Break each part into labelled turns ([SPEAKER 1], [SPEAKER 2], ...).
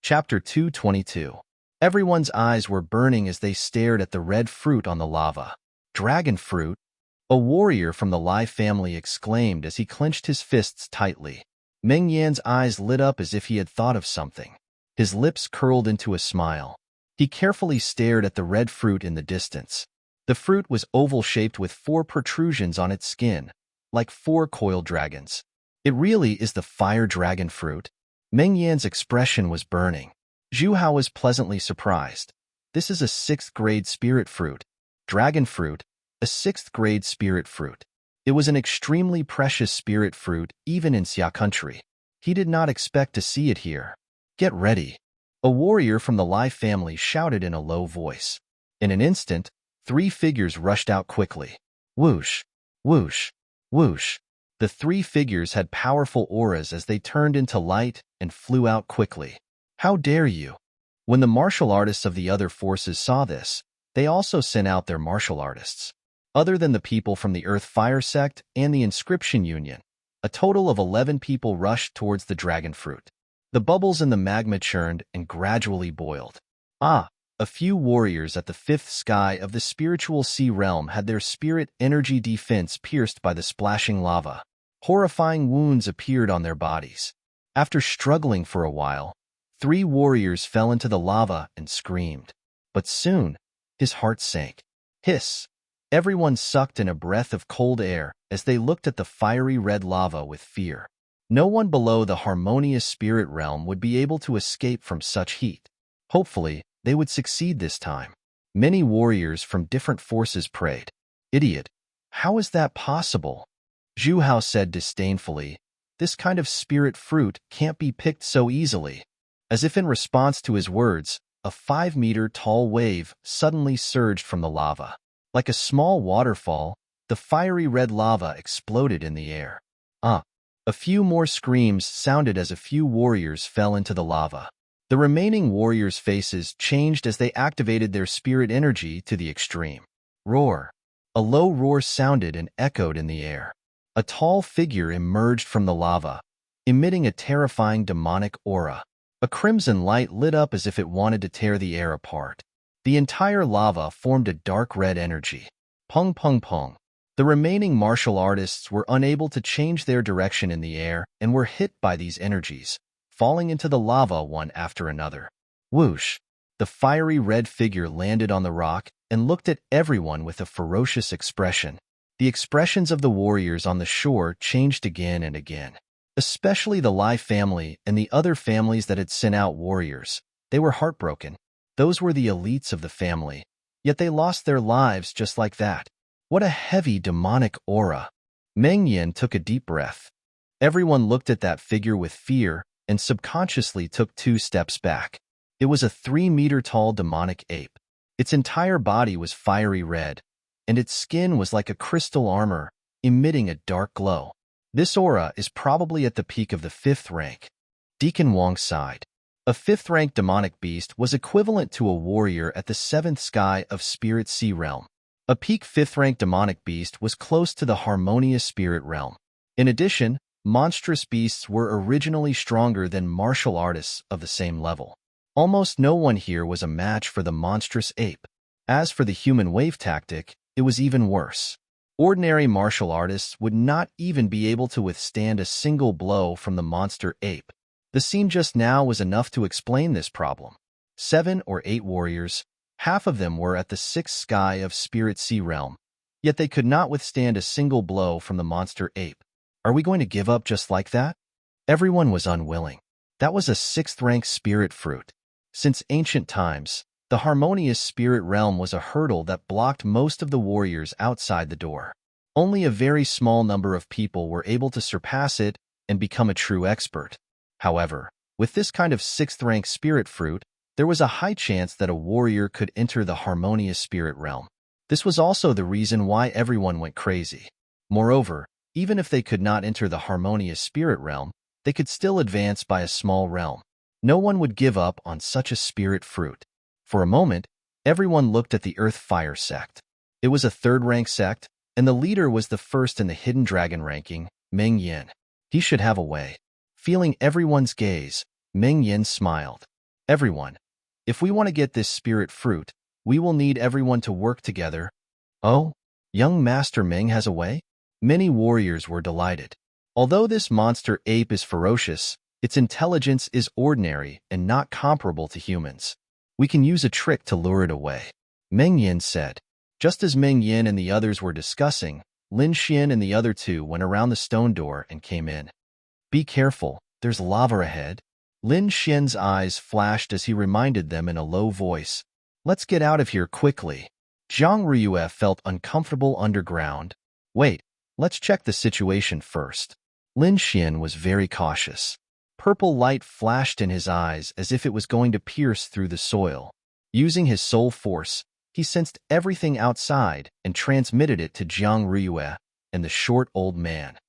[SPEAKER 1] Chapter 222. Everyone's eyes were burning as they stared at the red fruit on the lava. Dragon fruit? A warrior from the Lai family exclaimed as he clenched his fists tightly. Meng Yan's eyes lit up as if he had thought of something. His lips curled into a smile. He carefully stared at the red fruit in the distance. The fruit was oval-shaped with 4 protrusions on its skin, like 4 coiled dragons. It really is the fire dragon fruit? Meng Yan's expression was burning. Zhu Hao was pleasantly surprised. This is a 6th-grade spirit fruit. Dragon fruit, a 6th-grade spirit fruit. It was an extremely precious spirit fruit even in Xia country. He did not expect to see it here. Get ready. A warrior from the Lai family shouted in a low voice. In an instant, 3 figures rushed out quickly. Whoosh, whoosh, whoosh. The 3 figures had powerful auras as they turned into light and flew out quickly. How dare you? When the martial artists of the other forces saw this, they also sent out their martial artists. Other than the people from the Earth Fire Sect and the Inscription Union, a total of 11 people rushed towards the dragon fruit. The bubbles in the magma churned and gradually boiled. A few warriors at the 5th sky of the spiritual sea realm had their spirit energy defense pierced by the splashing lava. Horrifying wounds appeared on their bodies. After struggling for a while, 3 warriors fell into the lava and screamed. But soon, his heart sank. Hiss! Everyone sucked in a breath of cold air as they looked at the fiery red lava with fear. No one below the harmonious spirit realm would be able to escape from such heat. Hopefully, they would succeed this time. Many warriors from different forces prayed. Idiot! How is that possible? Zhu Hao said disdainfully. This kind of spirit fruit can't be picked so easily. As if in response to his words, a 5-meter-tall wave suddenly surged from the lava. Like a small waterfall, the fiery red lava exploded in the air. A few more screams sounded as a few warriors fell into the lava. The remaining warriors' faces changed as they activated their spirit energy to the extreme. Roar! A low roar sounded and echoed in the air. A tall figure emerged from the lava, emitting a terrifying demonic aura. A crimson light lit up as if it wanted to tear the air apart. The entire lava formed a dark red energy. Pung pung pung. The remaining martial artists were unable to change their direction in the air and were hit by these energies, falling into the lava one after another. Whoosh! The fiery red figure landed on the rock and looked at everyone with a ferocious expression. The expressions of the warriors on the shore changed again and again. Especially the Lai family and the other families that had sent out warriors. They were heartbroken. Those were the elites of the family, yet they lost their lives just like that. What a heavy demonic aura. Meng Yan took a deep breath. Everyone looked at that figure with fear and subconsciously took 2 steps back. It was a 3-meter-tall demonic ape. Its entire body was fiery red, and its skin was like a crystal armor, emitting a dark glow. This aura is probably at the peak of the 5th rank. Deacon Wang sighed. A 5th-rank demonic beast was equivalent to a warrior at the 7th sky of Spirit Sea Realm. A peak 5th-rank demonic beast was close to the harmonious spirit realm. In addition, monstrous beasts were originally stronger than martial artists of the same level. Almost no one here was a match for the monstrous ape. As for the human wave tactic, it was even worse. Ordinary martial artists would not even be able to withstand a single blow from the monster ape. The scene just now was enough to explain this problem. 7 or 8 warriors, half of them were at the 6th sky of Spirit Sea Realm, yet they could not withstand a single blow from the monster ape. Are we going to give up just like that? Everyone was unwilling. That was a 6th-rank spirit fruit. Since ancient times, the harmonious spirit realm was a hurdle that blocked most of the warriors outside the door. Only a very small number of people were able to surpass it and become a true expert. However, with this kind of 6th-rank spirit fruit, there was a high chance that a warrior could enter the harmonious spirit realm. This was also the reason why everyone went crazy. Moreover, even if they could not enter the harmonious spirit realm, they could still advance by a small realm. No one would give up on such a spirit fruit. For a moment, everyone looked at the Earth Fire Sect. It was a 3rd-rank sect, and the leader was the first in the Hidden Dragon ranking, Meng Yan. He should have a way. Feeling everyone's gaze, Meng Yan smiled. Everyone, if we want to get this spirit fruit, we will need everyone to work together. Oh, young Master Ming has a way? Many warriors were delighted. Although this monster ape is ferocious, its intelligence is ordinary and not comparable to humans. We can use a trick to lure it away, Meng Yin said. Just as Meng Yin and the others were discussing, Lin Xian and the other two went around the stone door and came in. Be careful, there's lava ahead. Lin Xian's eyes flashed as he reminded them in a low voice. Let's get out of here quickly. Zhang Riyue felt uncomfortable underground. Wait, let's check the situation first. Lin Xian was very cautious. Purple light flashed in his eyes as if it was going to pierce through the soil. Using his soul force, he sensed everything outside and transmitted it to Zhang Riyue and the short old man.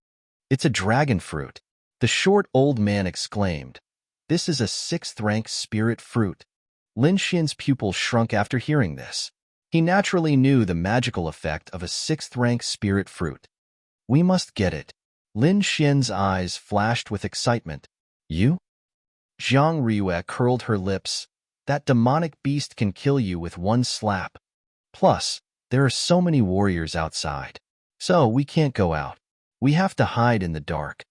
[SPEAKER 1] It's a dragon fruit, the short old man exclaimed. This is a 6th-rank spirit fruit. Lin Xian's pupils shrunk after hearing this. He naturally knew the magical effect of a 6th-rank spirit fruit. We must get it. Lin Xian's eyes flashed with excitement. You? Zhang Riyue curled her lips. That demonic beast can kill you with one slap. Plus, there are so many warriors outside. So we can't go out. We have to hide in the dark.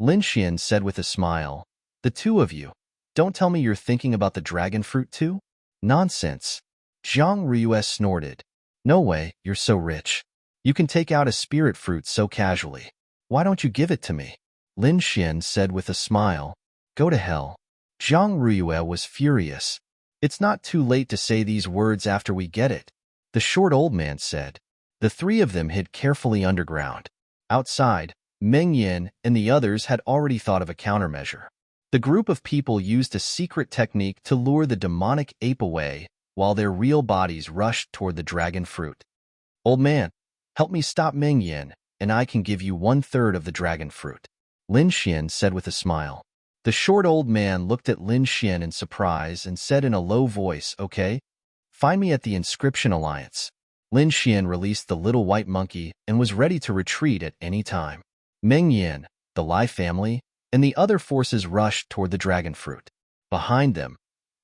[SPEAKER 1] Lin Xian said with a smile. The two of you, don't tell me you're thinking about the dragon fruit too? Nonsense. Zhang Riyue snorted. No way, you're so rich. You can take out a spirit fruit so casually. Why don't you give it to me? Lin Xian said with a smile. Go to hell. Zhang Riyue was furious. It's not too late to say these words after we get it, the short old man said. The three of them hid carefully underground. Outside, Meng Yin and the others had already thought of a countermeasure. The group of people used a secret technique to lure the demonic ape away while their real bodies rushed toward the dragon fruit. Old man, help me stop Meng Yin, and I can give you 1/3 of the dragon fruit, Lin Xian said with a smile. The short old man looked at Lin Xian in surprise and said in a low voice, okay, find me at the Inscription Alliance. Lin Xian released the little white monkey and was ready to retreat at any time. Meng Yin, the Lai family, and the other forces rushed toward the dragon fruit. Behind them,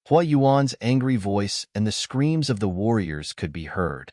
[SPEAKER 1] Hua Yuan's angry voice and the screams of the warriors could be heard.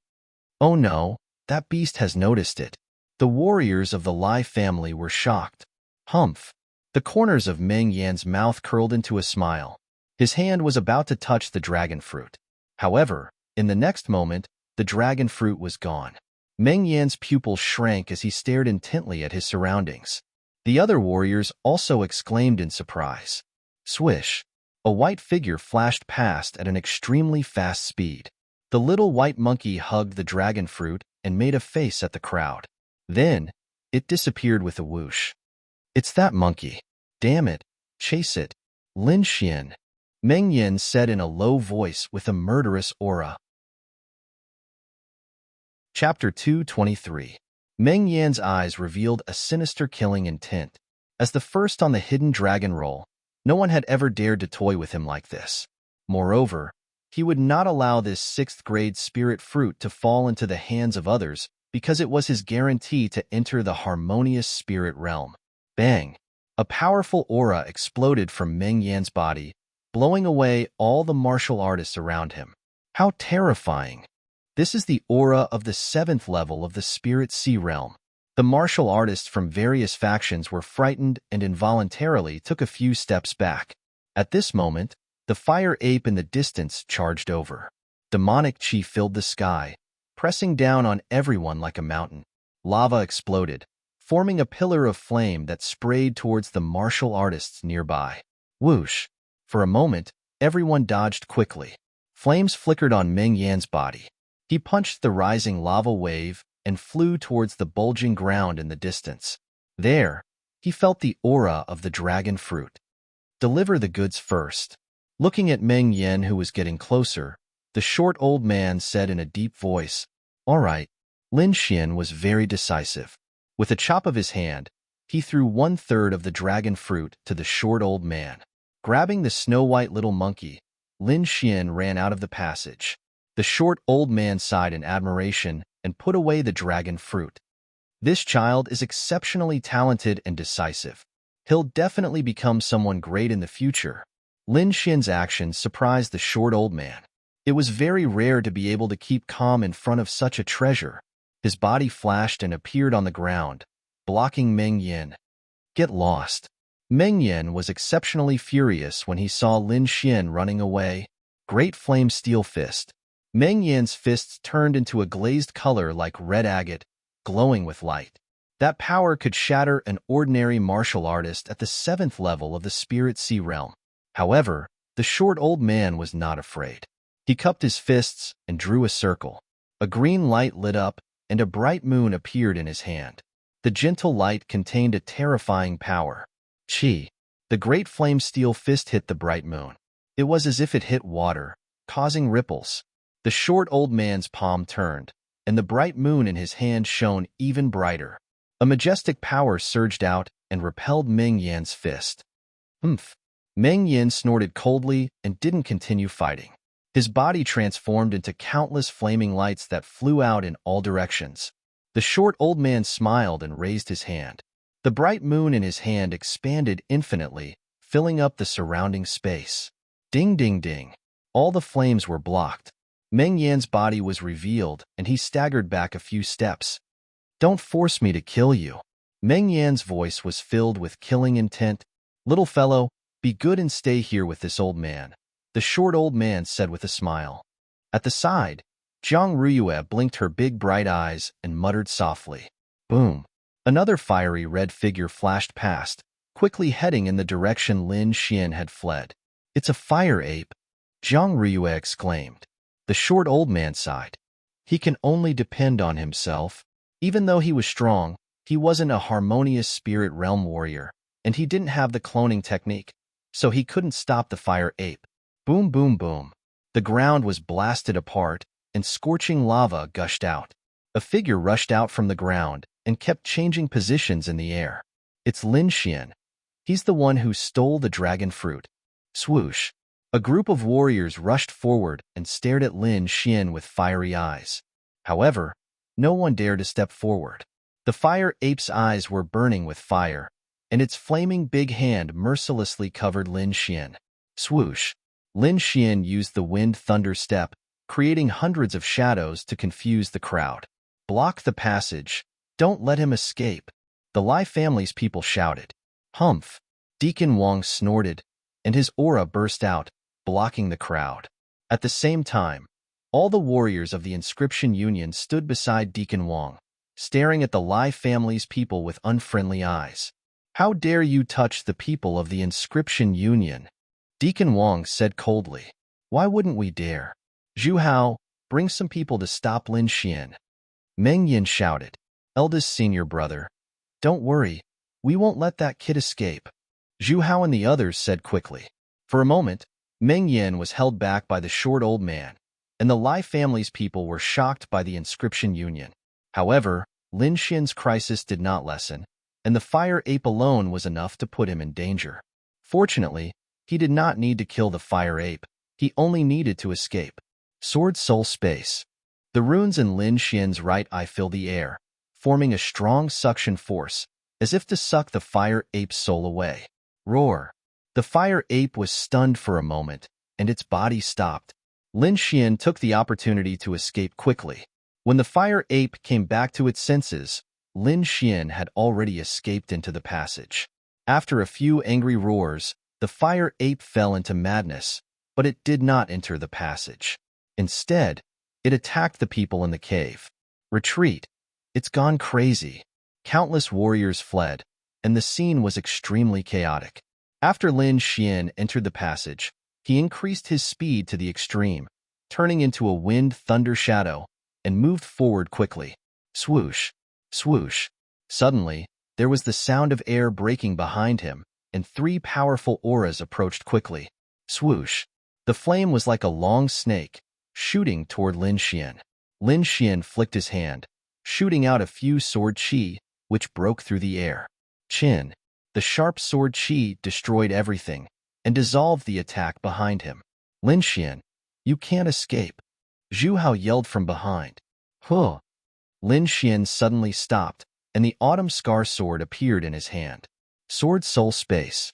[SPEAKER 1] Oh no, that beast has noticed it. The warriors of the Lai family were shocked. Humph. The corners of Meng Yan's mouth curled into a smile. His hand was about to touch the dragon fruit. However, in the next moment, the dragon fruit was gone. Meng Yan's pupils shrank as he stared intently at his surroundings. The other warriors also exclaimed in surprise. Swish! A white figure flashed past at an extremely fast speed. The little white monkey hugged the dragon fruit and made a face at the crowd. Then, it disappeared with a whoosh. It's that monkey. Damn it. Chase it. Lin Xian. Meng Yin said in a low voice with a murderous aura. Chapter 223. Meng Yan's eyes revealed a sinister killing intent. As the first on the hidden dragon roll, no one had ever dared to toy with him like this. Moreover, he would not allow this 6th-grade spirit fruit to fall into the hands of others because it was his guarantee to enter the harmonious spirit realm. Bang! A powerful aura exploded from Meng Yan's body, blowing away all the martial artists around him. How terrifying! This is the aura of the 7th level of the Spirit Sea realm. The martial artists from various factions were frightened and involuntarily took a few steps back. At this moment, the fire ape in the distance charged over. Demonic chi filled the sky, pressing down on everyone like a mountain. Lava exploded, forming a pillar of flame that sprayed towards the martial artists nearby. Whoosh! For a moment, everyone dodged quickly. Flames flickered on Meng Yan's body. He punched the rising lava wave and flew towards the bulging ground in the distance. There, he felt the aura of the dragon fruit. Deliver the goods first. Looking at Meng Yan, who was getting closer, the short old man said in a deep voice, All right. Lin Xian was very decisive. With a chop of his hand, he threw 1/3 of the dragon fruit to the short old man. Grabbing the snow-white little monkey, Lin Xian ran out of the passage. The short old man sighed in admiration and put away the dragon fruit. This child is exceptionally talented and decisive. He'll definitely become someone great in the future. Lin Xin's actions surprised the short old man. It was very rare to be able to keep calm in front of such a treasure. His body flashed and appeared on the ground, blocking Meng Yin. Get lost. Meng Yin was exceptionally furious when he saw Lin Xin running away. Great flame steel fist. Meng Yin's fists turned into a glazed color like red agate, glowing with light. That power could shatter an ordinary martial artist at the 7th level of the Spirit Sea realm. However, the short old man was not afraid. He cupped his fists and drew a circle. A green light lit up, and a bright moon appeared in his hand. The gentle light contained a terrifying power. Qi. The great flame steel fist hit the bright moon. It was as if it hit water, causing ripples. The short old man's palm turned, and the bright moon in his hand shone even brighter. A majestic power surged out and repelled Meng Yan's fist. Humph! Meng Yan snorted coldly and didn't continue fighting. His body transformed into countless flaming lights that flew out in all directions. The short old man smiled and raised his hand. The bright moon in his hand expanded infinitely, filling up the surrounding space. Ding, ding, ding. All the flames were blocked. Meng Yan's body was revealed, and he staggered back a few steps. Don't force me to kill you. Meng Yan's voice was filled with killing intent. Little fellow, be good and stay here with this old man, the short old man said with a smile. At the side, Zhang Ruyue blinked her big bright eyes and muttered softly. Boom! Another fiery red figure flashed past, quickly heading in the direction Lin Xian had fled. It's a fire ape, Zhang Ruyue exclaimed. The short old man sighed. He can only depend on himself. Even though he was strong, he wasn't a harmonious spirit realm warrior, and he didn't have the cloning technique, so he couldn't stop the fire ape. Boom, boom, boom. The ground was blasted apart, and scorching lava gushed out. A figure rushed out from the ground and kept changing positions in the air. It's Lin Xian. He's the one who stole the dragon fruit. Swoosh. A group of warriors rushed forward and stared at Lin Xian with fiery eyes. However, no one dared to step forward. The fire ape's eyes were burning with fire, and its flaming big hand mercilessly covered Lin Xian. Swoosh. Lin Xian used the wind thunder step, creating hundreds of shadows to confuse the crowd. Block the passage. Don't let him escape. The Lai family's people shouted. Humph. Deacon Wang snorted, and his aura burst out, blocking the crowd. At the same time, all the warriors of the Inscription Union stood beside Deacon Wang, staring at the Lai family's people with unfriendly eyes. How dare you touch the people of the Inscription Union? Deacon Wang said coldly. Why wouldn't we dare? Zhu Hao, bring some people to stop Lin Xian. Meng Yin shouted. Eldest senior brother. Don't worry, we won't let that kid escape. Zhu Hao and the others said quickly. For a moment, Meng Yin was held back by the short old man, and the Lai family's people were shocked by the Inscription Union. However, Lin Xian's crisis did not lessen, and the fire ape alone was enough to put him in danger. Fortunately, he did not need to kill the fire ape, he only needed to escape. Sword Soul Space. The runes in Lin Xian's right eye fill the air, forming a strong suction force, as if to suck the fire ape's soul away. Roar. The fire ape was stunned for a moment, and its body stopped. Lin Xian took the opportunity to escape quickly. When the fire ape came back to its senses, Lin Xian had already escaped into the passage. After a few angry roars, the fire ape fell into madness, but it did not enter the passage. Instead, it attacked the people in the cave. Retreat. It's gone crazy. Countless warriors fled, and the scene was extremely chaotic. After Lin Xian entered the passage, he increased his speed to the extreme, turning into a wind thunder shadow, and moved forward quickly. Swoosh, swoosh. Suddenly, there was the sound of air breaking behind him, and 3 powerful auras approached quickly. Swoosh. The flame was like a long snake, shooting toward Lin Xian. Lin Xian flicked his hand, shooting out a few sword qi, which broke through the air. Qin. The sharp sword qi destroyed everything, and dissolved the attack behind him. Lin Xian, you can't escape. Zhu Hao yelled from behind. Huh. Lin Xian suddenly stopped, and the autumn scar sword appeared in his hand. Sword Soul Space.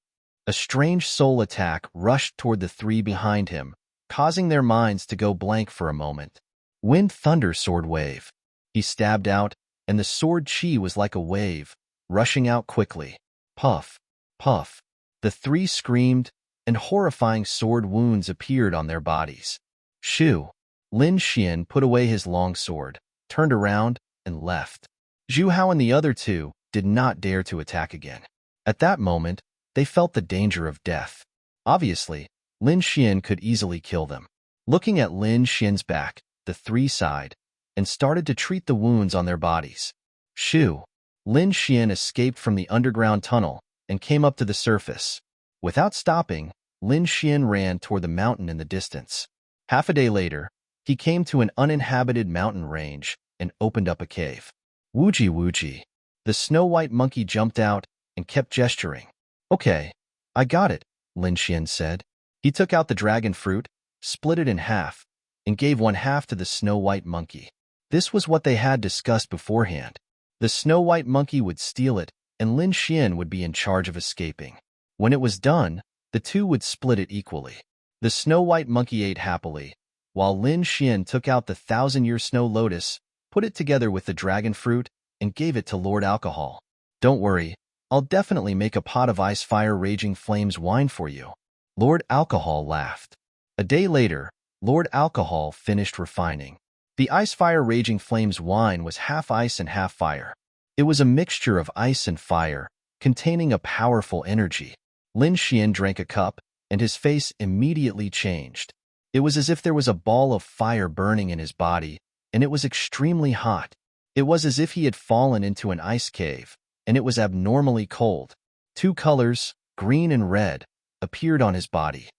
[SPEAKER 1] A strange soul attack rushed toward the three behind him, causing their minds to go blank for a moment. Wind thunder sword wave. He stabbed out, and the sword chi was like a wave, rushing out quickly. Puff, puff. The three screamed, and horrifying sword wounds appeared on their bodies. Shoo! Lin Xian put away his long sword, turned around, and left. Zhu Hao and the other two did not dare to attack again. At that moment, they felt the danger of death. Obviously, Lin Xian could easily kill them. Looking at Lin Xian's back, the three sighed, and started to treat the wounds on their bodies. Shoo! Lin Xian escaped from the underground tunnel and came up to the surface. Without stopping, Lin Xian ran toward the mountain in the distance. Half a day later, he came to an uninhabited mountain range and opened up a cave. Wooji wooji. The snow-white monkey jumped out and kept gesturing. Okay, I got it, Lin Xian said. He took out the dragon fruit, split it in half, and gave one half to the snow-white monkey. This was what they had discussed beforehand. The snow-white monkey would steal it, and Lin Xian would be in charge of escaping. When it was done, the two would split it equally. The snow-white monkey ate happily, while Lin Xian took out the 1,000-year snow lotus, put it together with the dragon fruit, and gave it to Lord Alcohol. Don't worry, I'll definitely make a pot of ice fire raging flames wine for you. Lord Alcohol laughed. A day later, Lord Alcohol finished refining. The ice fire raging flames wine was half ice and half fire. It was a mixture of ice and fire, containing a powerful energy. Lin Xian drank a cup, and his face immediately changed. It was as if there was a ball of fire burning in his body, and it was extremely hot. It was as if he had fallen into an ice cave, and it was abnormally cold. Two colors, green and red, appeared on his body.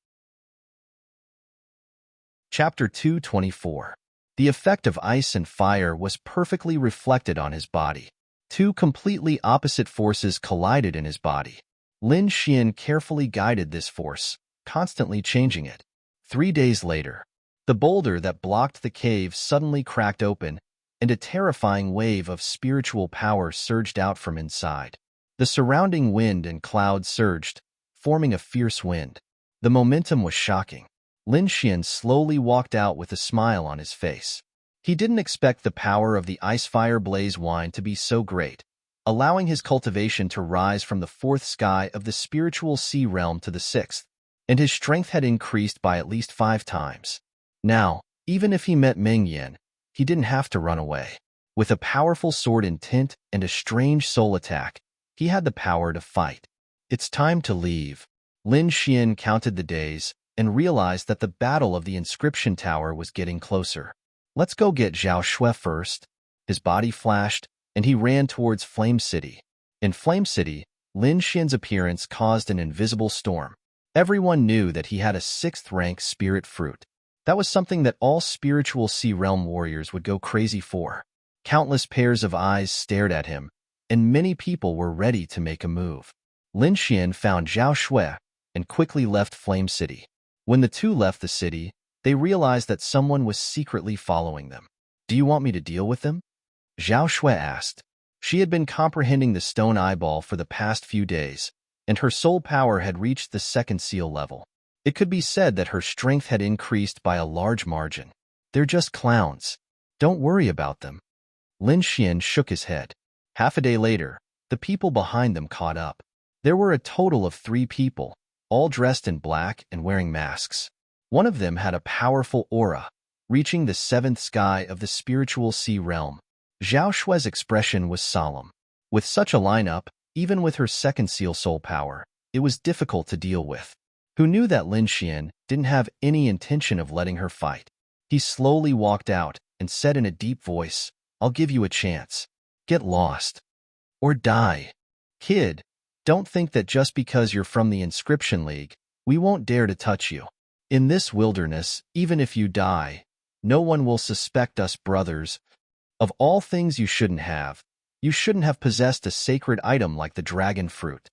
[SPEAKER 1] Chapter 224. The effect of ice and fire was perfectly reflected on his body. Two completely opposite forces collided in his body. Lin Xian carefully guided this force, constantly changing it. 3 days later, the boulder that blocked the cave suddenly cracked open, and a terrifying wave of spiritual power surged out from inside. The surrounding wind and clouds surged, forming a fierce wind. The momentum was shocking. Lin Xian slowly walked out with a smile on his face. He didn't expect the power of the ice fire blaze wine to be so great, allowing his cultivation to rise from the 4th sky of the spiritual sea realm to the 6th, and his strength had increased by at least 5 times. Now, even if he met Meng Yan, he didn't have to run away. With a powerful sword intent and a strange soul attack, he had the power to fight. It's time to leave. Lin Xian counted the days and realized that the battle of the inscription tower was getting closer. Let's go get Zhao Shui first. His body flashed, and he ran towards Flame City. In Flame City, Lin Xian's appearance caused an invisible storm. Everyone knew that he had a 6th-rank spirit fruit. That was something that all spiritual Sea Realm warriors would go crazy for. Countless pairs of eyes stared at him, and many people were ready to make a move. Lin Xian found Zhao Shui and quickly left Flame City. When the two left the city, they realized that someone was secretly following them. Do you want me to deal with them? Zhao Shui asked. She had been comprehending the stone eyeball for the past few days, and her soul power had reached the 2nd seal level. It could be said that her strength had increased by a large margin. They're just clowns. Don't worry about them. Lin Xian shook his head. Half a day later, the people behind them caught up. There were a total of 3 people, all dressed in black and wearing masks. One of them had a powerful aura, reaching the 7th sky of the spiritual sea realm. Zhao Shui's expression was solemn. With such a lineup, even with her 2nd seal soul power, it was difficult to deal with. Who knew that Lin Xian didn't have any intention of letting her fight? He slowly walked out and said in a deep voice, I'll give you a chance. Get lost. Or die. Kid, don't think that just because you're from the Inscription League, we won't dare to touch you. In this wilderness, even if you die, no one will suspect us brothers. Of all things you shouldn't have possessed a sacred item like the dragon fruit.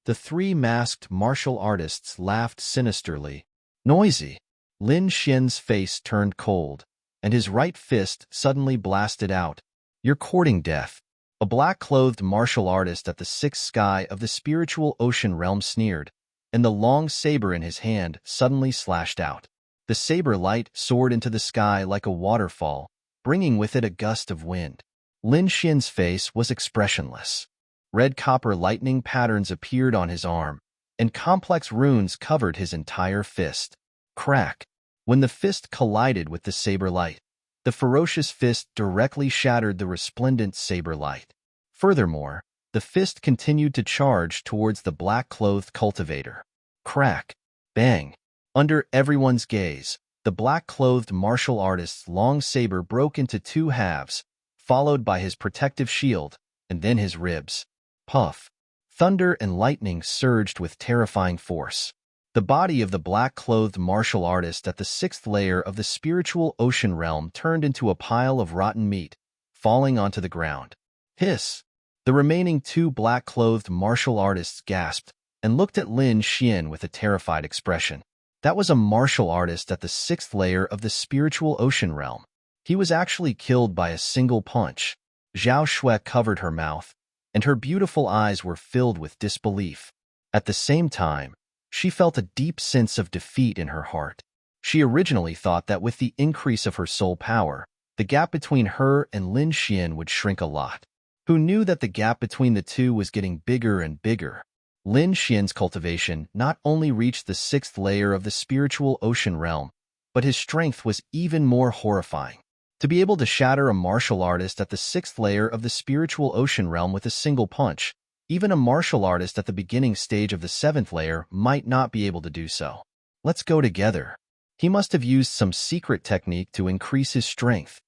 [SPEAKER 1] The 3 masked martial artists laughed sinisterly. Noisy. Lin Xian's face turned cold, and his right fist suddenly blasted out. You're courting death. A black-clothed martial artist at the 6th sky of the spiritual ocean realm sneered, and the long saber in his hand suddenly slashed out. The saber light soared into the sky like a waterfall, bringing with it a gust of wind. Lin Xian's face was expressionless. Red copper lightning patterns appeared on his arm, and complex runes covered his entire fist. Crack! When the fist collided with the saber light, the ferocious fist directly shattered the resplendent saber light. Furthermore, the fist continued to charge towards the black-clothed cultivator. Crack! Bang! Under everyone's gaze, the black-clothed martial artist's long saber broke into two halves, followed by his protective shield, and then his ribs. Puff! Thunder and lightning surged with terrifying force. The body of the black-clothed martial artist at the sixth layer of the spiritual ocean realm turned into a pile of rotten meat, falling onto the ground. Hiss! The remaining two black-clothed martial artists gasped and looked at Lin Xian with a terrified expression. That was a martial artist at the sixth layer of the spiritual ocean realm. He was actually killed by a single punch. Zhao Shui covered her mouth, and her beautiful eyes were filled with disbelief. At the same time, she felt a deep sense of defeat in her heart. She originally thought that with the increase of her soul power, the gap between her and Lin Xian would shrink a lot. Who knew that the gap between the two was getting bigger and bigger? Lin Xian's cultivation not only reached the sixth layer of the spiritual ocean realm, but his strength was even more horrifying. To be able to shatter a martial artist at the sixth layer of the spiritual ocean realm with a single punch, even a martial artist at the beginning stage of the seventh layer might not be able to do so. Let's go together. He must have used some secret technique to increase his strength.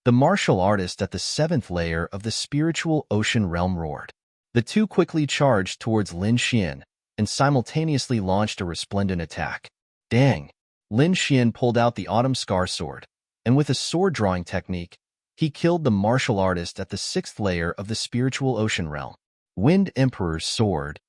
[SPEAKER 1] The martial artist at the seventh layer of the spiritual ocean realm roared. The two quickly charged towards Lin Xian and simultaneously launched a resplendent attack. Dang! Lin Xian pulled out the Autumn Scar sword, and with a sword-drawing technique, he killed the martial artist at the sixth layer of the spiritual ocean realm. Wind Emperor's sword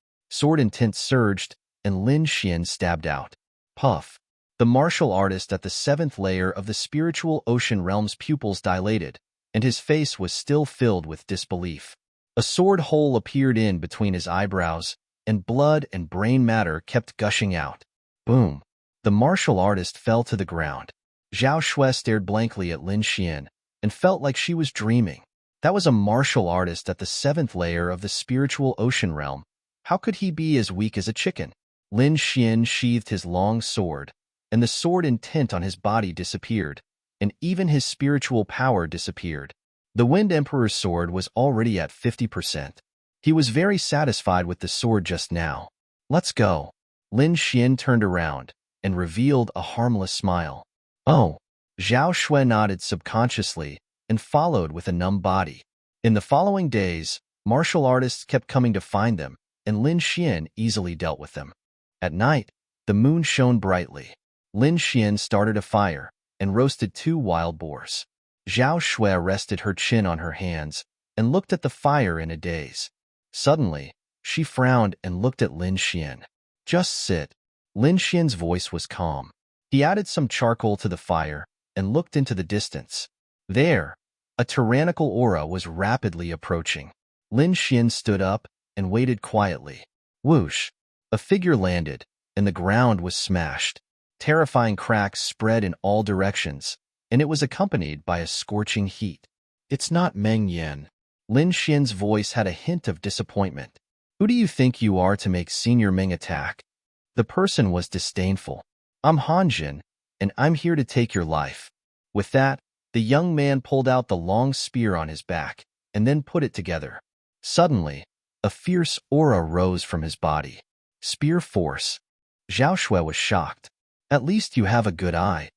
[SPEAKER 1] intent surged, and Lin Xian stabbed out. Puff! The martial artist at the seventh layer of the spiritual ocean realm's pupils dilated, and his face was still filled with disbelief. A sword hole appeared in between his eyebrows, and blood and brain matter kept gushing out. Boom! The martial artist fell to the ground. Zhao Shui stared blankly at Lin Xian and felt like she was dreaming. That was a martial artist at the seventh layer of the spiritual ocean realm. How could he be as weak as a chicken? Lin Xian sheathed his long sword, and the sword intent on his body disappeared, and even his spiritual power disappeared. The Wind Emperor's sword was already at 50%. He was very satisfied with the sword just now. Let's go. Lin Xian turned around and revealed a harmless smile. Oh! Zhao Shui nodded subconsciously and followed with a numb body. In the following days, martial artists kept coming to find them, and Lin Xian easily dealt with them. At night, the moon shone brightly. Lin Xian started a fire and roasted 2 wild boars. Zhao Shui rested her chin on her hands and looked at the fire in a daze. Suddenly, she frowned and looked at Lin Xian. Just sit. Lin Xian's voice was calm. He added some charcoal to the fire and looked into the distance. There, a tyrannical aura was rapidly approaching. Lin Xian stood up and waited quietly. Whoosh! A figure landed, and the ground was smashed. Terrifying cracks spread in all directions, and it was accompanied by a scorching heat. It's not Meng Yan. Lin Xian's voice had a hint of disappointment. Who do you think you are to make Senior Meng attack? The person was disdainful. I'm Hanjin, and I'm here to take your life. With that, the young man pulled out the long spear on his back, and then put it together. Suddenly, a fierce aura rose from his body. Spear force. Zhao Shui was shocked. At least you have a good eye.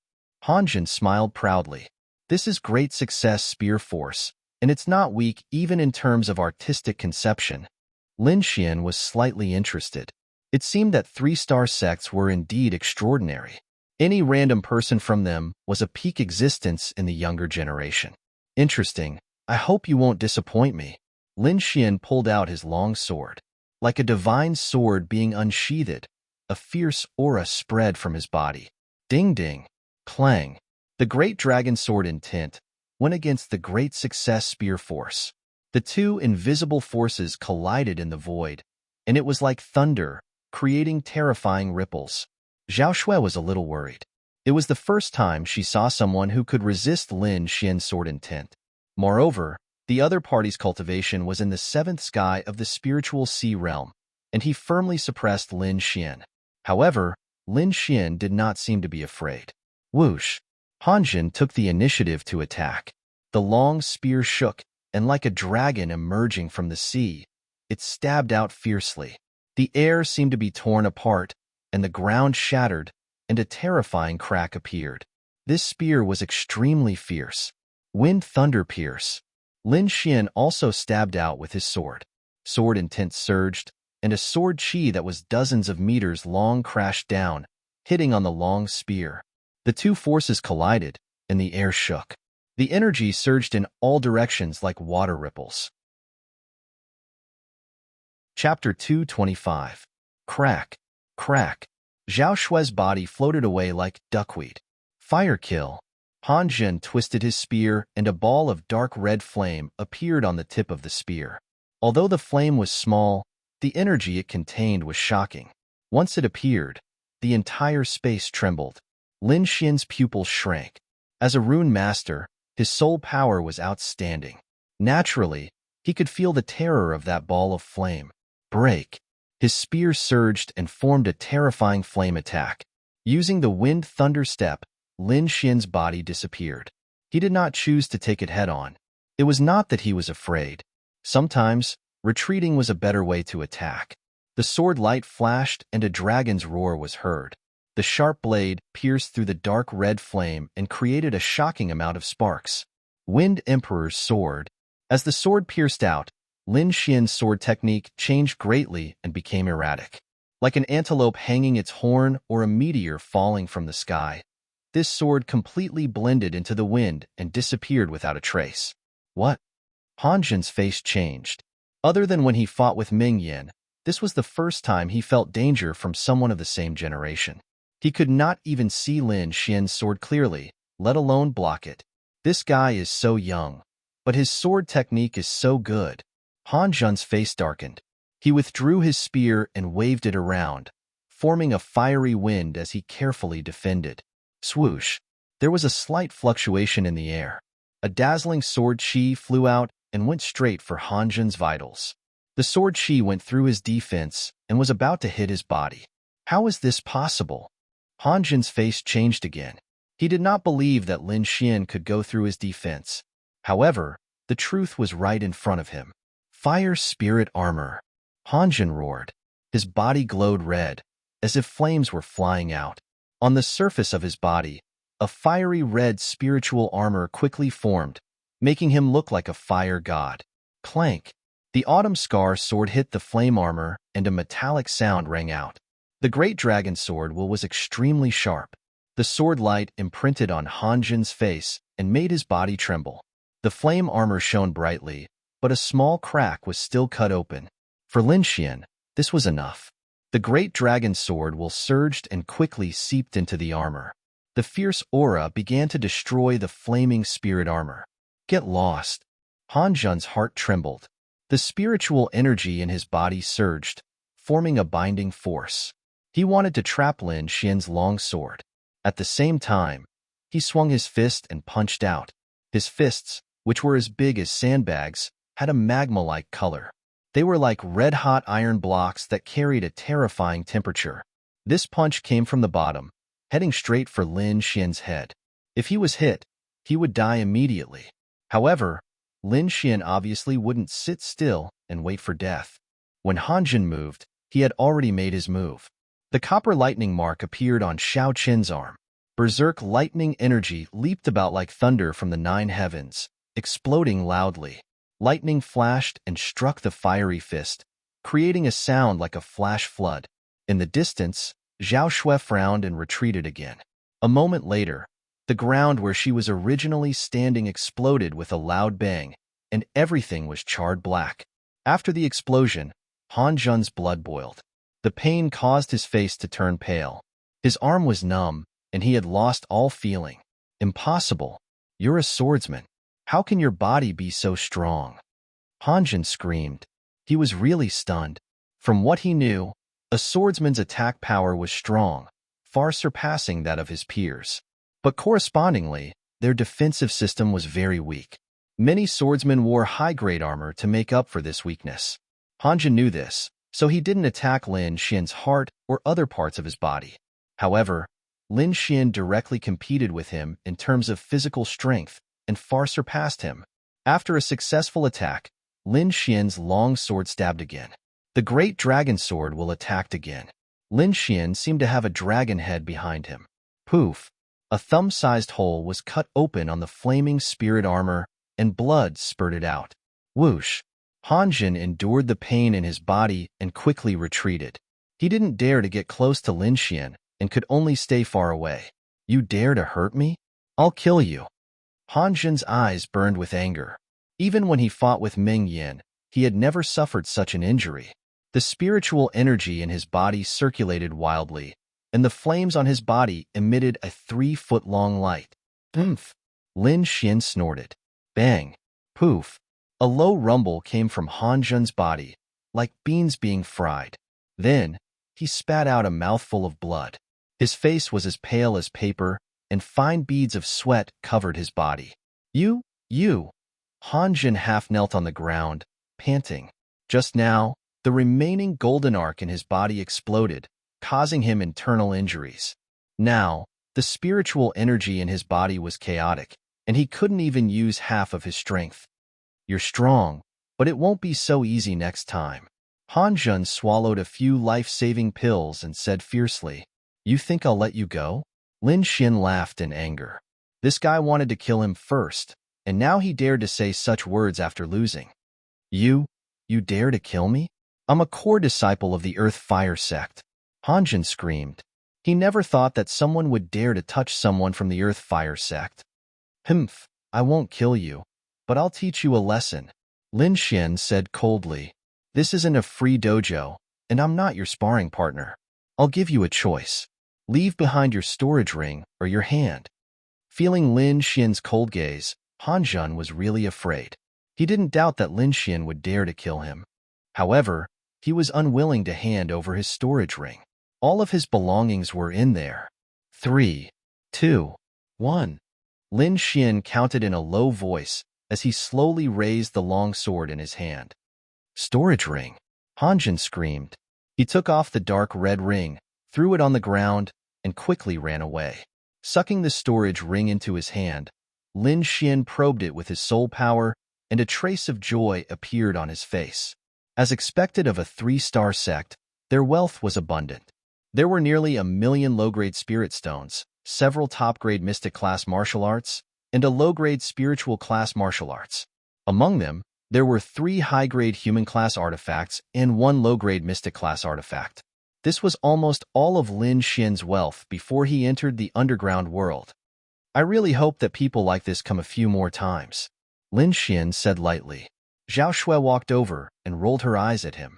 [SPEAKER 1] Hanjin smiled proudly. This is great success, spear force, and it's not weak even in terms of artistic conception. Lin Xian was slightly interested. It seemed that 3-star sects were indeed extraordinary. Any random person from them was a peak existence in the younger generation. Interesting. I hope you won't disappoint me. Lin Xian pulled out his long sword. Like a divine sword being unsheathed, a fierce aura spread from his body. Ding ding. Clang. The great dragon sword intent went against the great success spear force. The two invisible forces collided in the void, and it was like thunder creating terrifying ripples. Zhao Shui was a little worried. It was the first time she saw someone who could resist Lin Xian's sword intent. Moreover, the other party's cultivation was in the seventh sky of the spiritual sea realm, and he firmly suppressed Lin Xian. However, Lin Xian did not seem to be afraid. Whoosh! Hanjin took the initiative to attack. The long spear shook, and like a dragon emerging from the sea, it stabbed out fiercely. The air seemed to be torn apart, and the ground shattered, and a terrifying crack appeared. This spear was extremely fierce. Wind thunder pierce. Lin Xian also stabbed out with his sword. Sword intent surged, and a sword chi that was dozens of meters long crashed down, hitting on the long spear. The two forces collided, and the air shook. The energy surged in all directions like water ripples. Chapter 225. Crack, crack. Zhao Shui's body floated away like duckweed. Fire kill. Han Zhen twisted his spear, and a ball of dark red flame appeared on the tip of the spear. Although the flame was small, the energy it contained was shocking. Once it appeared, the entire space trembled. Lin Xian's pupils shrank. As a rune master, his soul power was outstanding. Naturally, he could feel the terror of that ball of flame. Break. His spear surged and formed a terrifying flame attack. Using the wind thunder step, Lin Xian's body disappeared. He did not choose to take it head-on. It was not that he was afraid. Sometimes, retreating was a better way to attack. The sword light flashed and a dragon's roar was heard. The sharp blade pierced through the dark red flame and created a shocking amount of sparks. Wind Emperor's sword. As the sword pierced out, Lin Xian's sword technique changed greatly and became erratic. Like an antelope hanging its horn or a meteor falling from the sky, this sword completely blended into the wind and disappeared without a trace. What? Han Zhen's face changed. Other than when he fought with Ming Yan, this was the first time he felt danger from someone of the same generation. He could not even see Lin Xian's sword clearly, let alone block it. This guy is so young, but his sword technique is so good. Han Zhen's face darkened. He withdrew his spear and waved it around, forming a fiery wind as he carefully defended. Swoosh! There was a slight fluctuation in the air. A dazzling sword chi flew out and went straight for Han Zhen's vitals. The sword chi went through his defense and was about to hit his body. How is this possible? Han Zhen's face changed again. He did not believe that Lin Xian could go through his defense. However, the truth was right in front of him. Fire spirit armor. Han Zhen roared. His body glowed red, as if flames were flying out. On the surface of his body, a fiery red spiritual armor quickly formed, making him look like a fire god. Clank! The autumn scar sword hit the flame armor, and a metallic sound rang out. The great dragon sword was extremely sharp. The sword light imprinted on Han Zhen's face and made his body tremble. The flame armor shone brightly, but a small crack was still cut open. For Lin Xian, this was enough. The great dragon sword surged and quickly seeped into the armor. The fierce aura began to destroy the flaming spirit armor. Get lost. Han Zhen's heart trembled. The spiritual energy in his body surged, forming a binding force. He wanted to trap Lin Xian's long sword. At the same time, he swung his fist and punched out. His fists, which were as big as sandbags, had a magma-like color. They were like red-hot iron blocks that carried a terrifying temperature. This punch came from the bottom, heading straight for Lin Xian's head. If he was hit, he would die immediately. However, Lin Xian obviously wouldn't sit still and wait for death. When Han Zhen moved, he had already made his move. The copper lightning mark appeared on Xiao Qin's arm. Berserk lightning energy leaped about like thunder from the 9 heavens, exploding loudly. Lightning flashed and struck the fiery fist, creating a sound like a flash flood. In the distance, Zhao Shui frowned and retreated again. A moment later, the ground where she was originally standing exploded with a loud bang, and everything was charred black. After the explosion, Han Zhen's blood boiled. The pain caused his face to turn pale. His arm was numb, and he had lost all feeling. Impossible. You're a swordsman. How can your body be so strong? Han Zhen screamed. He was really stunned. From what he knew, A swordsman's attack power was strong, far surpassing that of his peers. But correspondingly, their defensive system was very weak. Many swordsmen wore high-grade armor to make up for this weakness. Han Zhan knew this, so he didn't attack Lin Xian's heart or other parts of his body. However, Lin Xian directly competed with him in terms of physical strength and far surpassed him. After a successful attack, Lin Xian's long sword stabbed again. The great dragon sword will attack again. Lin Xian seemed to have a dragon head behind him. Poof! A thumb-sized hole was cut open on the flaming spirit armor, and blood spurted out. Whoosh! Han Zhan endured the pain in his body and quickly retreated. He didn't dare to get close to Lin Xian and could only stay far away. You dare to hurt me? I'll kill you. Han Zhan's eyes burned with anger. Even when he fought with Meng Yin, he had never suffered such an injury. The spiritual energy in his body circulated wildly, and the flames on his body emitted a 3-foot-long light. Oomph! Lin Xian snorted. Bang! Poof! A low rumble came from Han Zhan's body, like beans being fried. Then, he spat out a mouthful of blood. His face was as pale as paper, and fine beads of sweat covered his body. You! Han Zhan half knelt on the ground, panting. Just now, the remaining golden arc in his body exploded, causing him internal injuries. Now, the spiritual energy in his body was chaotic, and he couldn't even use half of his strength. You're strong, but it won't be so easy next time. Han Zhan swallowed a few life-saving pills and said fiercely, You think I'll let you go? Lin Xian laughed in anger. This guy wanted to kill him first, and now he dared to say such words after losing. You dare to kill me? I'm a core disciple of the Earth Fire sect. Han Zhan screamed. He never thought that someone would dare to touch someone from the Earth Fire sect. Humph, I won't kill you, but I'll teach you a lesson. Lin Xian said coldly. This isn't a free dojo, and I'm not your sparring partner. I'll give you a choice. Leave behind your storage ring or your hand. Feeling Lin Xian's cold gaze, Han Zhan was really afraid. He didn't doubt that Lin Xian would dare to kill him. However, he was unwilling to hand over his storage ring. All of his belongings were in there. 3, 2, 1. Lin Xian counted in a low voice as he slowly raised the long sword in his hand. Storage ring! Han Zhan screamed. He took off the dark red ring, threw it on the ground, and quickly ran away. Sucking the storage ring into his hand, Lin Xian probed it with his soul power, and a trace of joy appeared on his face. As expected of a 3-star sect, their wealth was abundant. There were nearly 1 million low-grade spirit stones, several top-grade mystic class martial arts, and a low-grade spiritual class martial arts. Among them, there were 3 high-grade human class artifacts and 1 low-grade mystic class artifact. This was almost all of Lin Xian's wealth before he entered the underground world. I really hope that people like this come a few more times, Lin Xian said lightly. Zhao Shui walked over and rolled her eyes at him.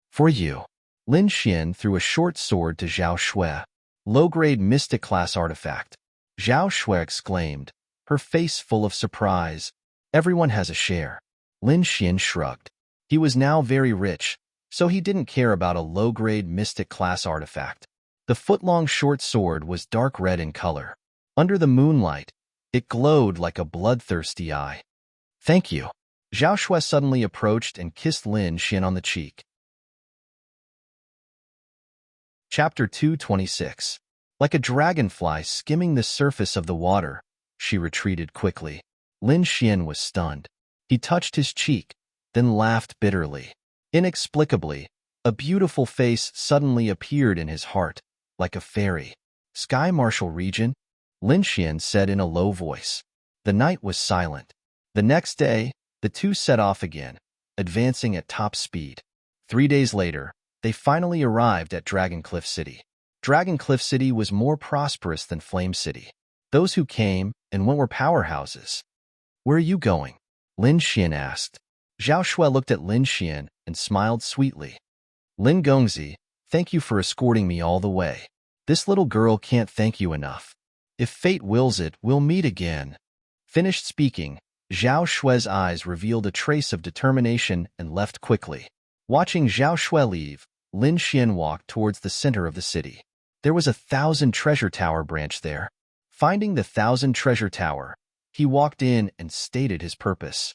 [SPEAKER 1] For you. Lin Xian threw a short sword to Zhao Shui. Low-grade mystic class artifact. Zhao Shui exclaimed, her face full of surprise. Everyone has a share. Lin Xian shrugged. He was now very rich, so he didn't care about a low-grade mystic class artifact. The foot-long short sword was dark red in color. Under the moonlight, it glowed like a bloodthirsty eye. Thank you. Zhao Shui suddenly approached and kissed Lin Xian on the cheek. Chapter 226. Like a dragonfly skimming the surface of the water, she retreated quickly. Lin Xian was stunned. He touched his cheek, then laughed bitterly. Inexplicably, a beautiful face suddenly appeared in his heart, like a fairy. Sky Martial Region? Lin Xian said in a low voice. The night was silent. The next day, the two set off again, advancing at top speed. 3 days later, they finally arrived at Dragon Cliff City. Dragon Cliff City was more prosperous than Flame City. Those who came and went were powerhouses. Where are you going? Lin Xian asked. Zhao Shui looked at Lin Xian and smiled sweetly. Lin Gongzi, thank you for escorting me all the way. This little girl can't thank you enough. If fate wills it, we'll meet again. Finished speaking, Zhao Shui's eyes revealed a trace of determination and left quickly. Watching Zhao Shui leave, Lin Xian walked towards the center of the city. There was a 1,000 treasure tower branch there. Finding the 1,000 treasure tower, he walked in and stated his purpose.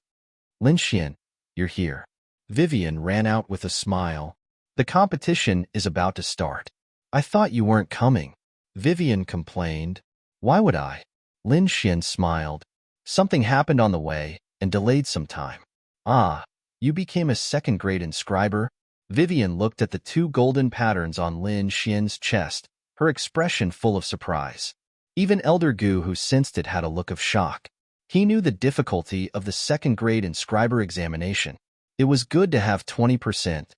[SPEAKER 1] Lin Xian, you're here. Vivian ran out with a smile. The competition is about to start. I thought you weren't coming. Vivian complained. Why would I? Lin Xian smiled. Something happened on the way and delayed some time. Ah, you became a second-grade inscriber? Vivian looked at the 2 golden patterns on Lin Xian's chest, her expression full of surprise. Even Elder Gu, who sensed it, had a look of shock. He knew the difficulty of the second-grade inscriber examination. It was good to have 20%.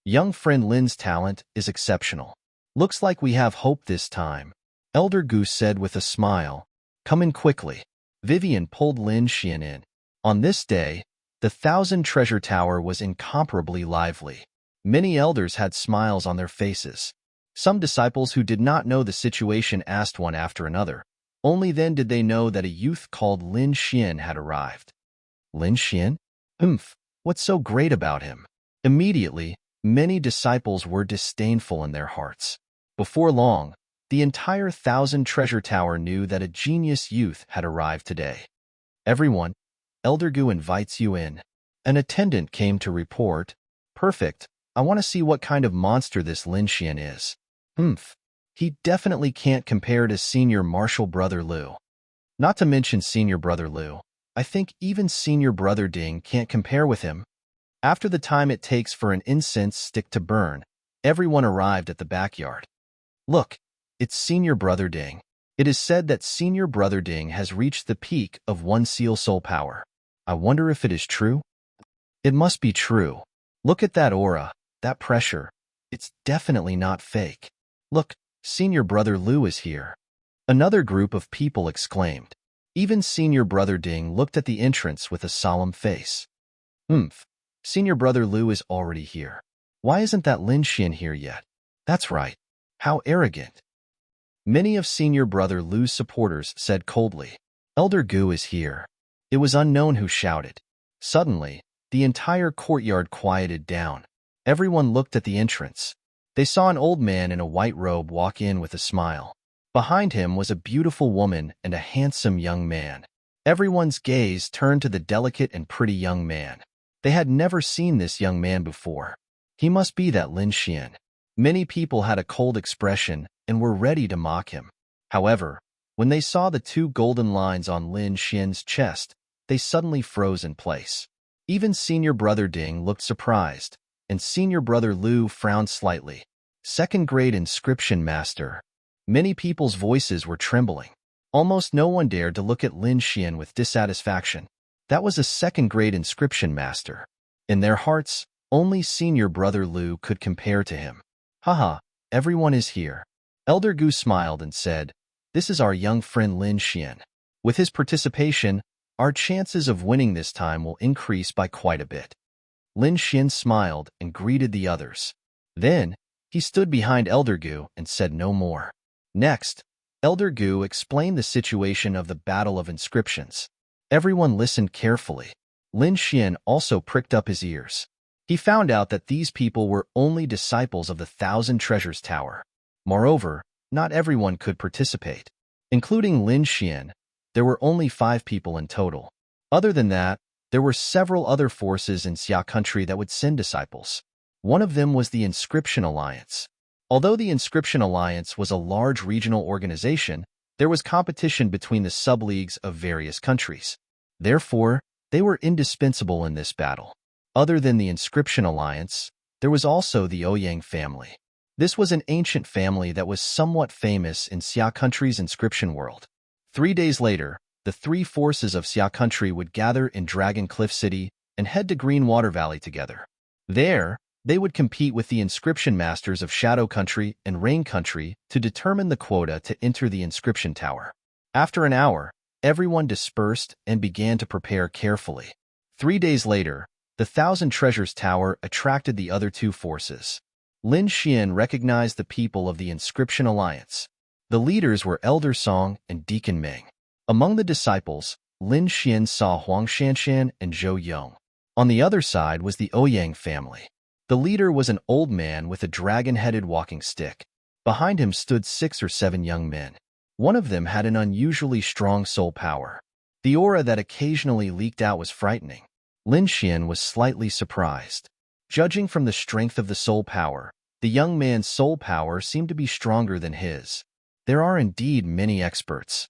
[SPEAKER 1] Young friend Lin's talent is exceptional. Looks like we have hope this time, Elder Gu said with a smile. Come in quickly. Vivian pulled Lin Xian in. On this day, the 1,000 treasure tower was incomparably lively. Many elders had smiles on their faces. Some disciples who did not know the situation asked one after another. Only then did they know that a youth called Lin Xian had arrived. Lin Xian? What's so great about him? Immediately, many disciples were disdainful in their hearts. Before long, the entire 1,000 treasure tower knew that a genius youth had arrived today. Everyone, Elder Gu invites you in. An attendant came to report. Perfect. I want to see what kind of monster this Lin Xian is. He definitely can't compare to Senior Martial Brother Liu. Not to mention Senior Brother Liu. I think even Senior Brother Ding can't compare with him. After the time it takes for an incense stick to burn, everyone arrived at the backyard. Look, it's Senior Brother Ding. It is said that Senior Brother Ding has reached the peak of 1 seal soul power. I wonder if it is true? It must be true. Look at that aura, that pressure. It's definitely not fake. Look, Senior Brother Liu is here. Another group of people exclaimed. Even Senior Brother Ding looked at the entrance with a solemn face. Senior Brother Liu is already here. Why isn't that Lin Xian here yet? That's right. How arrogant. Many of Senior Brother Liu's supporters said coldly. Elder Gu is here. It was unknown who shouted. Suddenly, the entire courtyard quieted down. Everyone looked at the entrance. They saw an old man in a white robe walk in with a smile. Behind him was a beautiful woman and a handsome young man. Everyone's gaze turned to the delicate and pretty young man. They had never seen this young man before. He must be that Lin Xian. Many people had a cold expression and were ready to mock him. However, when they saw the 2 golden lines on Lin Xian's chest, they suddenly froze in place. Even Senior Brother Ding looked surprised, and Senior Brother Liu frowned slightly. Second-grade inscription master. Many people's voices were trembling. Almost no one dared to look at Lin Xian with dissatisfaction. That was a second-grade inscription master. In their hearts, only Senior Brother Liu could compare to him. Haha, everyone is here. Elder Gu smiled and said, This is our young friend Lin Xian. With his participation, our chances of winning this time will increase by quite a bit. Lin Xian smiled and greeted the others. Then, he stood behind Elder Gu and said no more. Next, Elder Gu explained the situation of the Battle of Inscriptions. Everyone listened carefully. Lin Xian also pricked up his ears. He found out that these people were only disciples of the 1,000 Treasures Tower. Moreover, not everyone could participate. Including Lin Xian, there were only 5 people in total. Other than that, there were several other forces in Xia country that would send disciples. One of them was the Inscription Alliance. Although the Inscription Alliance was a large regional organization, there was competition between the sub-leagues of various countries. Therefore, they were indispensable in this battle. Other than the Inscription Alliance, there was also the Ouyang family. This was an ancient family that was somewhat famous in Xia country's inscription world. 3 days later, the 3 forces of Xia country would gather in Dragon Cliff City and head to Green Water Valley together. There, they would compete with the inscription masters of Shadow Country and Rain Country to determine the quota to enter the inscription tower. After an hour, everyone dispersed and began to prepare carefully. 3 days later, the 1,000 Treasures Tower attracted the other 2 forces. Lin Xian recognized the people of the Inscription Alliance. The leaders were Elder Song and Deacon Meng. Among the disciples, Lin Xian saw Huang Shanshan and Zhou Yong. On the other side was the Ouyang family. The leader was an old man with a dragon-headed walking stick. Behind him stood 6 or 7 young men. One of them had an unusually strong soul power. The aura that occasionally leaked out was frightening. Lin Xian was slightly surprised. Judging from the strength of the soul power, the young man's soul power seemed to be stronger than his. There are indeed many experts.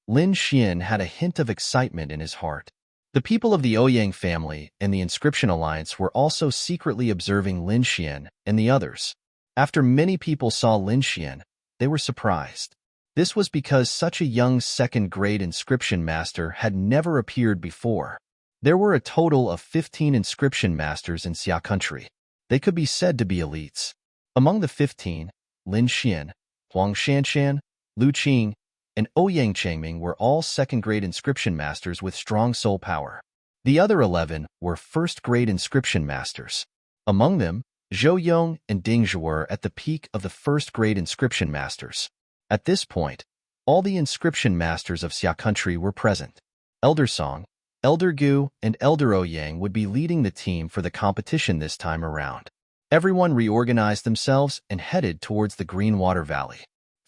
[SPEAKER 1] Lin Xian had a hint of excitement in his heart. The people of the Ouyang family and the Inscription Alliance were also secretly observing Lin Xian and the others. After many people saw Lin Xian, they were surprised. This was because such a young second-grade inscription master had never appeared before. There were a total of 15 inscription masters in Xia country. They could be said to be elites. Among the 15, Lin Xian, Huang Shanshan, Lu Qing, and Ouyang Changming were all second-grade inscription masters with strong soul power. The other 11 were first-grade inscription masters. Among them, Zhou Yong and Ding Zhe were at the peak of the first-grade inscription masters. At this point, all the inscription masters of Xia country were present. Elder Song, Elder Gu, and Elder Ouyang would be leading the team for the competition this time around. Everyone reorganized themselves and headed towards the Green Water Valley.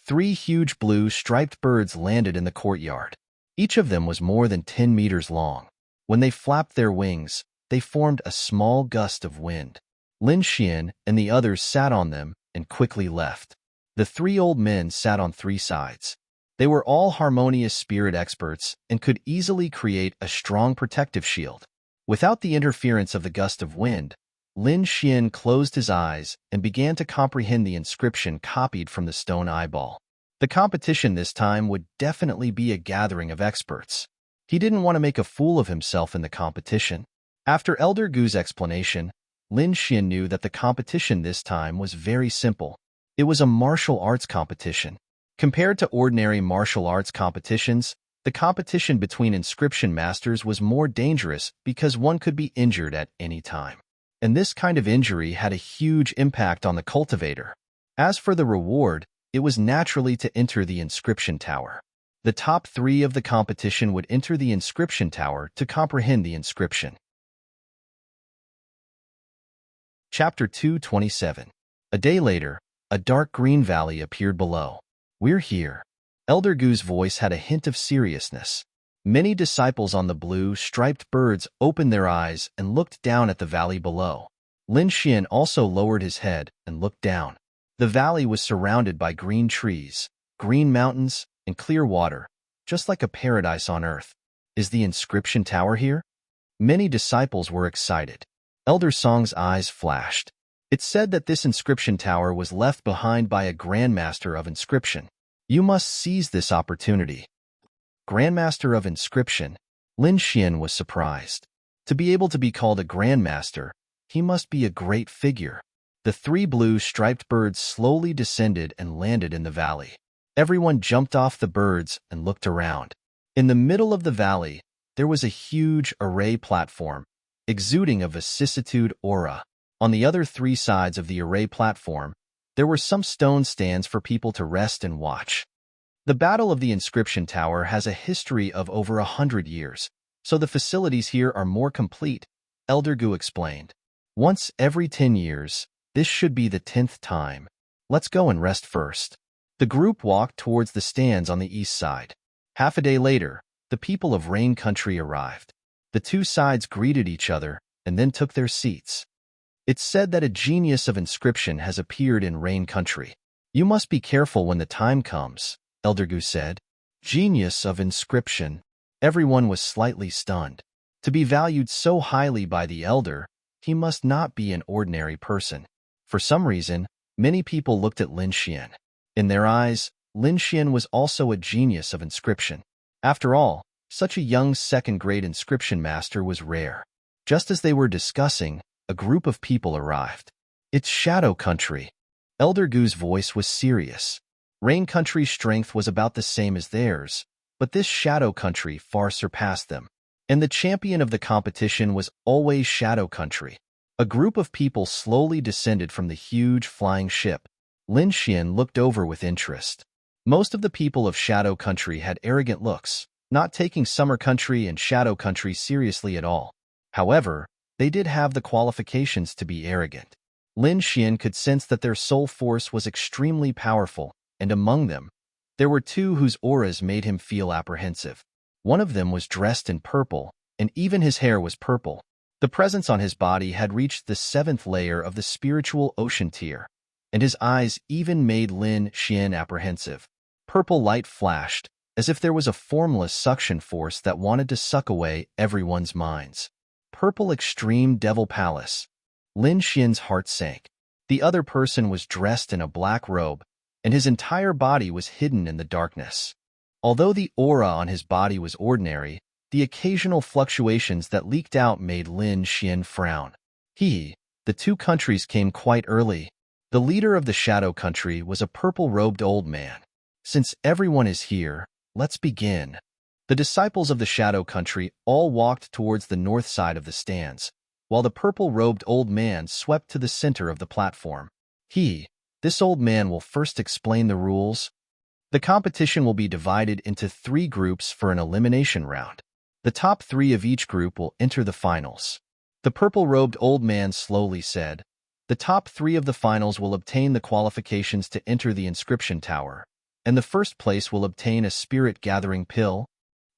[SPEAKER 1] 3 huge blue striped birds landed in the courtyard. Each of them was more than 10 meters long. When they flapped their wings, they formed a small gust of wind. Lin Xian and the others sat on them and quickly left. The 3 old men sat on 3 sides. They were all harmonious spirit experts and could easily create a strong protective shield. Without the interference of the gust of wind, Lin Xian closed his eyes and began to comprehend the inscription copied from the stone eyeball. The competition this time would definitely be a gathering of experts. He didn't want to make a fool of himself in the competition. After Elder Gu's explanation, Lin Xian knew that the competition this time was very simple. It was a martial arts competition. Compared to ordinary martial arts competitions, the competition between inscription masters was more dangerous because one could be injured at any time. And this kind of injury had a huge impact on the cultivator. As for the reward, it was naturally to enter the inscription tower. The top 3 of the competition would enter the inscription tower to comprehend the inscription. Chapter 227. A day later, a dark green valley appeared below. "We're here." Elder Gu's voice had a hint of seriousness. Many disciples on the blue, striped birds opened their eyes and looked down at the valley below. Lin Xian also lowered his head and looked down. The valley was surrounded by green trees, green mountains, and clear water, just like a paradise on earth. "Is the inscription tower here?" Many disciples were excited. Elder Song's eyes flashed. It said that this inscription tower was left behind by a Grandmaster of Inscription. You must seize this opportunity. Grandmaster of Inscription. Lin Xian was surprised. To be able to be called a Grandmaster, he must be a great figure. The 3 blue striped birds slowly descended and landed in the valley. Everyone jumped off the birds and looked around. In the middle of the valley, there was a huge array platform, exuding a vicissitude aura. On the other 3 sides of the array platform, there were some stone stands for people to rest and watch. The Battle of the Inscription Tower has a history of over 100 years, so the facilities here are more complete, Elder Gu explained. Once every 10 years, this should be the 10th time. Let's go and rest first. The group walked towards the stands on the east side. Half a day later, the people of Rain Country arrived. The 2 sides greeted each other and then took their seats. It's said that a genius of inscription has appeared in Rain Country. You must be careful when the time comes, Elder Gu said. Genius of inscription. Everyone was slightly stunned. To be valued so highly by the elder, he must not be an ordinary person. For some reason, many people looked at Lin Xian. In their eyes, Lin Xian was also a genius of inscription. After all, such a young second-grade inscription master was rare. Just as they were discussing, a group of people arrived. It's Shadow Country. Elder Gu's voice was serious. Rain Country's strength was about the same as theirs, but this Shadow Country far surpassed them. And the champion of the competition was always Shadow Country. A group of people slowly descended from the huge flying ship. Lin Xian looked over with interest. Most of the people of Shadow Country had arrogant looks, not taking Summer Country and Shadow Country seriously at all. However, they did have the qualifications to be arrogant. Lin Xian could sense that their soul force was extremely powerful, and among them, there were two whose auras made him feel apprehensive. One of them was dressed in purple, and even his hair was purple. The presence on his body had reached the 7th layer of the spiritual ocean tier, and his eyes even made Lin Xian apprehensive. Purple light flashed, as if there was a formless suction force that wanted to suck away everyone's minds. Purple Extreme Devil Palace. Lin Xian's heart sank. The other person was dressed in a black robe, and his entire body was hidden in the darkness. Although the aura on his body was ordinary, the occasional fluctuations that leaked out made Lin Xian frown. The two countries came quite early. The leader of the Shadow Country was a purple-robed old man. Since everyone is here, let's begin. The disciples of the Shadow Country all walked towards the north side of the stands, while the purple-robed old man swept to the center of the platform. This old man will first explain the rules. The competition will be divided into 3 groups for an elimination round. The top 3 of each group will enter the finals. The purple-robed old man slowly said, "The top 3 of the finals will obtain the qualifications to enter the inscription tower, and the first place will obtain a spirit-gathering pill.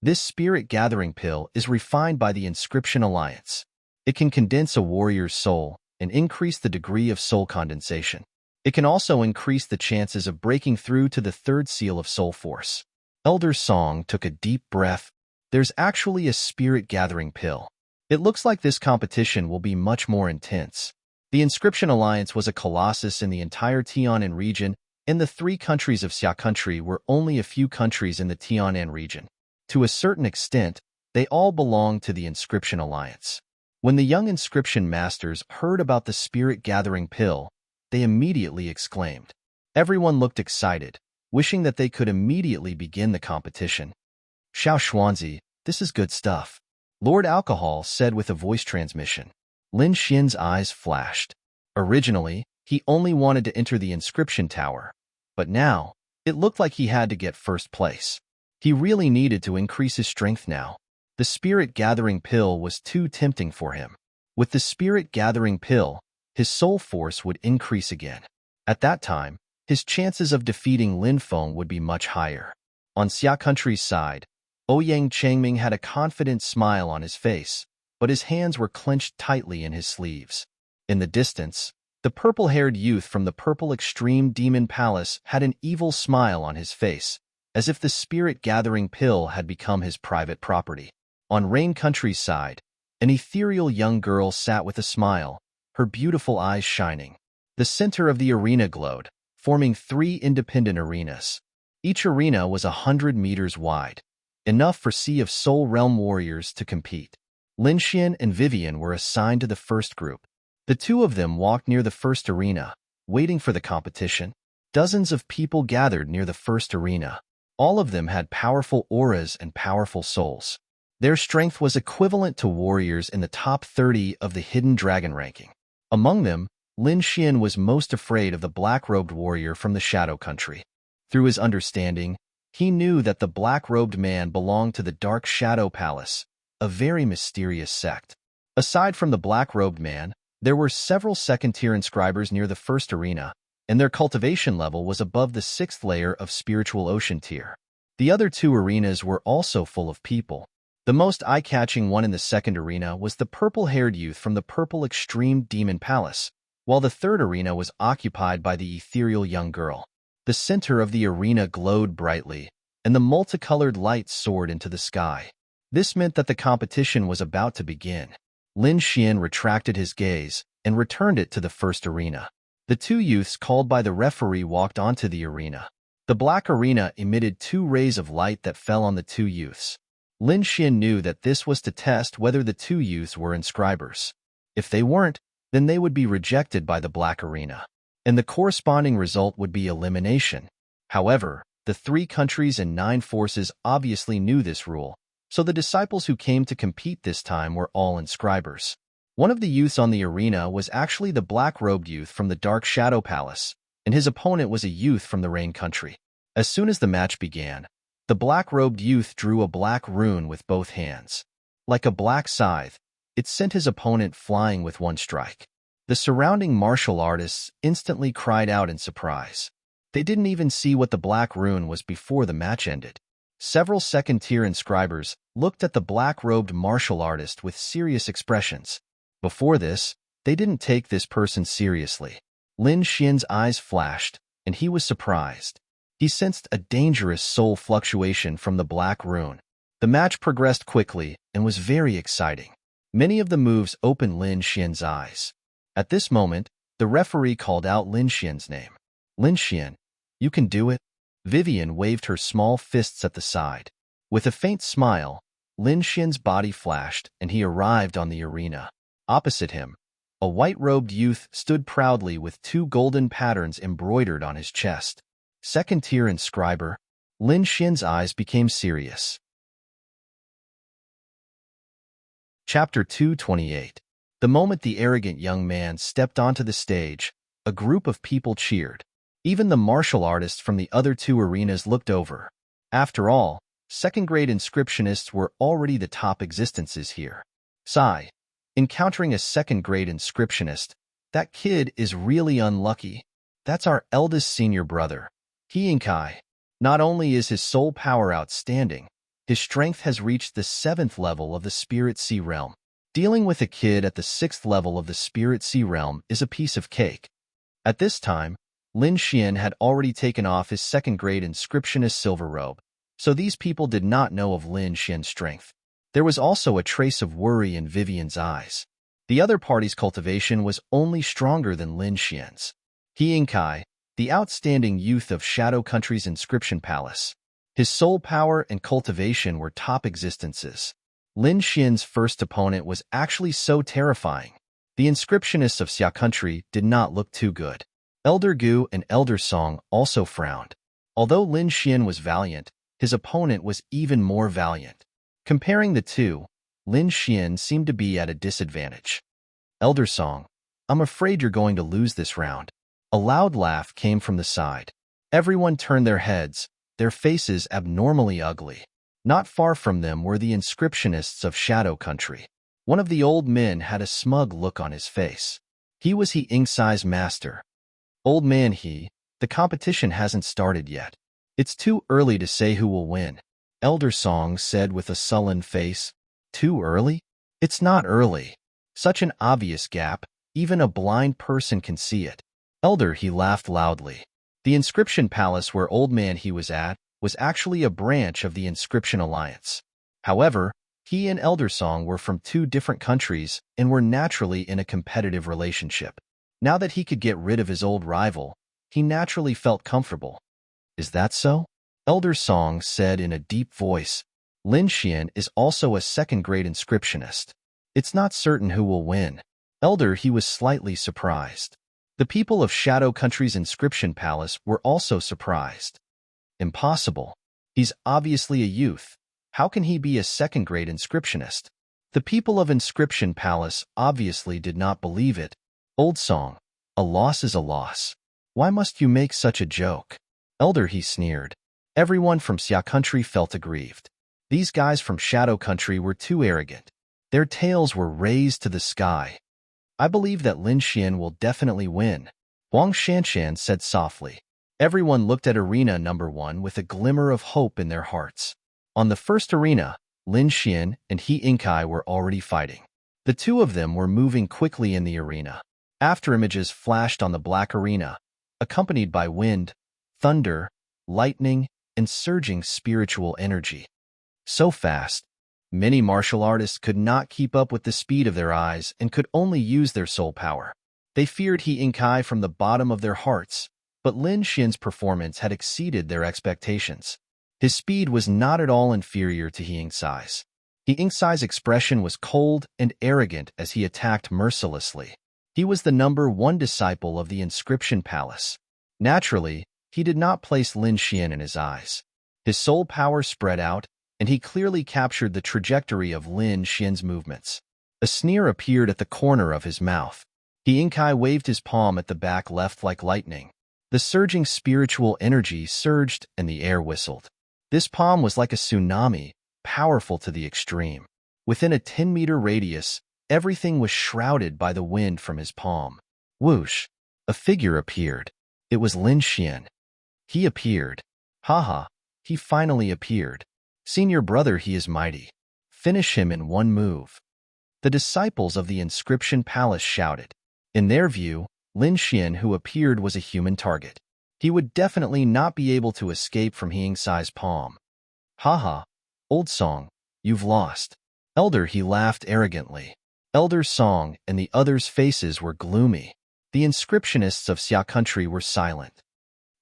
[SPEAKER 1] This spirit-gathering pill is refined by the Inscription Alliance. It can condense a warrior's soul and increase the degree of soul condensation. It can also increase the chances of breaking through to the 3rd seal of soul force." Elder Song took a deep breath. There's actually a spirit-gathering pill. It looks like this competition will be much more intense. The Inscription Alliance was a colossus in the entire Tianan region, and the 3 countries of Xia Country were only a few countries in the Tianan region. To a certain extent, they all belonged to the Inscription Alliance. When the young inscription masters heard about the spirit-gathering pill, they immediately exclaimed. Everyone looked excited, wishing that they could immediately begin the competition. "Xiao Xuanzi, this is good stuff," Lord Alcohol said with a voice transmission. Lin Xian's eyes flashed. Originally, he only wanted to enter the inscription tower, but now, it looked like he had to get first place. He really needed to increase his strength now. The spirit-gathering pill was too tempting for him. With the spirit-gathering pill, his soul force would increase again. At that time, his chances of defeating Lin Feng would be much higher. On Xia Country's side, Ouyang Changming had a confident smile on his face, but his hands were clenched tightly in his sleeves. In the distance, the purple-haired youth from the Purple Extreme Demon Palace had an evil smile on his face, as if the spirit-gathering pill had become his private property. On Rain Country's side, an ethereal young girl sat with a smile, her beautiful eyes shining. The center of the arena glowed, forming 3 independent arenas. Each arena was 100 meters wide, enough for Sea of Soul Realm warriors to compete. Lin Xian and Vivian were assigned to the first group. The 2 of them walked near the first arena, waiting for the competition. Dozens of people gathered near the first arena. All of them had powerful auras and powerful souls. Their strength was equivalent to warriors in the top 30 of the Hidden Dragon ranking. Among them, Lin Xian was most afraid of the black-robed warrior from the Shadow Country. Through his understanding, he knew that the black-robed man belonged to the Dark Shadow Palace, a very mysterious sect. Aside from the black-robed man, there were several second-tier inscribers near the first arena, and their cultivation level was above the 6th layer of Spiritual Ocean tier. The other 2 arenas were also full of people. The most eye-catching one in the second arena was the purple-haired youth from the Purple Extreme Demon Palace, while the third arena was occupied by the ethereal young girl. The center of the arena glowed brightly, and the multicolored light soared into the sky. This meant that the competition was about to begin. Lin Xian retracted his gaze and returned it to the first arena. The 2 youths called by the referee walked onto the arena. The black arena emitted 2 rays of light that fell on the 2 youths. Lin Xian knew that this was to test whether the 2 youths were inscribers. If they weren't, then they would be rejected by the black arena, and the corresponding result would be elimination. However, the 3 countries and 9 forces obviously knew this rule, so the disciples who came to compete this time were all inscribers. One of the youths on the arena was actually the black-robed youth from the Dark Shadow Palace, and his opponent was a youth from the Rain Country. As soon as the match began, the black-robed youth drew a black rune with both hands. Like a black scythe, it sent his opponent flying with one strike. The surrounding martial artists instantly cried out in surprise. They didn't even see what the black rune was before the match ended. Several second-tier inscribers looked at the black-robed martial artist with serious expressions. Before this, they didn't take this person seriously. Lin Xian's eyes flashed, and he was surprised. He sensed a dangerous soul fluctuation from the black rune. The match progressed quickly and was very exciting. Many of the moves opened Lin Xian's eyes. At this moment, the referee called out Lin Xian's name. Lin Xian, you can do it. Vivian waved her small fists at the side. With a faint smile, Lin Xian's body flashed and he arrived on the arena. Opposite him, a white-robed youth stood proudly with 2 golden patterns embroidered on his chest. Second-tier inscriber, Lin Xian's eyes became serious. Chapter 228. The moment the arrogant young man stepped onto the stage, a group of people cheered. Even the martial artists from the other 2 arenas looked over. After all, second-grade inscriptionists were already the top existences here. Sigh. Encountering a second-grade inscriptionist, that kid is really unlucky. That's our eldest senior brother, Kai. Not only is his soul power outstanding, his strength has reached the 7th level of the Spirit Sea Realm. Dealing with a kid at the 6th level of the Spirit Sea Realm is a piece of cake. At this time, Lin Xian had already taken off his second-grade inscriptionist silver robe, so these people did not know of Lin Xian's strength. There was also a trace of worry in Vivian's eyes. The other party's cultivation was only stronger than Lin Xian's. Kai, the outstanding youth of Shadow Country's Inscription Palace. His soul power and cultivation were top existences. Lin Xian's first opponent was actually so terrifying. The inscriptionists of Xia Country did not look too good. Elder Gu and Elder Song also frowned. Although Lin Xian was valiant, his opponent was even more valiant. Comparing the two, Lin Xian seemed to be at a disadvantage. Elder Song, I'm afraid you're going to lose this round. A loud laugh came from the side. Everyone turned their heads, their faces abnormally ugly. Not far from them were the inscriptionists of Shadow Country. One of the old men had a smug look on his face. He was Ingai's master. Old man the competition hasn't started yet. It's too early to say who will win. Elder Song said with a sullen face. Too early? It's not early. Such an obvious gap, even a blind person can see it. Elder laughed loudly. The Inscription Palace where Old Man was at was actually a branch of the Inscription Alliance. However, he and Elder Song were from 2 different countries and were naturally in a competitive relationship. Now that he could get rid of his old rival, he naturally felt comfortable. Is that so? Elder Song said in a deep voice. Lin Xian is also a second-grade inscriptionist. It's not certain who will win. Elder was slightly surprised. The people of Shadow Country's Inscription Palace were also surprised. Impossible. He's obviously a youth. How can he be a second-grade inscriptionist? The people of Inscription Palace obviously did not believe it. Old Song, a loss is a loss. Why must you make such a joke? Elder sneered. Everyone from Xia Country felt aggrieved. These guys from Shadow Country were too arrogant. Their tails were raised to the sky. I believe that Lin Xian will definitely win, Wang Shanshan said softly. Everyone looked at arena number 1 with a glimmer of hope in their hearts. On the first arena, Lin Xian and Kai were already fighting. The 2 of them were moving quickly in the arena. After images flashed on the black arena, accompanied by wind, thunder, lightning, and surging spiritual energy. So fast, many martial artists could not keep up with the speed of their eyes and could only use their soul power. They feared Kai from the bottom of their hearts, but Lin Xian's performance had exceeded their expectations. His speed was not at all inferior to Ingai's. Ingai's expression was cold and arrogant as he attacked mercilessly. He was the number 1 disciple of the Inscription Palace. Naturally, he did not place Lin Xian in his eyes. His soul power spread out, and he clearly captured the trajectory of Lin Xian's movements. A sneer appeared at the corner of his mouth. Kai waved his palm at the back left like lightning. The surging spiritual energy surged and the air whistled. This palm was like a tsunami, powerful to the extreme. Within a 10-meter radius, Everything was shrouded by the wind from his palm. Whoosh! A figure appeared. It was Lin Xian. He appeared. Haha, he finally appeared. Senior brother, he is mighty. Finish him in one move. The disciples of the Inscription Palace shouted. In their view, Lin Xian, who appeared, was a human target. He would definitely not be able to escape from He Yingcai's palm. Haha, old Song, you've lost. Elder, he laughed arrogantly. Elder Song and the others' faces were gloomy. The inscriptionists of Xia country were silent.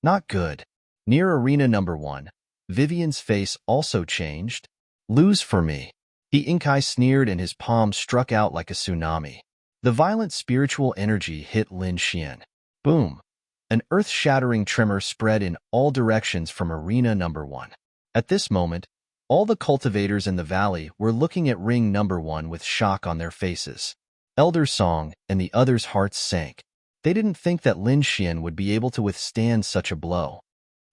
[SPEAKER 1] Not good. Near arena number 1, Vivian's face also changed. Lose for me. He Yingcai sneered and his palm struck out like a tsunami. The violent spiritual energy hit Lin Xian. Boom. An earth-shattering tremor spread in all directions from arena number 1. At this moment, all the cultivators in the valley were looking at ring number 1 with shock on their faces. Elder Song and the others' hearts sank. They didn't think that Lin Xian would be able to withstand such a blow.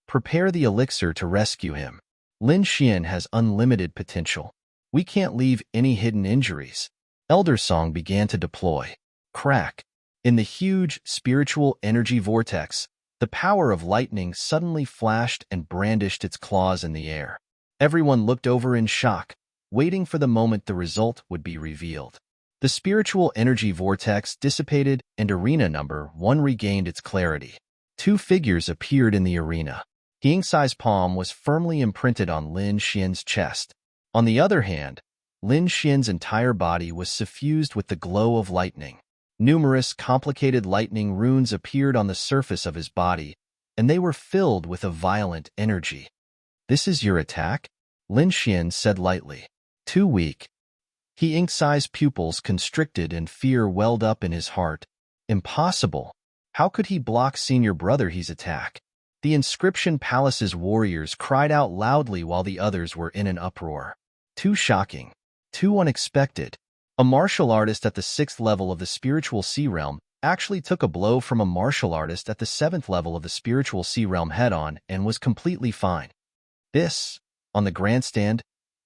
[SPEAKER 1] Prepare the elixir to rescue him. Lin Xian has unlimited potential. We can't leave any hidden injuries. Elder Song began to deploy. Crack. In the huge spiritual energy vortex, the power of lightning suddenly flashed and brandished its claws in the air. Everyone looked over in shock, waiting for the moment the result would be revealed. The spiritual energy vortex dissipated and arena number 1 regained its clarity. 2 figures appeared in the arena. He Yingcai's palm was firmly imprinted on Lin Xian's chest. On the other hand, Lin Xian's entire body was suffused with the glow of lightning. Numerous complicated lightning runes appeared on the surface of his body, and they were filled with a violent energy. This is your attack? Lin Xian said lightly. Too weak. He Yingcai's pupils constricted and fear welled up in his heart. Impossible. How could he block senior brother He's attack? The Inscription Palace's warriors cried out loudly while the others were in an uproar. Too shocking. Too unexpected. A martial artist at the 6th level of the spiritual sea realm actually took a blow from a martial artist at the 7th level of the spiritual sea realm head-on and was completely fine. This, on the grandstand,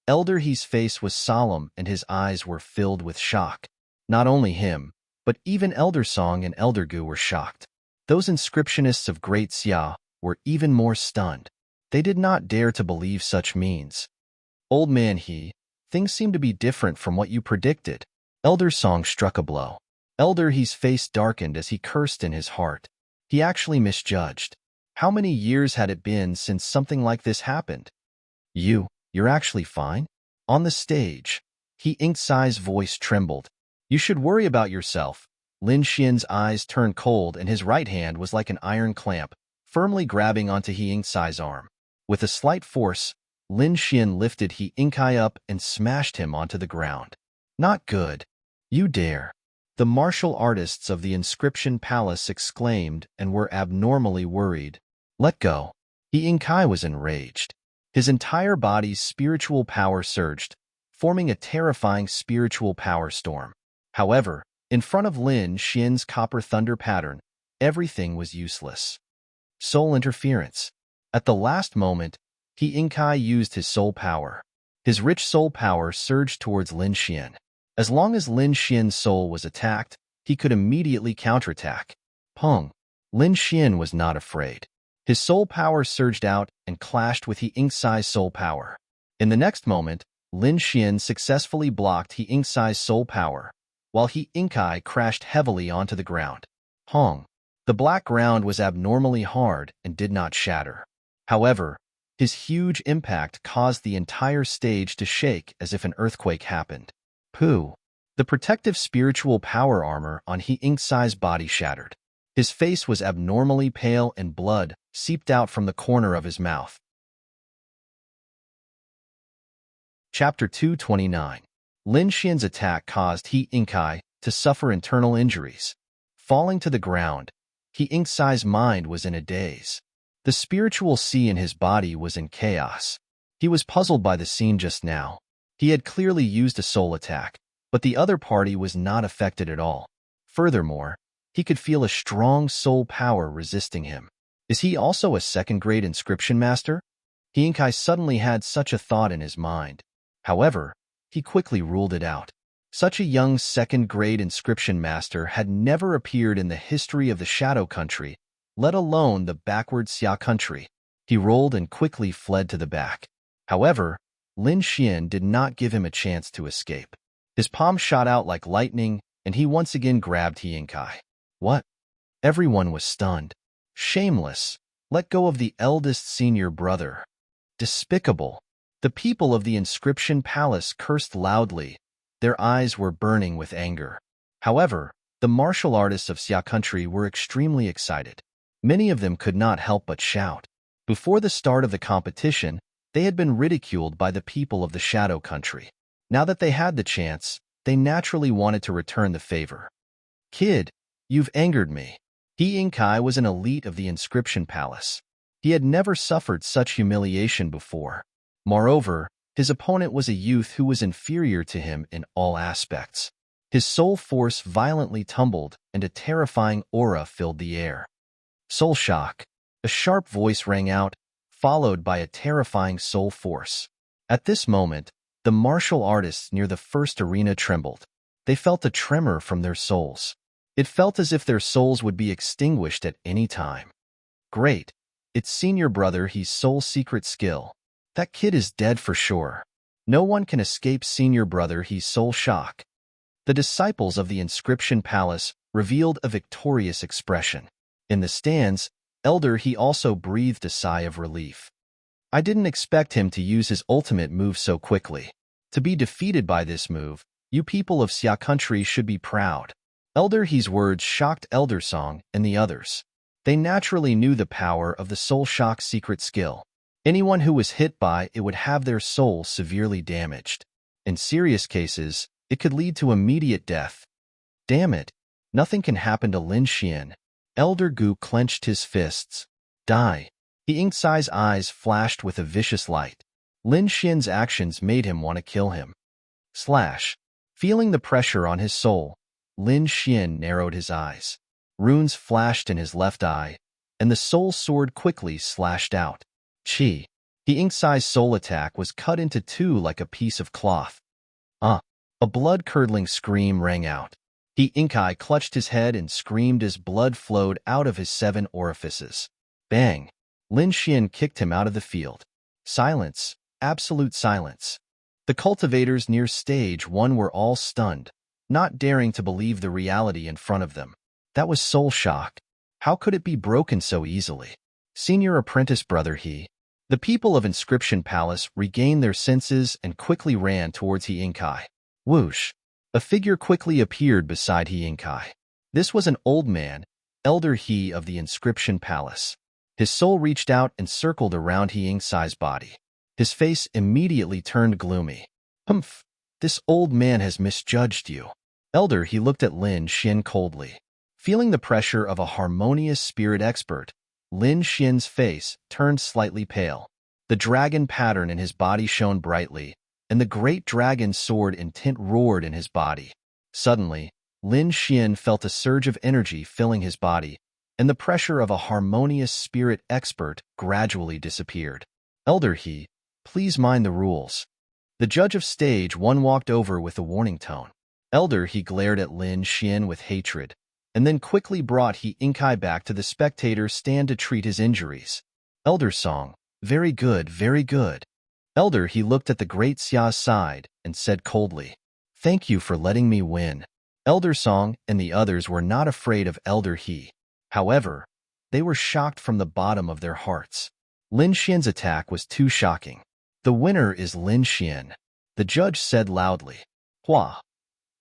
[SPEAKER 1] Elder He's face was solemn and his eyes were filled with shock. Not only him, but even Elder Song and Elder Gu were shocked. Those inscriptionists of Great Xia were even more stunned. They did not dare to believe such means. Old man He, things seem to be different from what you predicted. Elder Song struck a blow. Elder He's face darkened as he cursed in his heart. He actually misjudged. How many years had it been since something like this happened? You're actually fine? On the stage, He Yingcai's voice trembled. You should worry about yourself. Lin Xian's eyes turned cold and his right hand was like an iron clamp, firmly grabbing onto He Yingcai's arm. With a slight force, Lin Xian lifted He Yingcai up and smashed him onto the ground. Not good. You dare. The martial artists of the Inscription Palace exclaimed and were abnormally worried. Let go. He Yingcai was enraged. His entire body's spiritual power surged, forming a terrifying spiritual power storm. However, in front of Lin Xian's copper thunder pattern, everything was useless. Soul interference. At the last moment, He Yingcai used his soul power. His rich soul power surged towards Lin Xian. As long as Lin Xian's soul was attacked, he could immediately counterattack. Peng. Lin Xian was not afraid. His soul power surged out and clashed with He Yingcai's soul power. In the next moment, Lin Xian successfully blocked He Yingcai's soul power, while He Yingcai crashed heavily onto the ground. Hong. The black ground was abnormally hard and did not shatter. However, his huge impact caused the entire stage to shake as if an earthquake happened. Pooh. The protective spiritual power armor on He Yingcai's body shattered. His face was abnormally pale and blood seeped out from the corner of his mouth. Chapter 229. Lin Xian's attack caused He Yingcai to suffer internal injuries. Falling to the ground, He Yingcai's mind was in a daze. The spiritual sea in his body was in chaos. He was puzzled by the scene just now. He had clearly used a soul attack, but the other party was not affected at all. Furthermore, he could feel a strong soul power resisting him. Is he also a second-grade inscription master? He Yingcai suddenly had such a thought in his mind. However, he quickly ruled it out. Such a young second-grade inscription master had never appeared in the history of the Shadow Country, let alone the backward Xia country. He rolled and quickly fled to the back. However, Lin Xian did not give him a chance to escape. His palm shot out like lightning, and he once again grabbed He Yingkai. What? Everyone was stunned. Shameless. Let go of the eldest senior brother. Despicable. The people of the Inscription Palace cursed loudly. Their eyes were burning with anger. However, the martial artists of Xia country were extremely excited. Many of them could not help but shout. Before the start of the competition, they had been ridiculed by the people of the Shadow Country. Now that they had the chance, they naturally wanted to return the favor. Kid, you've angered me. He Yingkai was an elite of the Inscription Palace. He had never suffered such humiliation before. Moreover, his opponent was a youth who was inferior to him in all aspects. His soul force violently tumbled, and a terrifying aura filled the air. Soul shock. A sharp voice rang out, followed by a terrifying soul force. At this moment, the martial artists near the first arena trembled. They felt a tremor from their souls. It felt as if their souls would be extinguished at any time. Great. It's senior brother He's soul secret skill. That kid is dead for sure. No one can escape senior brother He's soul shock. The disciples of the Inscription Palace revealed a victorious expression. In the stands, Elder He also breathed a sigh of relief. I didn't expect him to use his ultimate move so quickly. To be defeated by this move, you people of Xia country should be proud. Elder He's words shocked Elder Song and the others. They naturally knew the power of the soul shock secret skill. Anyone who was hit by it would have their soul severely damaged. In serious cases, it could lead to immediate death. Damn it, nothing can happen to Lin Xian. Elder Gu clenched his fists. Die. He Yingcai's eyes flashed with a vicious light. Lin Xian's actions made him want to kill him. Slash. Feeling the pressure on his soul, Lin Xian narrowed his eyes. Runes flashed in his left eye, and the soul sword quickly slashed out. Chi. The Yingcai's soul attack was cut into two like a piece of cloth. A blood-curdling scream rang out. He Yingcai clutched his head and screamed as blood flowed out of his 7 orifices. Bang! Lin Xian kicked him out of the field. Silence. Absolute silence. The cultivators near stage 1 were all stunned, not daring to believe the reality in front of them. That was soul shock. How could it be broken so easily? Senior apprentice brother He. The people of Inscription Palace regained their senses and quickly ran towards He Yingcai. Whoosh! A figure quickly appeared beside He Yingcai. This was an old man, Elder He of the Inscription Palace. His soul reached out and circled around He Yingcai's body. His face immediately turned gloomy. Humph! This old man has misjudged you. Elder He looked at Lin Xian coldly. Feeling the pressure of a harmonious spirit expert, Lin Xian's face turned slightly pale. The dragon pattern in his body shone brightly, and the great dragon sword intent roared in his body. Suddenly, Lin Xian felt a surge of energy filling his body, and the pressure of a harmonious spirit expert gradually disappeared. Elder He, please mind the rules. The judge of stage 1 walked over with a warning tone. Elder He glared at Lin Xian with hatred, and then quickly brought He Yingcai back to the spectator stand to treat his injuries. Elder Song, very good, very good. Elder He looked at the great Xia's side and said coldly, thank you for letting me win. Elder Song and the others were not afraid of Elder He. However, they were shocked from the bottom of their hearts. Lin Xian's attack was too shocking. The winner is Lin Xian, the judge said loudly. Hua!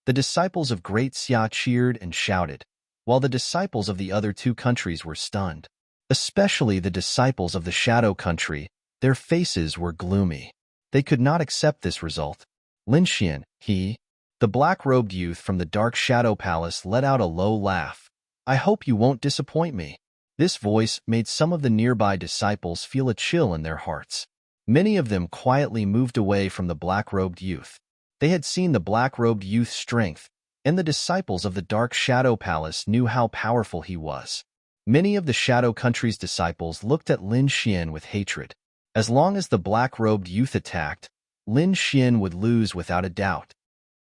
[SPEAKER 1] The disciples of Great Xia cheered and shouted, while the disciples of the other 2 countries were stunned. Especially the disciples of the Shadow Country, their faces were gloomy. They could not accept this result. Lin Xian, the black-robed youth from the Dark Shadow Palace let out a low laugh. I hope you won't disappoint me. This voice made some of the nearby disciples feel a chill in their hearts. Many of them quietly moved away from the black-robed youth. They had seen the black-robed youth's strength, and the disciples of the Dark Shadow Palace knew how powerful he was. Many of the Shadow Country's disciples looked at Lin Xian with hatred. As long as the black-robed youth attacked, Lin Xian would lose without a doubt.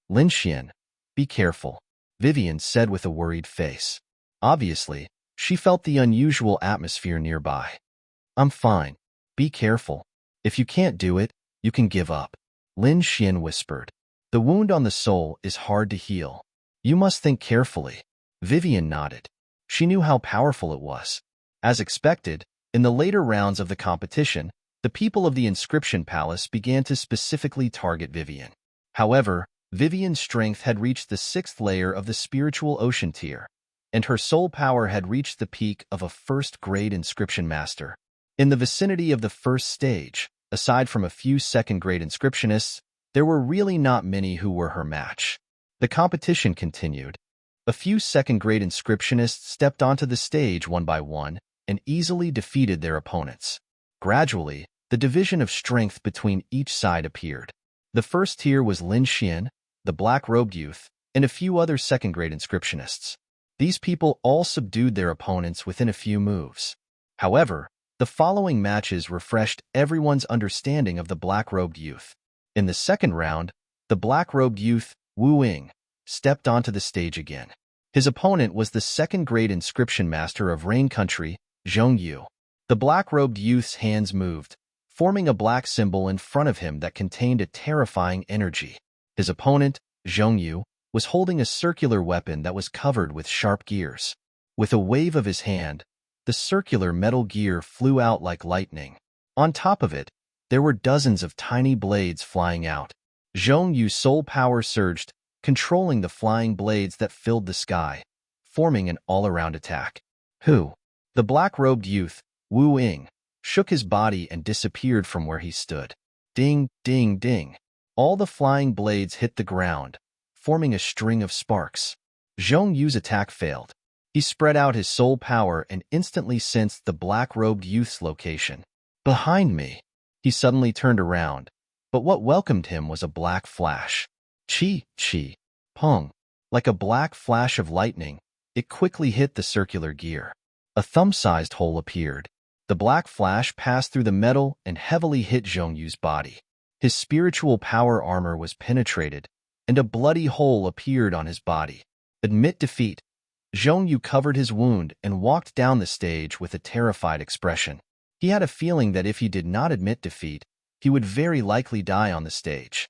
[SPEAKER 1] Lin Xian, Be careful, Vivian said with a worried face. Obviously, she felt the unusual atmosphere nearby. I'm fine. Be careful. If you can't do it, you can give up, Lin Xian whispered. The wound on the soul is hard to heal. You must think carefully. Vivian nodded. She knew how powerful it was. As expected, in the later rounds of the competition, the people of the Inscription Palace began to specifically target Vivian. However, Vivian's strength had reached the 6th layer of the spiritual ocean tier, and her soul power had reached the peak of a first-grade inscription master. In the vicinity of the first stage, aside from a few second-grade inscriptionists, there were really not many who were her match. The competition continued. A few second-grade inscriptionists stepped onto the stage one by one and easily defeated their opponents. Gradually, the division of strength between each side appeared. The first tier was Lin Xian, the black-robed youth, and a few other second-grade inscriptionists. These people all subdued their opponents within a few moves. However, the following matches refreshed everyone's understanding of the black-robed youth. In the second round, the black-robed youth, Wu Ying, stepped onto the stage again. His opponent was the second-grade inscription master of Rain Country, Zhong Yu. The black-robed youth's hands moved, forming a black symbol in front of him that contained a terrifying energy. His opponent, Zhong Yu, was holding a circular weapon that was covered with sharp gears. With a wave of his hand, the circular metal gear flew out like lightning. On top of it, there were dozens of tiny blades flying out. Zhong Yu's soul power surged, controlling the flying blades that filled the sky, forming an all-around attack. Who? The black-robed youth, Wu Ying, shook his body and disappeared from where he stood. Ding, ding, ding. All the flying blades hit the ground, forming a string of sparks. Zhong Yu's attack failed. He spread out his soul power and instantly sensed the black-robed youth's location. Behind me. He suddenly turned around, but what welcomed him was a black flash. Chi, chi, pong. Like a black flash of lightning, it quickly hit the circular gear. A thumb-sized hole appeared. The black flash passed through the metal and heavily hit Zhong Yu's body. His spiritual power armor was penetrated, and a bloody hole appeared on his body. Admit defeat. Zhong Yu covered his wound and walked down the stage with a terrified expression. He had a feeling that if he did not admit defeat, he would very likely die on the stage.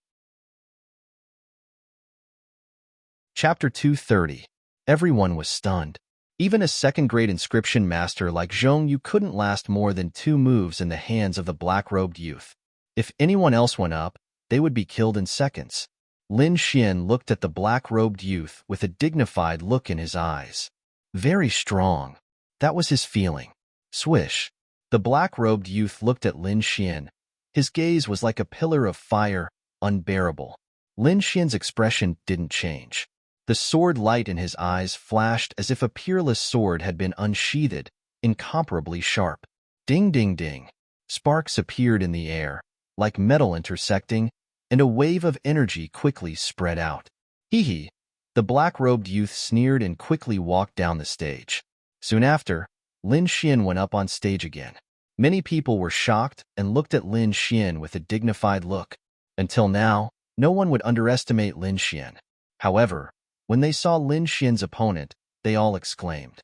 [SPEAKER 1] Chapter 230. Everyone was stunned. Even a second-grade inscription master like Zhong Yu couldn't last more than 2 moves in the hands of the black-robed youth. If anyone else went up, they would be killed in seconds. Lin Xian looked at the black-robed youth with a dignified look in his eyes. Very strong. That was his feeling. Swish. The black-robed youth looked at Lin Xian. His gaze was like a pillar of fire, unbearable. Lin Xian's expression didn't change. The sword light in his eyes flashed as if a peerless sword had been unsheathed, incomparably sharp. Ding, ding, ding. Sparks appeared in the air, like metal intersecting, and a wave of energy quickly spread out. Hee hee. The black-robed youth sneered and quickly walked down the stage. Soon after, Lin Xian went up on stage again. Many people were shocked and looked at Lin Xian with a dignified look. Until now, no one would underestimate Lin Xian. However, when they saw Lin Xian's opponent, they all exclaimed,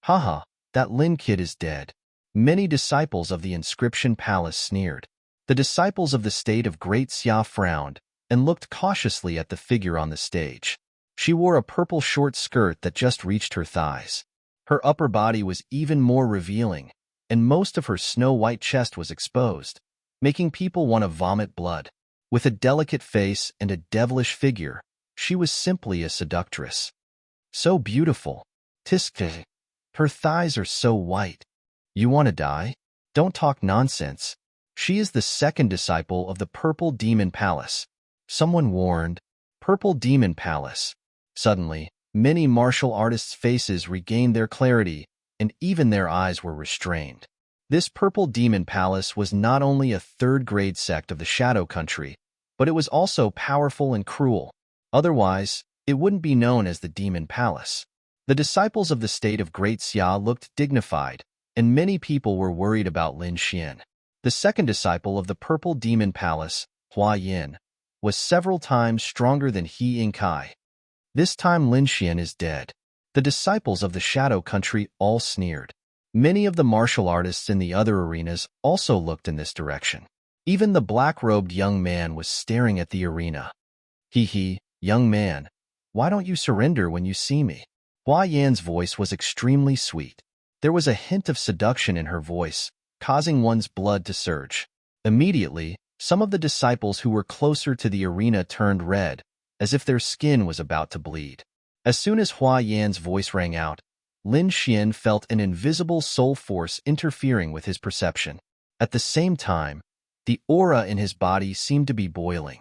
[SPEAKER 1] "Haha, that Lin kid is dead." Many disciples of the Inscription Palace sneered. The disciples of the state of Great Xia frowned and looked cautiously at the figure on the stage. She wore a purple short skirt that just reached her thighs. Her upper body was even more revealing, and most of her snow-white chest was exposed, making people want to vomit blood. With a delicate face and a devilish figure, she was simply a seductress. So beautiful. Tiske. Her thighs are so white. You want to die? Don't talk nonsense. She is the second disciple of the Purple Demon Palace. Someone warned. Purple Demon Palace. Suddenly, many martial artists' faces regained their clarity, and even their eyes were restrained. This Purple Demon Palace was not only a third-grade sect of the Shadow Country, but it was also powerful and cruel. Otherwise, it wouldn't be known as the Demon Palace. The disciples of the state of Great Xia looked dignified, and many people were worried about Lin Xian. The second disciple of the Purple Demon Palace, Hua Yin, was several times stronger than He Ying Kai. This time Lin Xian is dead. The disciples of the Shadow Country all sneered. Many of the martial artists in the other arenas also looked in this direction. Even the black-robed young man was staring at the arena. Hee, young man, why don't you surrender when you see me? Hua Yan's voice was extremely sweet. There was a hint of seduction in her voice, causing one's blood to surge. Immediately, some of the disciples who were closer to the arena turned red, as if their skin was about to bleed. As soon as Hua Yan's voice rang out, Lin Xian felt an invisible soul force interfering with his perception. At the same time, the aura in his body seemed to be boiling.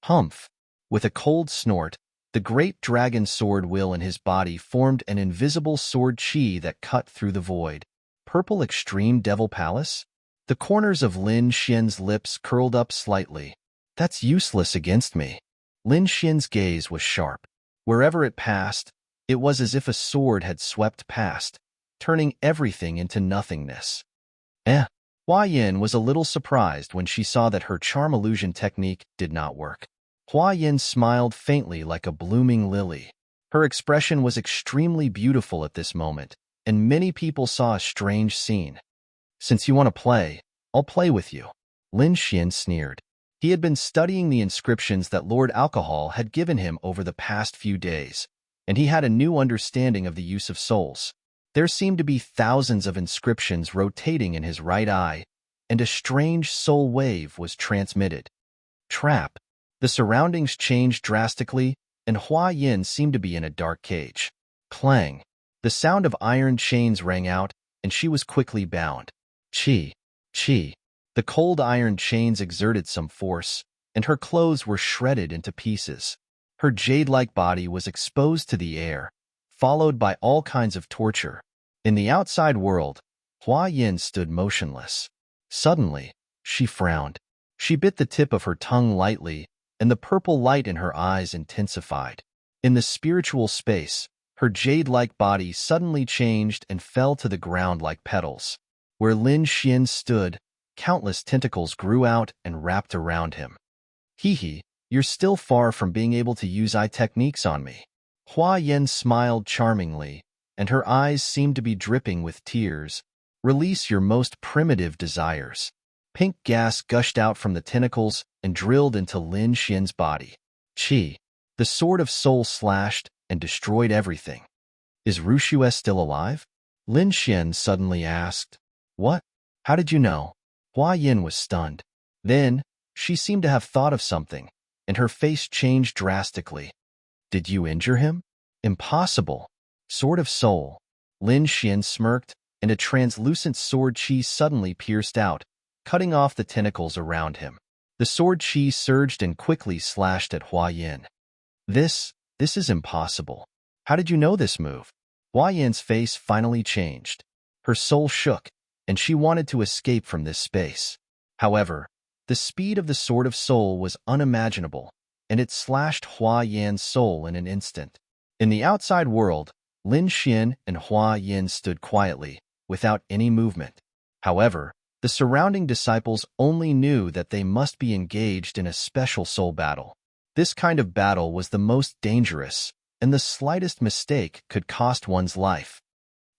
[SPEAKER 1] Humph! With a cold snort, the great dragon sword will in his body formed an invisible sword chi that cut through the void. Purple Extreme Devil Palace? The corners of Lin Xian's lips curled up slightly. That's useless against me. Lin Xian's gaze was sharp. Wherever it passed, it was as if a sword had swept past, turning everything into nothingness. Hua Yin was a little surprised when she saw that her charm illusion technique did not work. Hua Yin smiled faintly like a blooming lily. Her expression was extremely beautiful at this moment, and many people saw a strange scene. Since you want to play, I'll play with you. Lin Xian sneered. He had been studying the inscriptions that Lord Alcohol had given him over the past few days, and he had a new understanding of the use of souls. There seemed to be thousands of inscriptions rotating in his right eye, and a strange soul wave was transmitted. Trap. The surroundings changed drastically, and Hua Yin seemed to be in a dark cage. Clang. The sound of iron chains rang out, and she was quickly bound. Chi. The cold iron chains exerted some force, and her clothes were shredded into pieces. Her jade-like body was exposed to the air, followed by all kinds of torture. In the outside world, Hua Yin stood motionless. Suddenly, she frowned. She bit the tip of her tongue lightly, and the purple light in her eyes intensified. In the spiritual space, her jade-like body suddenly changed and fell to the ground like petals. Where Lin Xian stood, countless tentacles grew out and wrapped around him. You're still far from being able to use eye techniques on me. Hua Yin smiled charmingly, and her eyes seemed to be dripping with tears. Release your most primitive desires. Pink gas gushed out from the tentacles and drilled into Lin Xian's body. Chi. The sword of soul slashed and destroyed everything. Is Rushue still alive? Lin Xian suddenly asked. What? How did you know? Hua Yin was stunned. Then, she seemed to have thought of something, and her face changed drastically. Did you injure him? Impossible. Sword of soul. Lin Xian smirked, and a translucent sword chi suddenly pierced out, cutting off the tentacles around him. The sword chi surged and quickly slashed at Hua Yin. This is impossible. How did you know this move? Hua Yin's face finally changed. Her soul shook, and she wanted to escape from this space. However, the speed of the Sword of Soul was unimaginable, and it slashed Hua Yan's soul in an instant. In the outside world, Lin Xian and Hua Yin stood quietly, without any movement. However, the surrounding disciples only knew that they must be engaged in a special soul battle. This kind of battle was the most dangerous, and the slightest mistake could cost one's life.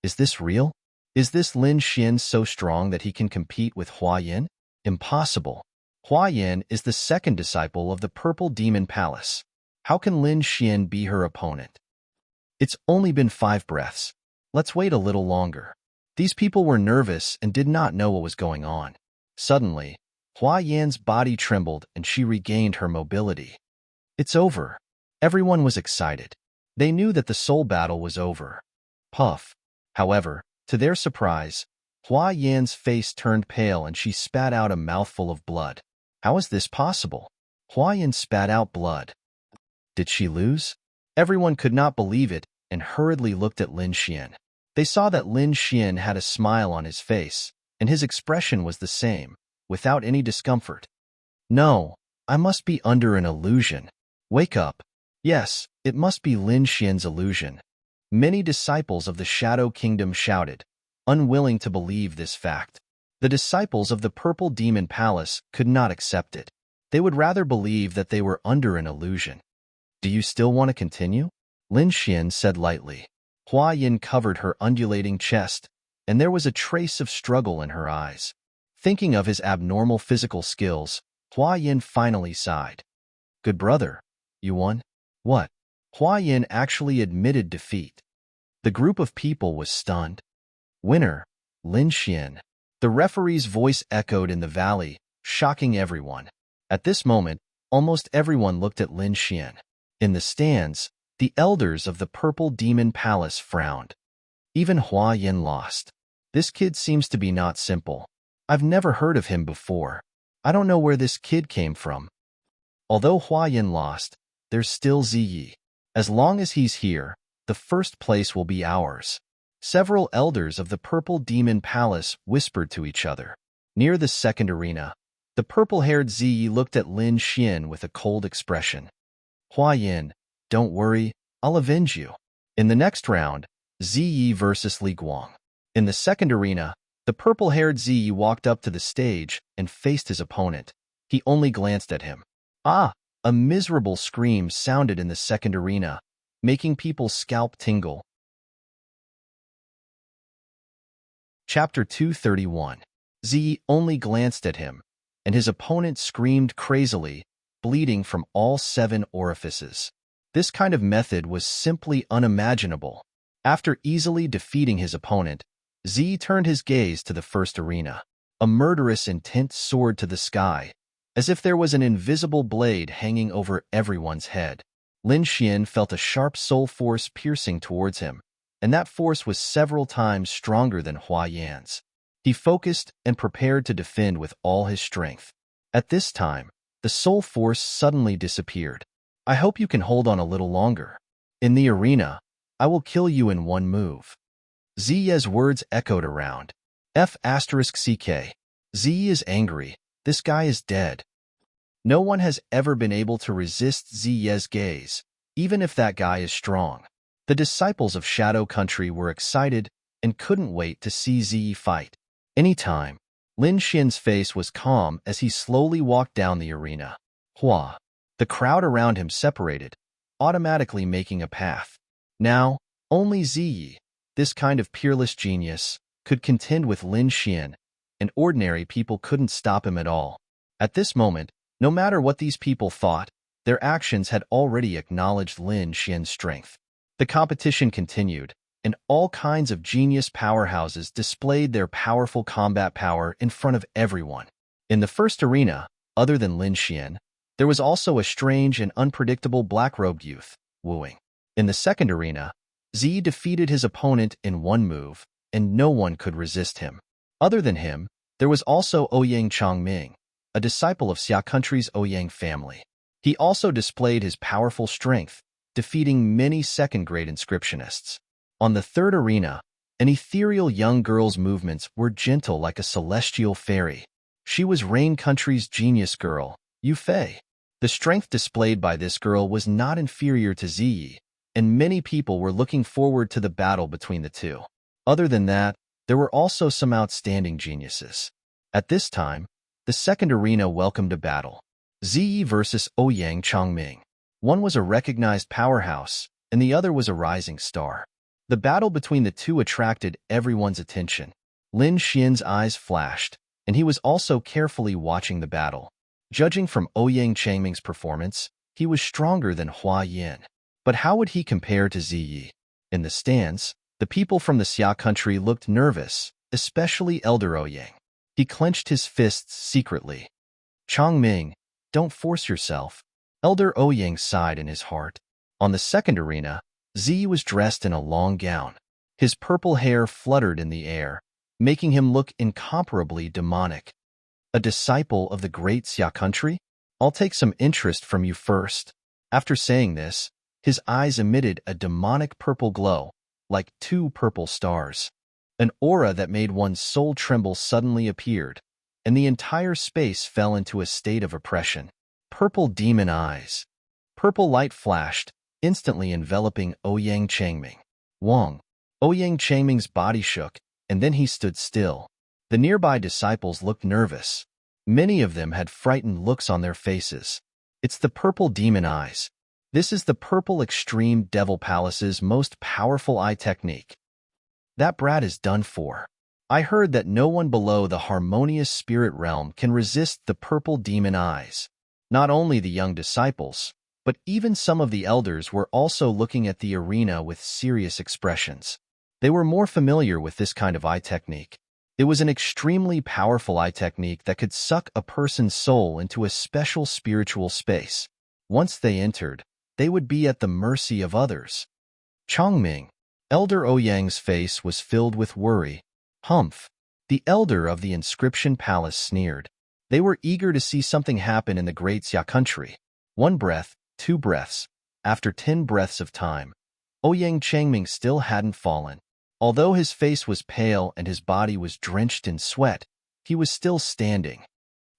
[SPEAKER 1] Is this real? Is this Lin Xian so strong that he can compete with Hua Yin? Impossible. Hua Yin is the second disciple of the Purple Demon Palace. How can Lin Xian be her opponent? It's only been 5 breaths. Let's wait a little longer. These people were nervous and did not know what was going on. Suddenly, Hua Yan's body trembled and she regained her mobility. It's over. Everyone was excited. They knew that the soul battle was over. Puff. However, to their surprise, Hua Yan's face turned pale and she spat out a mouthful of blood. How is this possible? Hua Yan spat out blood. Did she lose? Everyone could not believe it and hurriedly looked at Lin Xian. They saw that Lin Xian had a smile on his face, and his expression was the same, without any discomfort. No, I must be under an illusion. Wake up. Yes, it must be Lin Xian's illusion. Many disciples of the Shadow Kingdom shouted, unwilling to believe this fact. The disciples of the Purple Demon Palace could not accept it. They would rather believe that they were under an illusion. Do you still want to continue? Lin Xian said lightly. Hua Yin covered her undulating chest, and there was a trace of struggle in her eyes. Thinking of his abnormal physical skills, Hua Yin finally sighed. Good brother, you won? What? Hua Yin actually admitted defeat. The group of people was stunned. Winner, Lin Xian. The referee's voice echoed in the valley, shocking everyone. At this moment, almost everyone looked at Lin Xian. In the stands, the elders of the Purple Demon Palace frowned. Even Hua Yin lost. This kid seems to be not simple. I've never heard of him before. I don't know where this kid came from. Although Hua Yin lost, there's still Ziyi. As long as he's here, the first place will be ours. Several elders of the Purple Demon Palace whispered to each other. Near the second arena, the purple-haired Ziyi looked at Lin Xian with a cold expression. Hua Yin, don't worry, I'll avenge you. In the next round, Ziyi versus Li Guang. In the second arena, the purple-haired Ziyi walked up to the stage and faced his opponent. He only glanced at him. Ah! A miserable scream sounded in the second arena, making people's scalp tingle. Chapter 231. Ziyi only glanced at him, and his opponent screamed crazily, bleeding from all 7 orifices. This kind of method was simply unimaginable. After easily defeating his opponent, Ziyi turned his gaze to the first arena. A murderous intent soared to the sky, as if there was an invisible blade hanging over everyone's head. Lin Xian felt a sharp soul force piercing towards him, and that force was several times stronger than Hua Yan's. He focused and prepared to defend with all his strength. At this time, the soul force suddenly disappeared. I hope you can hold on a little longer. In the arena, I will kill you in one move. Ziye's words echoed around. F*CK. Ziye is angry. This guy is dead. No one has ever been able to resist Ziye's gaze, even if that guy is strong. The disciples of Shadow Country were excited and couldn't wait to see Ziyi fight. Anytime, Lin Xian's face was calm as he slowly walked down the arena. Hua. The crowd around him separated, automatically making a path. Now, only Ziyi, this kind of peerless genius, could contend with Lin Xian, and ordinary people couldn't stop him at all. At this moment, no matter what these people thought, their actions had already acknowledged Lin Xian's strength. The competition continued, and all kinds of genius powerhouses displayed their powerful combat power in front of everyone. In the first arena, other than Lin Xian, there was also a strange and unpredictable black-robed youth, Wu Ying. In the second arena, Ziyi defeated his opponent in one move, and no one could resist him. Other than him, there was also Ouyang Changming, a disciple of Xia Country's Ouyang family. He also displayed his powerful strength, defeating many second-grade inscriptionists. On the third arena, an ethereal young girl's movements were gentle like a celestial fairy. She was Rain Country's genius girl, Yu Fei. The strength displayed by this girl was not inferior to Ziyi, and many people were looking forward to the battle between the two. Other than that, there were also some outstanding geniuses. At this time, the second arena welcomed a battle. Ziyi versus Ouyang Changming. One was a recognized powerhouse, and the other was a rising star. The battle between the two attracted everyone's attention. Lin Xian's eyes flashed, and he was also carefully watching the battle. Judging from Ouyang Changming's performance, he was stronger than Hua Yin. But how would he compare to Ziyi? In the stands, the people from the Xia country looked nervous, especially Elder Ouyang. He clenched his fists secretly. Changming, don't force yourself. Elder Ouyang sighed in his heart. On the second arena, Ziyi was dressed in a long gown. His purple hair fluttered in the air, making him look incomparably demonic. A disciple of the great Xia country? I'll take some interest from you first. After saying this, his eyes emitted a demonic purple glow, like 2 purple stars. An aura that made one's soul tremble suddenly appeared, and the entire space fell into a state of oppression. Purple demon eyes. Purple light flashed, instantly enveloping Ouyang Changming. Wang. Ouyang Changming's body shook, and then he stood still. The nearby disciples looked nervous. Many of them had frightened looks on their faces. It's the purple demon eyes. This is the Purple Extreme Devil Palace's most powerful eye technique. That brat is done for. I heard that no one below the harmonious spirit realm can resist the purple demon eyes. Not only the young disciples, but even some of the elders were also looking at the arena with serious expressions. They were more familiar with this kind of eye technique. It was an extremely powerful eye technique that could suck a person's soul into a special spiritual space. Once they entered, they would be at the mercy of others. Chongming, Elder Ouyang's face was filled with worry. Humph! The elder of the Inscription Palace sneered. They were eager to see something happen in the Great Xia country. 1 breath, 2 breaths. After 10 breaths of time, Ouyang Changming still hadn't fallen. Although his face was pale and his body was drenched in sweat, he was still standing.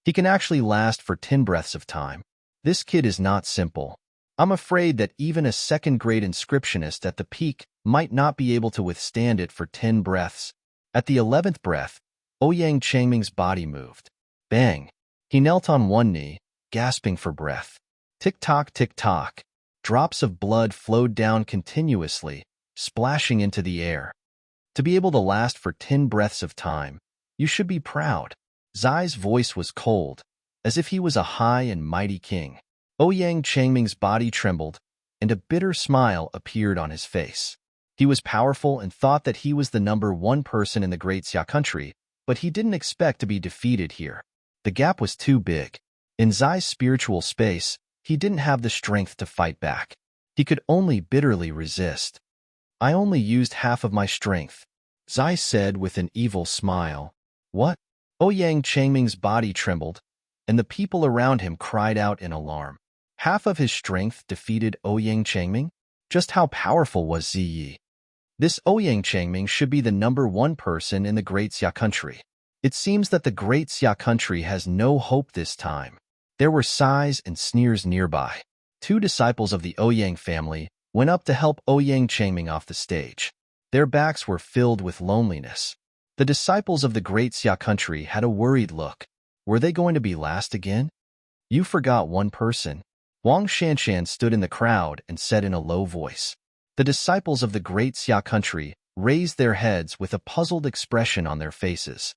[SPEAKER 1] He can actually last for 10 breaths of time. This kid is not simple. I'm afraid that even a second-grade inscriptionist at the peak might not be able to withstand it for 10 breaths. At the 11th breath, Ouyang Changming's body moved. Bang! He knelt on one knee, gasping for breath. Tick-tock, tick-tock. Drops of blood flowed down continuously, splashing into the air. To be able to last for 10 breaths of time, you should be proud. Zai's voice was cold, as if he was a high and mighty king. Ouyang Changming's body trembled, and a bitter smile appeared on his face. He was powerful and thought that he was the #1 person in the Great Xia country, but he didn't expect to be defeated here. The gap was too big. In Zai's spiritual space, he didn't have the strength to fight back. He could only bitterly resist. I only used half of my strength, Zai said with an evil smile. What? Ouyang Changming's body trembled, and the people around him cried out in alarm. Half of his strength defeated Ouyang Changming? Just how powerful was Ziyi? This Ouyang Changming should be the #1 person in the Great Xia country. It seems that the Great Xia country has no hope this time. There were sighs and sneers nearby. 2 disciples of the Ouyang family went up to help Ouyang Changming off the stage. Their backs were filled with loneliness. The disciples of the Great Xia country had a worried look. Were they going to be last again? You forgot one person. Wang Shanshan stood in the crowd and said in a low voice. The disciples of the Great Xia country raised their heads with a puzzled expression on their faces.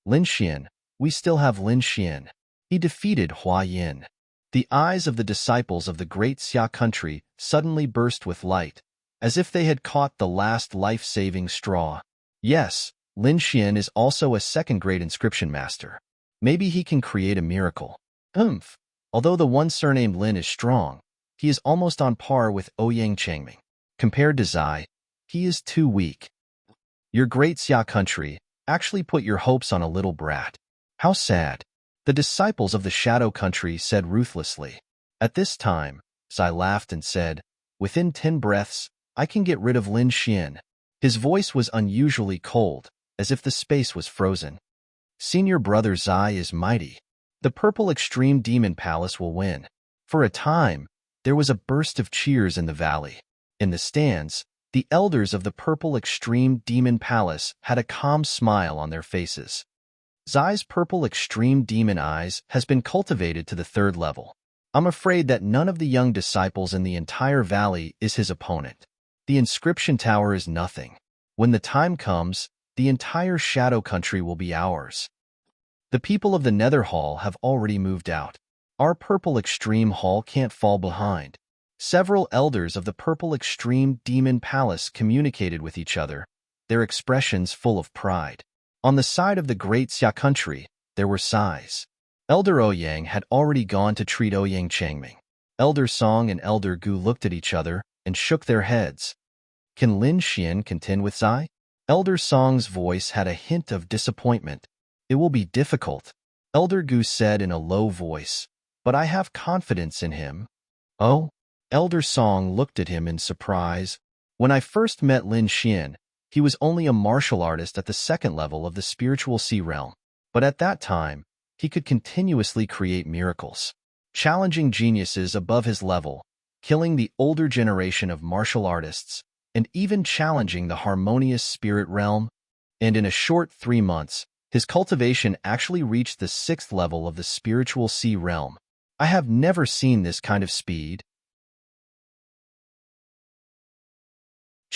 [SPEAKER 1] Lin Xian, we still have Lin Xian. He defeated Hua Yin. The eyes of the disciples of the Great Xia country suddenly burst with light, as if they had caught the last life-saving straw. Yes, Lin Xian is also a second-grade inscription master. Maybe he can create a miracle. Although the one surnamed Lin is strong, he is almost on par with Ouyang Changming. Compared to Zai, he is too weak. Your Great Xia country actually put your hopes on a little brat. How sad. The disciples of the Shadow Country said ruthlessly. At this time, Zai laughed and said, within 10 breaths, I can get rid of Lin Xian. His voice was unusually cold, as if the space was frozen. Senior brother Zai is mighty. The Purple Extreme Demon Palace will win. For a time, there was a burst of cheers in the valley. In the stands, the elders of the Purple Extreme Demon Palace had a calm smile on their faces. Zai's Purple Extreme Demon Eyes has been cultivated to the 3rd level. I'm afraid that none of the young disciples in the entire valley is his opponent. The inscription tower is nothing. When the time comes, the entire Shadow Country will be ours. The people of the Nether Hall have already moved out. Our Purple Extreme Hall can't fall behind. Several elders of the Purple Extreme Demon Palace communicated with each other, their expressions full of pride. On the side of the Great Xia country, there were sighs. Elder Ouyang had already gone to treat Ouyang Changming. Elder Song and Elder Gu looked at each other and shook their heads. Can Lin Xian contend with Zai? Elder Song's voice had a hint of disappointment. It will be difficult, Elder Gu said in a low voice, but I have confidence in him. Oh? Elder Song looked at him in surprise. When I first met Lin Xian, he was only a martial artist at the 2nd level of the spiritual sea realm, but at that time, he could continuously create miracles, challenging geniuses above his level, killing the older generation of martial artists, and even challenging the harmonious spirit realm. And in a short 3 months, his cultivation actually reached the 6th level of the spiritual sea realm. I have never seen this kind of speed.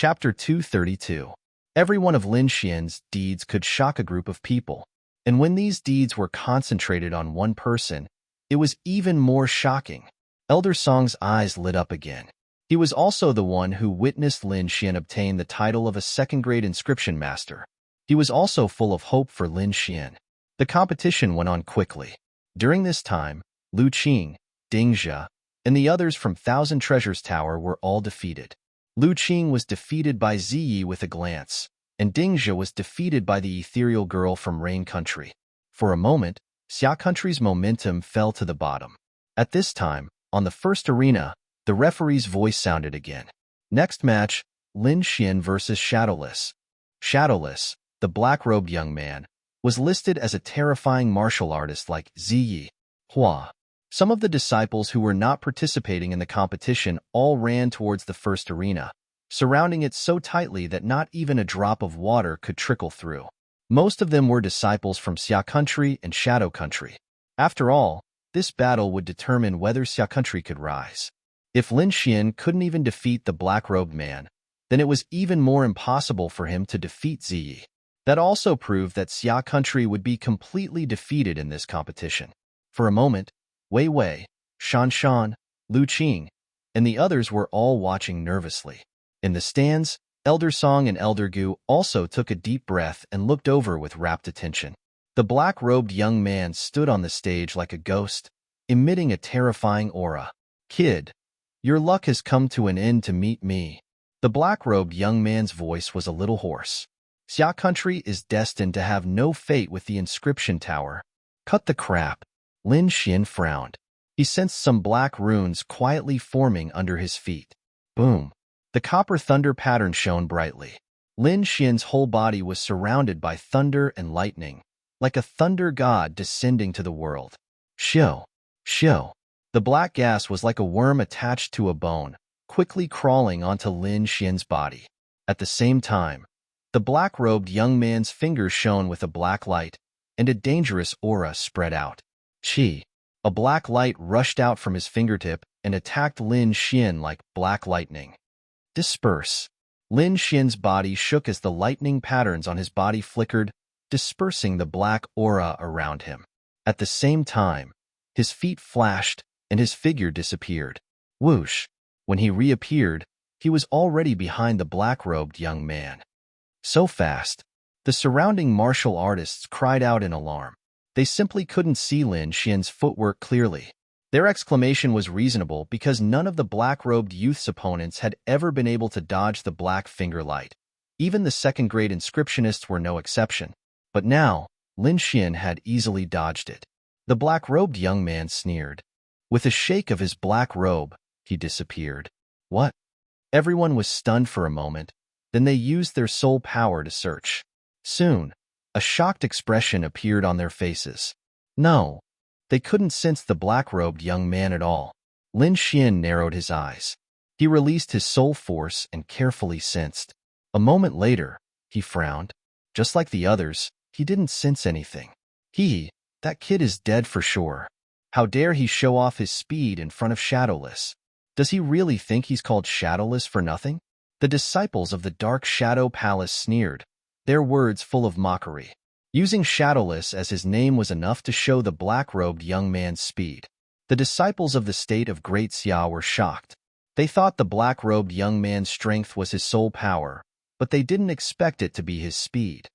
[SPEAKER 1] Chapter 232. Every one of Lin Xian's deeds could shock a group of people, and when these deeds were concentrated on one person, it was even more shocking. Elder Song's eyes lit up again. He was also the one who witnessed Lin Xian obtain the title of a second-grade inscription master. He was also full of hope for Lin Xian. The competition went on quickly. During this time, Lu Qing, Ding Zhe, and the others from Thousand Treasures Tower were all defeated. Lu Qing was defeated by Ziyi with a glance, and Ding Zhe was defeated by the ethereal girl from Rain Country. For a moment, Xia Country's momentum fell to the bottom. At this time, on the first arena, the referee's voice sounded again. Next match, Lin Xian versus Shadowless. Shadowless, the black-robed young man, was listed as a terrifying martial artist like Ziyi Hua. Some of the disciples who were not participating in the competition all ran towards the first arena, surrounding it so tightly that not even a drop of water could trickle through. Most of them were disciples from Xia Country and Shadow Country. After all, this battle would determine whether Xia Country could rise. If Lin Xian couldn't even defeat the black-robed man, then it was even more impossible for him to defeat Ziyi. That also proved that Xia Country would be completely defeated in this competition. For a moment, Wei Wei, Shan Shan, Lu Qing, and the others were all watching nervously. In the stands, Elder Song and Elder Gu also took a deep breath and looked over with rapt attention. The black-robed young man stood on the stage like a ghost, emitting a terrifying aura. "Kid, your luck has come to an end to meet me." The black-robed young man's voice was a little hoarse. Xia Country is destined to have no fate with the inscription tower. Cut the crap. Lin Xian frowned. He sensed some black runes quietly forming under his feet. Boom. The copper thunder pattern shone brightly. Lin Xian's whole body was surrounded by thunder and lightning, like a thunder god descending to the world. Shio. Shio. The black gas was like a worm attached to a bone, quickly crawling onto Lin Xian's body. At the same time, the black-robed young man's fingers shone with a black light, and a dangerous aura spread out. Qi. A black light rushed out from his fingertip and attacked Lin Xian like black lightning. Disperse. Lin Xian's body shook as the lightning patterns on his body flickered, dispersing the black aura around him. At the same time, his feet flashed and his figure disappeared. Whoosh. When he reappeared, he was already behind the black-robed young man. So fast. The surrounding martial artists cried out in alarm. They simply couldn't see Lin Xian's footwork clearly. Their exclamation was reasonable because none of the black-robed youth's opponents had ever been able to dodge the black finger light. Even the second-grade inscriptionists were no exception. But now, Lin Xian had easily dodged it. The black-robed young man sneered. With a shake of his black robe, he disappeared. What? Everyone was stunned for a moment, then they used their soul power to search. Soon, a shocked expression appeared on their faces. No, they couldn't sense the black-robed young man at all. Lin Xian narrowed his eyes. He released his soul force and carefully sensed. A moment later, he frowned. Just like the others, he didn't sense anything. That kid is dead for sure. How dare he show off his speed in front of Shadowless? Does he really think he's called Shadowless for nothing? The disciples of the Dark Shadow Palace sneered, their words full of mockery. Using Shadowless as his name was enough to show the black-robed young man's speed. The disciples of the state of Great Xia were shocked. They thought the black-robed young man's strength was his soul power, but they didn't expect it to be his speed.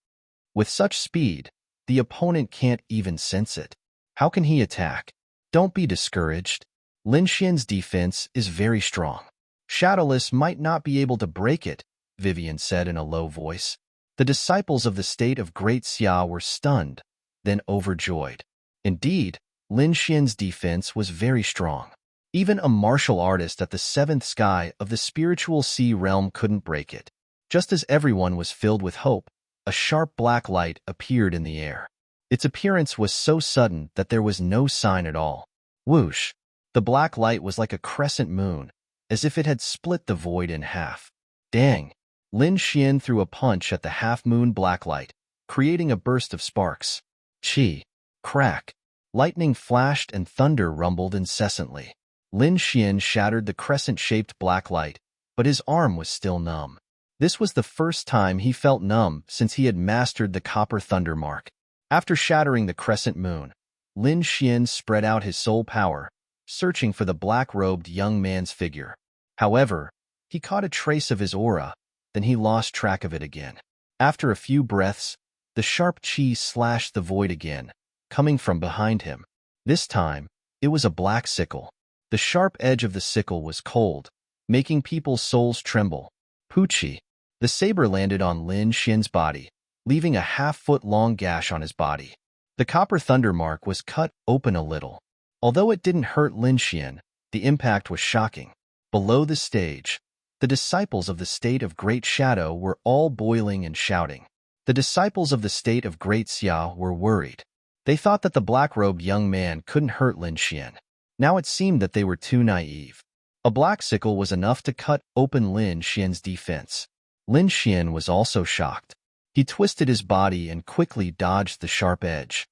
[SPEAKER 1] With such speed, the opponent can't even sense it. How can he attack? Don't be discouraged. Lin Xian's defense is very strong. Shadowless might not be able to break it, Vivian said in a low voice. The disciples of the state of Great Xia were stunned, then overjoyed. Indeed, Lin Xian's defense was very strong. Even a martial artist at the seventh sky of the spiritual sea realm couldn't break it. Just as everyone was filled with hope, a sharp black light appeared in the air. Its appearance was so sudden that there was no sign at all. Whoosh! The black light was like a crescent moon, as if it had split the void in half. Dang! Lin Xian threw a punch at the half-moon blacklight, creating a burst of sparks. Chi! Crack! Lightning flashed and thunder rumbled incessantly. Lin Xian shattered the crescent-shaped blacklight, but his arm was still numb. This was the first time he felt numb since he had mastered the copper thunder mark. After shattering the crescent moon, Lin Xian spread out his soul power, searching for the black-robed young man's figure. However, he caught a trace of his aura, then he lost track of it again. After a few breaths, the sharp chi slashed the void again, coming from behind him. This time, it was a black sickle. The sharp edge of the sickle was cold, making people's souls tremble. Poochie. The saber landed on Lin Xian's body, leaving a half-foot-long gash on his body. The copper thunder mark was cut open a little. Although it didn't hurt Lin Xian, the impact was shocking. Below the stage, the disciples of the state of Great Shadow were all boiling and shouting. The disciples of the state of Great Xia were worried. They thought that the black-robed young man couldn't hurt Lin Xian. Now it seemed that they were too naive. A black sickle was enough to cut open Lin Xian's defense. Lin Xian was also shocked. He twisted his body and quickly dodged the sharp edge.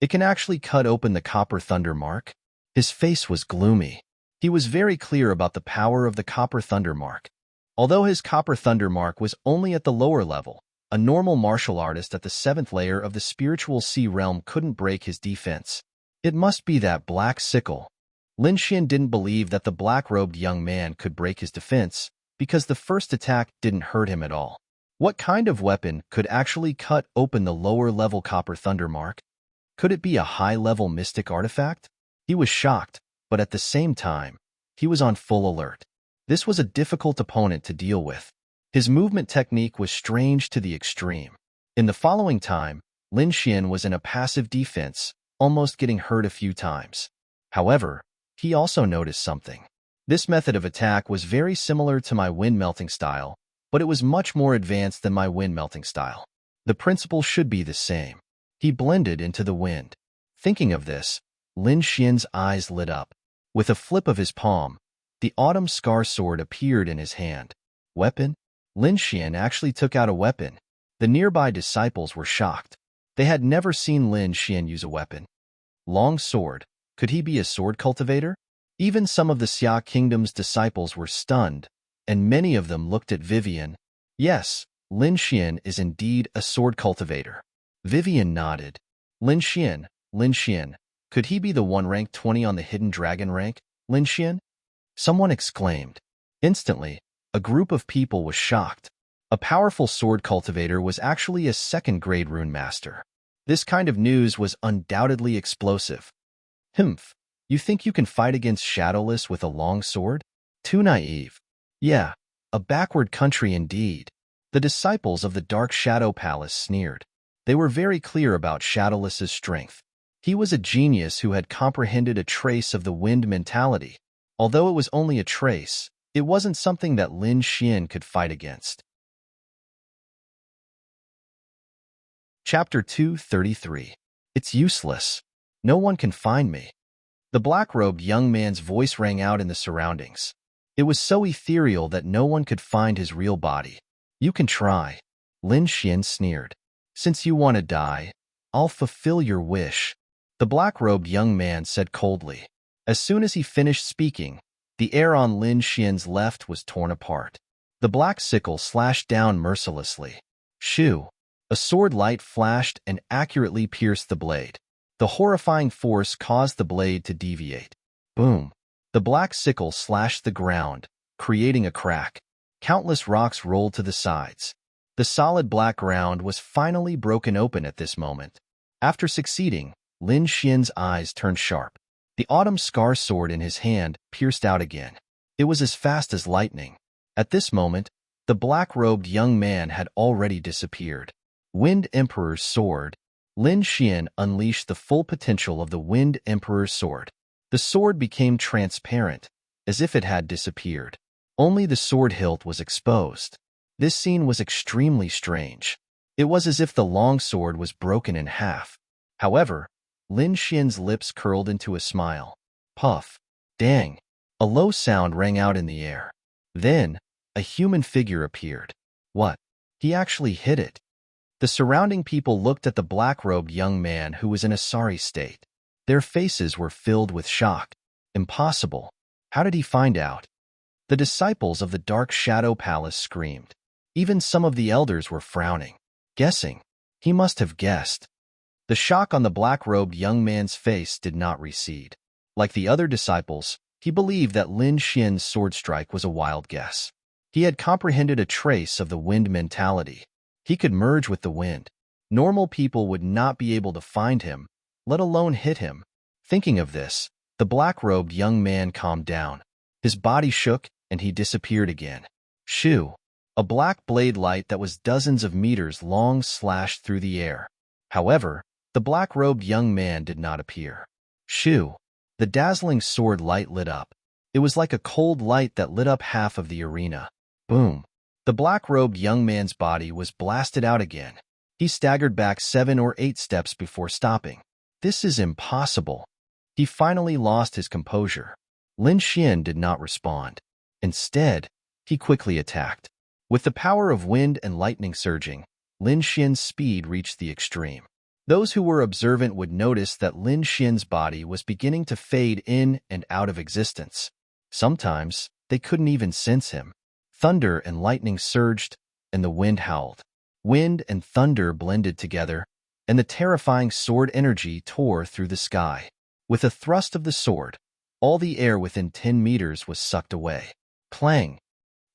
[SPEAKER 1] It can actually cut open the copper thunder mark? His face was gloomy. He was very clear about the power of the copper thunder mark. Although his copper thunder mark was only at the lower level, a normal martial artist at the 7th layer of the spiritual sea realm couldn't break his defense. It must be that black sickle. Lin Xian didn't believe that the black-robed young man could break his defense because the first attack didn't hurt him at all. What kind of weapon could actually cut open the lower-level copper thunder mark? Could it be a high-level mystic artifact? He was shocked, but at the same time, he was on full alert. This was a difficult opponent to deal with. His movement technique was strange to the extreme. In the following time, Lin Xian was in a passive defense, almost getting hurt a few times. However, he also noticed something. This method of attack was very similar to my wind melting style, but it was much more advanced than my wind melting style. The principle should be the same. He blended into the wind. Thinking of this, Lin Xian's eyes lit up. With a flip of his palm, the autumn scar sword appeared in his hand. Weapon? Lin Xian actually took out a weapon. The nearby disciples were shocked. They had never seen Lin Xian use a weapon. Long sword. Could he be a sword cultivator? Even some of the Xia Kingdom's disciples were stunned, and many of them looked at Vivian. Yes, Lin Xian is indeed a sword cultivator. Vivian nodded. Lin Xian, could he be the one ranked 20 on the hidden dragon rank, Lin Xian? Someone exclaimed. Instantly, a group of people was shocked. A powerful sword cultivator was actually a second-grade rune master. This kind of news was undoubtedly explosive. Humph, you think you can fight against Shadowless with a long sword? Too naive. Yeah, a backward country indeed. The disciples of the Dark Shadow Palace sneered. They were very clear about Shadowless's strength. He was a genius who had comprehended a trace of the wind mentality. Although it was only a trace, it wasn't something that Lin Xian could fight against. Chapter 233. It's useless. No one can find me. The black-robed young man's voice rang out in the surroundings. It was so ethereal that no one could find his real body. You can try. Lin Xian sneered. Since you want to die, I'll fulfill your wish. The black-robed young man said coldly. As soon as he finished speaking, the air on Lin Xian's left was torn apart. The black sickle slashed down mercilessly. Shoo! A sword light flashed and accurately pierced the blade. The horrifying force caused the blade to deviate. Boom! The black sickle slashed the ground, creating a crack. Countless rocks rolled to the sides. The solid black ground was finally broken open at this moment. After succeeding, Lin Xian's eyes turned sharp. The autumn scar sword in his hand pierced out again. It was as fast as lightning. At this moment, the black-robed young man had already disappeared. Wind Emperor's sword. Lin Xian unleashed the full potential of the Wind Emperor's sword. The sword became transparent, as if it had disappeared. Only the sword hilt was exposed. This scene was extremely strange. It was as if the long sword was broken in half. However, Lin Xian's lips curled into a smile. Puff. Dang. A low sound rang out in the air. Then, a human figure appeared. What? He actually hit it. The surrounding people looked at the black-robed young man who was in a sorry state. Their faces were filled with shock. Impossible. How did he find out? The disciples of the Dark Shadow Palace screamed. Even some of the elders were frowning, guessing. He must have guessed. The shock on the black-robed young man's face did not recede. Like the other disciples, he believed that Lin Xian's sword strike was a wild guess. He had comprehended a trace of the wind mentality. He could merge with the wind. Normal people would not be able to find him, let alone hit him. Thinking of this, the black-robed young man calmed down. His body shook, and he disappeared again. Shoo! A black blade light that was dozens of meters long slashed through the air. However, the black-robed young man did not appear. Shoo! The dazzling sword light lit up. It was like a cold light that lit up half of the arena. Boom! The black-robed young man's body was blasted out again. He staggered back 7 or 8 steps before stopping. This is impossible. He finally lost his composure. Lin Xian did not respond. Instead, he quickly attacked. With the power of wind and lightning surging, Lin Xian's speed reached the extreme. Those who were observant would notice that Lin Xian's body was beginning to fade in and out of existence. Sometimes, they couldn't even sense him. Thunder and lightning surged, and the wind howled. Wind and thunder blended together, and the terrifying sword energy tore through the sky. With a thrust of the sword, all the air within 10 meters was sucked away. Clang!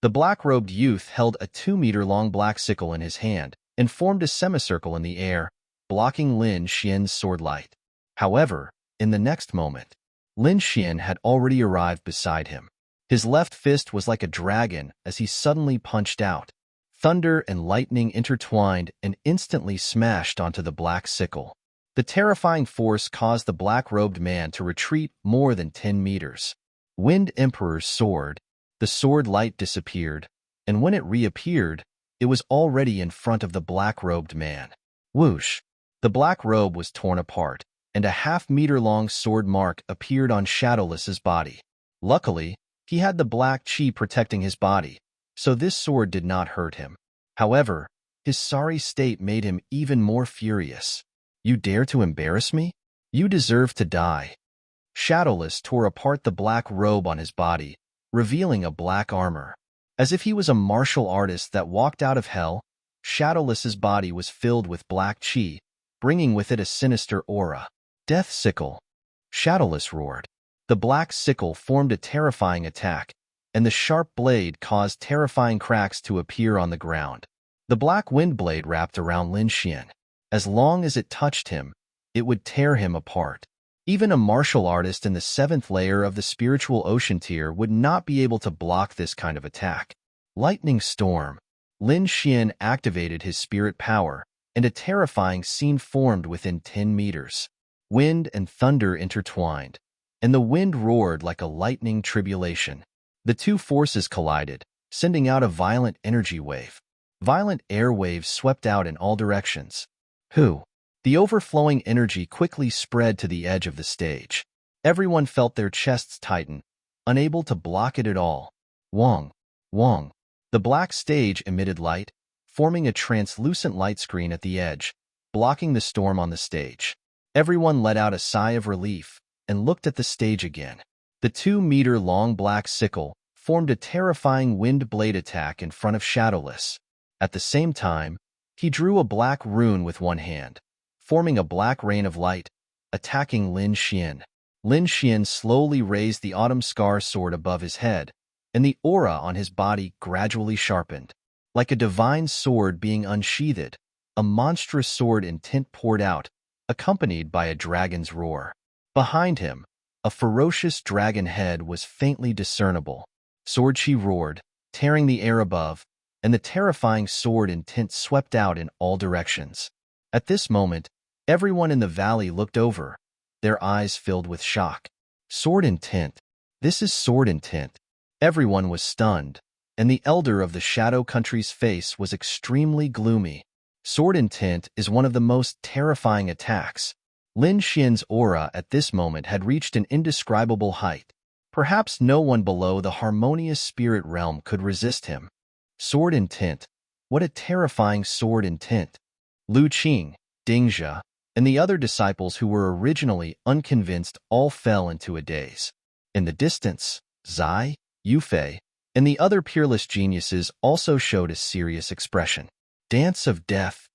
[SPEAKER 1] The black-robed youth held a 2-meter-long black sickle in his hand and formed a semicircle in the air, blocking Lin Xian's sword light. However, in the next moment, Lin Xian had already arrived beside him. His left fist was like a dragon as he suddenly punched out. Thunder and lightning intertwined and instantly smashed onto the black sickle. The terrifying force caused the black-robed man to retreat more than 10 meters. Wind Emperor's sword. The sword light disappeared, and when it reappeared, it was already in front of the black-robed man. Whoosh! The black robe was torn apart, and a half-meter-long sword mark appeared on Shadowless's body. Luckily, he had the black chi protecting his body, so this sword did not hurt him. However, his sorry state made him even more furious. You dare to embarrass me? You deserve to die. Shadowless tore apart the black robe on his body, revealing a black armor. As if he was a martial artist that walked out of hell, Shadowless's body was filled with black chi, bringing with it a sinister aura. Death Sickle! Shadowless roared. The black sickle formed a terrifying attack, and the sharp blade caused terrifying cracks to appear on the ground. The black wind blade wrapped around Lin Xian. As long as it touched him, it would tear him apart. Even a martial artist in the 7th layer of the spiritual ocean tier would not be able to block this kind of attack. Lightning Storm. Lin Xian activated his spirit power, and a terrifying scene formed within 10 meters. Wind and thunder intertwined, and the wind roared like a lightning tribulation. The two forces collided, sending out a violent energy wave. Violent air waves swept out in all directions. The overflowing energy quickly spread to the edge of the stage. Everyone felt their chests tighten, unable to block it at all. Wong! Wong! The black stage emitted light, forming a translucent light screen at the edge, blocking the storm on the stage. Everyone let out a sigh of relief and looked at the stage again. The 2-meter-long black sickle formed a terrifying wind blade attack in front of Shadowless. At the same time, he drew a black rune with one hand, forming a black rain of light, attacking Lin Xian. Lin Xian slowly raised the Autumn Scar sword above his head, and the aura on his body gradually sharpened. Like a divine sword being unsheathed, a monstrous sword intent poured out, accompanied by a dragon's roar. Behind him, a ferocious dragon head was faintly discernible. Sword chi roared, tearing the air above, and the terrifying sword intent swept out in all directions. At this moment, everyone in the valley looked over, their eyes filled with shock. Sword intent. This is sword intent. Everyone was stunned, and the elder of the Shadow Country's face was extremely gloomy. Sword intent is one of the most terrifying attacks. Lin Xian's aura at this moment had reached an indescribable height. Perhaps no one below the harmonious spirit realm could resist him. Sword intent. What a terrifying sword intent. Lu Qing, Dingjia, and the other disciples who were originally unconvinced all fell into a daze. In the distance, Zai, Yufei, and the other peerless geniuses also showed a serious expression. Dance of Death.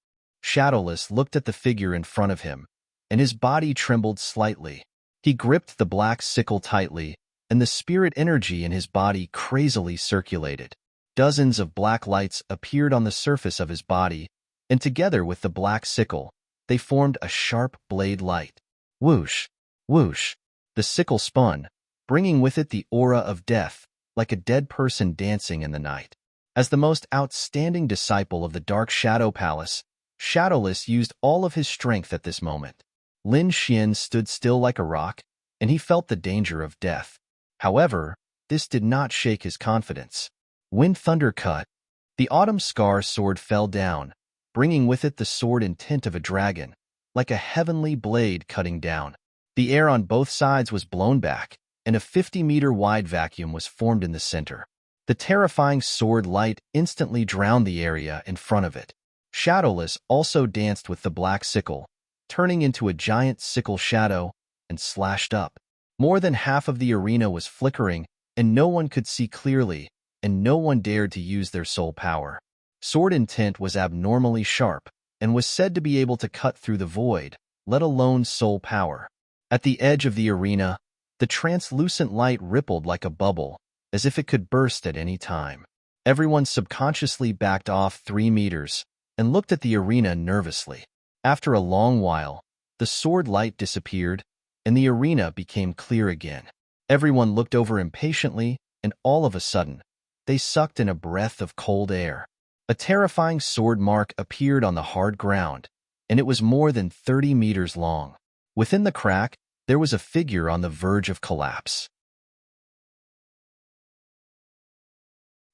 [SPEAKER 1] Shadowless looked at the figure in front of him, and his body trembled slightly. He gripped the black sickle tightly, and the spirit energy in his body crazily circulated. Dozens of black lights appeared on the surface of his body, and together with the black sickle, they formed a sharp blade light. Whoosh, whoosh. The sickle spun, bringing with it the aura of death, like a dead person dancing in the night. As the most outstanding disciple of the Dark Shadow Palace, Shadowless used all of his strength at this moment. Lin Xian stood still like a rock, and he felt the danger of death. However, this did not shake his confidence. Wind Thunder Cut. The Autumn Scar sword fell down, bringing with it the sword intent of a dragon, like a heavenly blade cutting down. The air on both sides was blown back, and a 50-meter-wide vacuum was formed in the center. The terrifying sword light instantly drowned the area in front of it. Shadowless also danced with the black sickle, turning into a giant sickle shadow, and slashed up. More than half of the arena was flickering, and no one could see clearly, and no one dared to use their soul power. Sword intent was abnormally sharp, and was said to be able to cut through the void, let alone soul power. At the edge of the arena, the translucent light rippled like a bubble, as if it could burst at any time. Everyone subconsciously backed off 3 meters, and looked at the arena nervously. After a long while, the sword light disappeared, and the arena became clear again. Everyone looked over impatiently, and all of a sudden, they sucked in a breath of cold air. A terrifying sword mark appeared on the hard ground, and it was more than 30 meters long. Within the crack, there was a figure on the verge of collapse.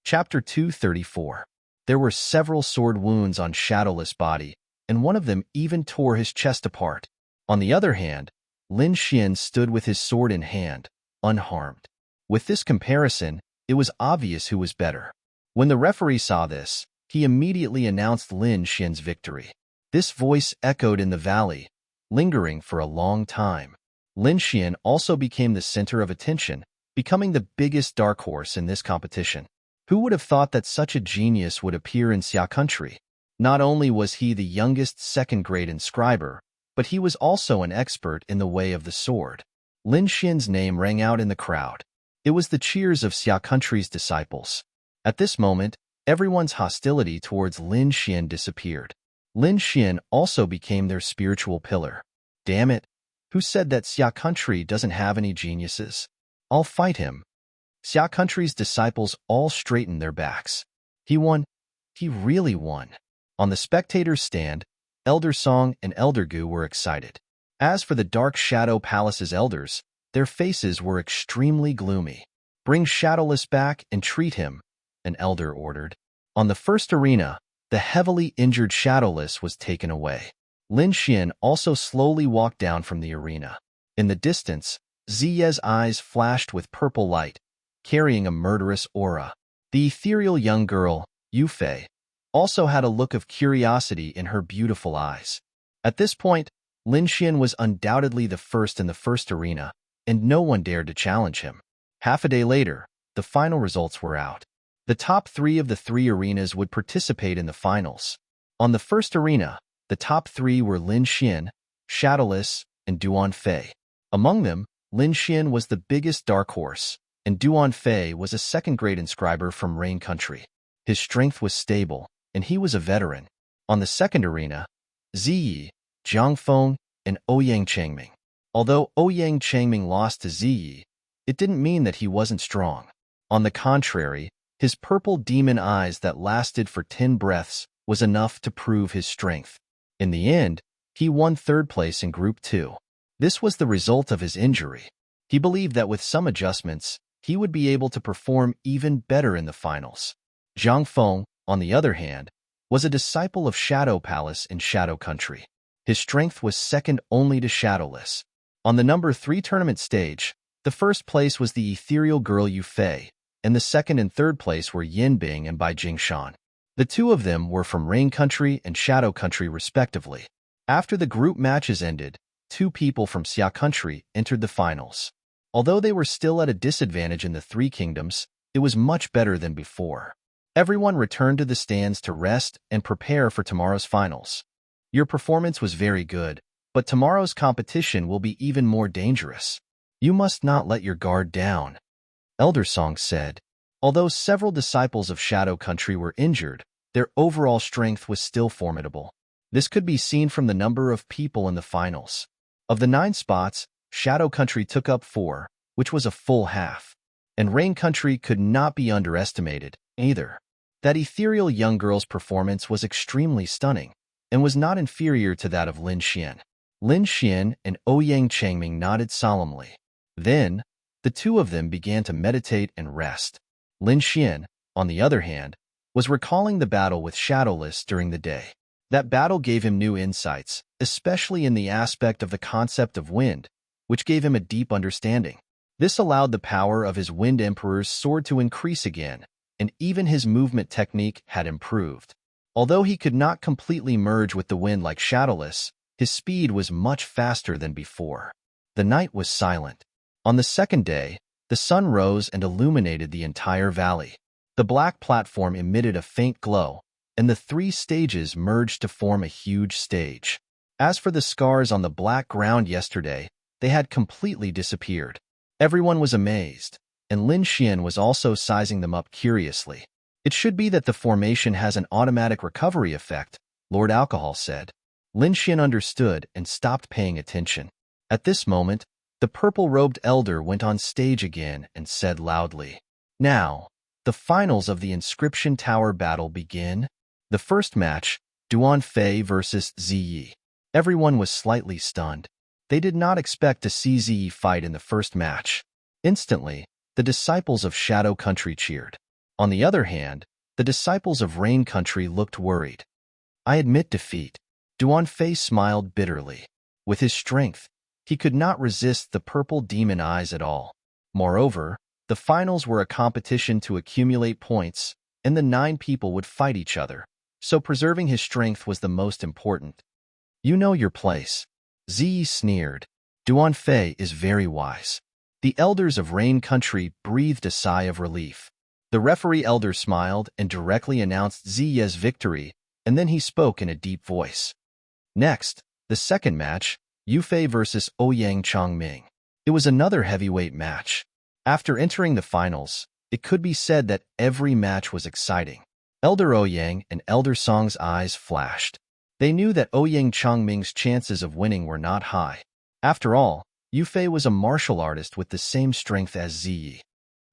[SPEAKER 1] Chapter 234. There were several sword wounds on Shadowless' body, and one of them even tore his chest apart. On the other hand, Lin Xian stood with his sword in hand, unharmed. With this comparison, it was obvious who was better. When the referee saw this, he immediately announced Lin Xian's victory. This voice echoed in the valley, lingering for a long time. Lin Xian also became the center of attention, becoming the biggest dark horse in this competition. Who would have thought that such a genius would appear in Xia country? Not only was he the youngest second-grade inscriber, but he was also an expert in the way of the sword. Lin Xian's name rang out in the crowd. It was the cheers of Xia country's disciples. At this moment, everyone's hostility towards Lin Xian disappeared. Lin Xian also became their spiritual pillar. Damn it! Who said that Xia country doesn't have any geniuses? I'll fight him. Xia country's disciples all straightened their backs. He won. He really won. On the spectators' stand, Elder Song and Elder Gu were excited. As for the Dark Shadow Palace's elders, their faces were extremely gloomy. Bring Shadowless back and treat him, an elder ordered. On the first arena, the heavily injured Shadowless was taken away. Lin Xian also slowly walked down from the arena. In the distance, Ziye's eyes flashed with purple light, carrying a murderous aura. The ethereal young girl, Yu Fei, also had a look of curiosity in her beautiful eyes. At this point, Lin Xian was undoubtedly the first in the first arena, and no one dared to challenge him. Half a day later, the final results were out. The top 3 of the 3 arenas would participate in the finals. On the first arena, the top 3 were Lin Xian, Shadowless, and Duan Fei. Among them, Lin Xian was the biggest dark horse, and Duan Fei was a second-grade inscriber from Rain Country. His strength was stable, and he was a veteran. On the second arena, Ziyi, Jiang Feng, and Ouyang Changming. Although Ouyang Changming lost to Ziyi, it didn't mean that he wasn't strong. On the contrary, his purple demon eyes that lasted for 10 breaths was enough to prove his strength. In the end, he won 3rd place in Group 2. This was the result of his injury. He believed that with some adjustments, he would be able to perform even better in the finals. Jiang Feng, on the other hand, was a disciple of Shadow Palace in Shadow Country. His strength was second only to Shadowless. On the number 3 tournament stage, the first place was the ethereal girl Yu Fei, and the second and third place were Yin Bing and Bai Jingshan. The 2 of them were from Rain Country and Shadow Country respectively. After the group matches ended, 2 people from Xia Country entered the finals. Although they were still at a disadvantage in the 3 kingdoms, It was much better than before. Everyone returned to the stands to rest and prepare for tomorrow's finals. Your performance was very good, but tomorrow's competition will be even more dangerous. You must not let your guard down, Elder Song said. Although several disciples of Shadow Country were injured, their overall strength was still formidable. This could be seen from the number of people in the finals. Of the 9 spots, Shadow Country took up 4, which was a full half. And Rain Country could not be underestimated, either. That ethereal young girl's performance was extremely stunning, and was not inferior to that of Lin Xian. Lin Xian and Ouyang Changming nodded solemnly. Then, the two of them began to meditate and rest. Lin Xian, on the other hand, was recalling the battle with Shadowless during the day. That battle gave him new insights, especially in the aspect of the concept of wind, which gave him a deep understanding. This allowed the power of his Wind Emperor's sword to increase again, and even his movement technique had improved. Although he could not completely merge with the wind like Shadowless, his speed was much faster than before. The night was silent. On the second day, the sun rose and illuminated the entire valley. The black platform emitted a faint glow, and the 3 stages merged to form a huge stage. As for the scars on the black ground yesterday, they had completely disappeared. Everyone was amazed, and Lin Xian was also sizing them up curiously. It should be that the formation has an automatic recovery effect, Lord Alcohol said. Lin Xian understood and stopped paying attention. At this moment, the purple-robed elder went on stage again and said loudly, "Now, the finals of the Inscription Tower battle begin." The first match, Duan Fei versus Ziyi. Everyone was slightly stunned. They did not expect to see Ziyi fight in the first match. Instantly, the disciples of Shadow Country cheered. On the other hand, the disciples of Rain Country looked worried. "I admit defeat." Duan Fei smiled bitterly. With his strength, he could not resist the purple demon eyes at all. Moreover, the finals were a competition to accumulate points, and the 9 people would fight each other, so preserving his strength was the most important. "You know your place." Ziyi sneered. "Duan Fei is very wise." The elders of Rain Country breathed a sigh of relief. The referee elder smiled and directly announced Ziyi's victory, and then he spoke in a deep voice. Next, the second match, Yufei versus Ouyang Changming. It was another heavyweight match. After entering the finals, it could be said that every match was exciting. Elder Ouyang and Elder Song's eyes flashed. They knew that Ouyang Changming's chances of winning were not high. After all, Yufei was a martial artist with the same strength as Ziyi.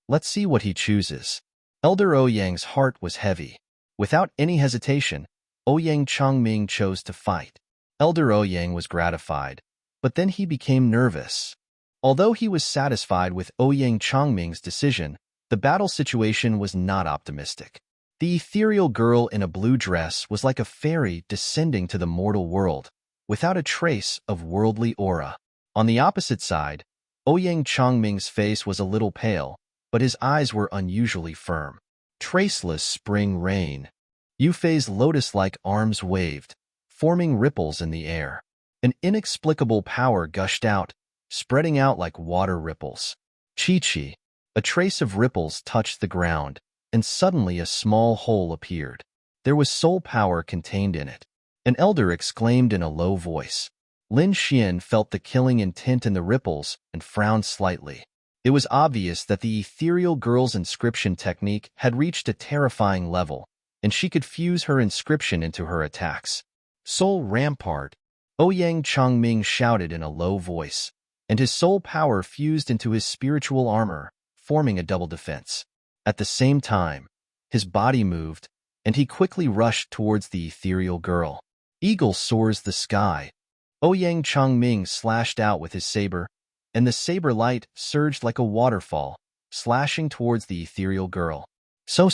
[SPEAKER 1] Let's see what he chooses. Elder Ouyang's heart was heavy. Without any hesitation, Ouyang Changming chose to fight. Elder Ouyang was gratified, but then he became nervous. Although he was satisfied with Ouyang Changming's decision, the battle situation was not optimistic. The ethereal girl in a blue dress was like a fairy descending to the mortal world, without a trace of worldly aura. On the opposite side, Ouyang Changming's face was a little pale, but his eyes were unusually firm. Traceless spring rain. Yufei's lotus-like arms waved, forming ripples in the air. An inexplicable power gushed out, spreading out like water ripples. Chi-chi. A trace of ripples touched the ground, and suddenly a small hole appeared. There was soul power contained in it. An elder exclaimed in a low voice. Lin Xian felt the killing intent in the ripples and frowned slightly. It was obvious that the ethereal girl's inscription technique had reached a terrifying level, and she could fuse her inscription into her attacks. Soul Rampart. Ouyang Changming shouted in a low voice, and his soul power fused into his spiritual armor, forming a double defense. At the same time, his body moved, and he quickly rushed towards the ethereal girl. Eagle soars the sky. Ouyang Changming slashed out with his saber, and the saber light surged like a waterfall, slashing towards the ethereal girl. So.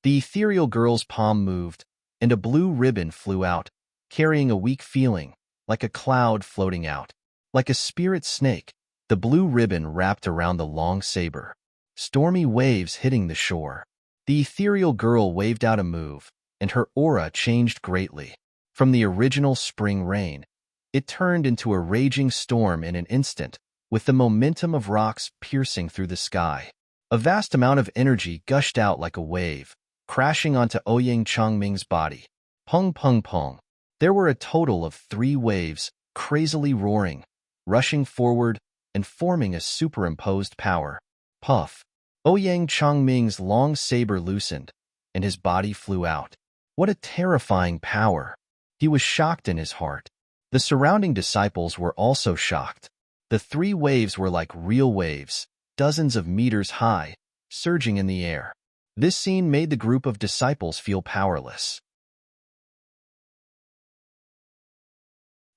[SPEAKER 1] The ethereal girl's palm moved, and a blue ribbon flew out, carrying a weak feeling, like a cloud floating out. Like a spirit snake, the blue ribbon wrapped around the long saber. Stormy waves hitting the shore. The ethereal girl waved out a move, and her aura changed greatly. From the original spring rain, it turned into a raging storm in an instant, with the momentum of rocks piercing through the sky. A vast amount of energy gushed out like a wave, crashing onto Ouyang Changming's body. Pung pung pung. There were a total of 3 waves, crazily roaring, rushing forward, and forming a superimposed power. Puff. Ouyang Changming's long saber loosened, and his body flew out. What a terrifying power! He was shocked in his heart. The surrounding disciples were also shocked. The 3 waves were like real waves, dozens of meters high, surging in the air. This scene made the group of disciples feel powerless.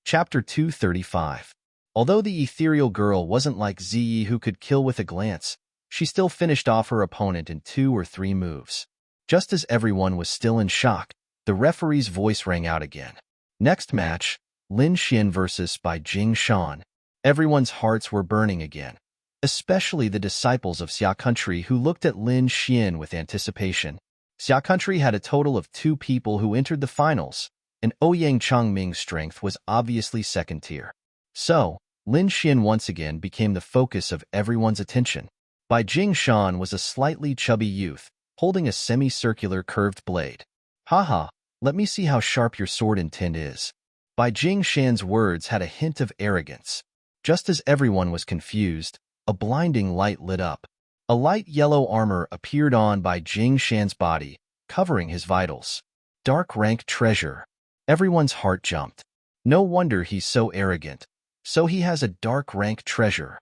[SPEAKER 1] Chapter 235. Although the ethereal girl wasn't like Ziyi who could kill with a glance, she still finished off her opponent in 2 or 3 moves. Just as everyone was still in shock, the referee's voice rang out again. Next match, Lin Xian versus Bai Jing Shan. Everyone's hearts were burning again, especially the disciples of Xia Country who looked at Lin Xian with anticipation. Xia Country had a total of 2 people who entered the finals, and Ouyang Changming's strength was obviously second tier. So, Lin Xian once again became the focus of everyone's attention. Bai Jing Shan was a slightly chubby youth, holding a semicircular curved blade. Haha, let me see how sharp your sword intent is. Bai Jing Shan's words had a hint of arrogance. Just as everyone was confused, a blinding light lit up. A light yellow armor appeared on Bai Jing Shan's body, covering his vitals. Dark rank treasure. Everyone's heart jumped. No wonder he's so arrogant. So he has a dark rank treasure.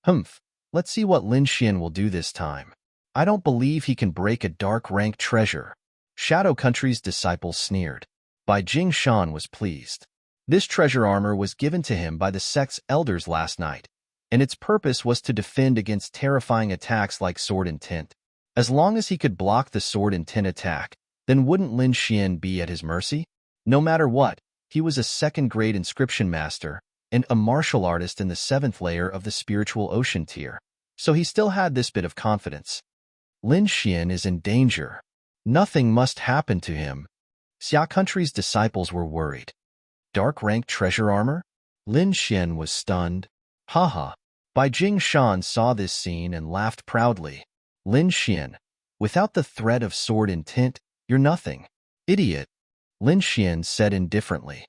[SPEAKER 1] Humph, let's see what Lin Xian will do this time. I don't believe he can break a dark rank treasure. Shadow Country's disciples sneered. Bai Jing Shan was pleased. This treasure armor was given to him by the sect's elders last night, and its purpose was to defend against terrifying attacks like sword intent. As long as he could block the sword intent attack, then wouldn't Lin Xian be at his mercy? No matter what, he was a second-grade inscription master and a martial artist in the 7th layer of the spiritual ocean tier, so he still had this bit of confidence. Lin Xian is in danger. Nothing must happen to him. Xia Country's disciples were worried. Dark rank treasure armor? Lin Xian was stunned. Haha. Bai Jing Shan saw this scene and laughed proudly. Lin Xian, without the threat of sword intent, you're nothing. Idiot. Lin Xian said indifferently.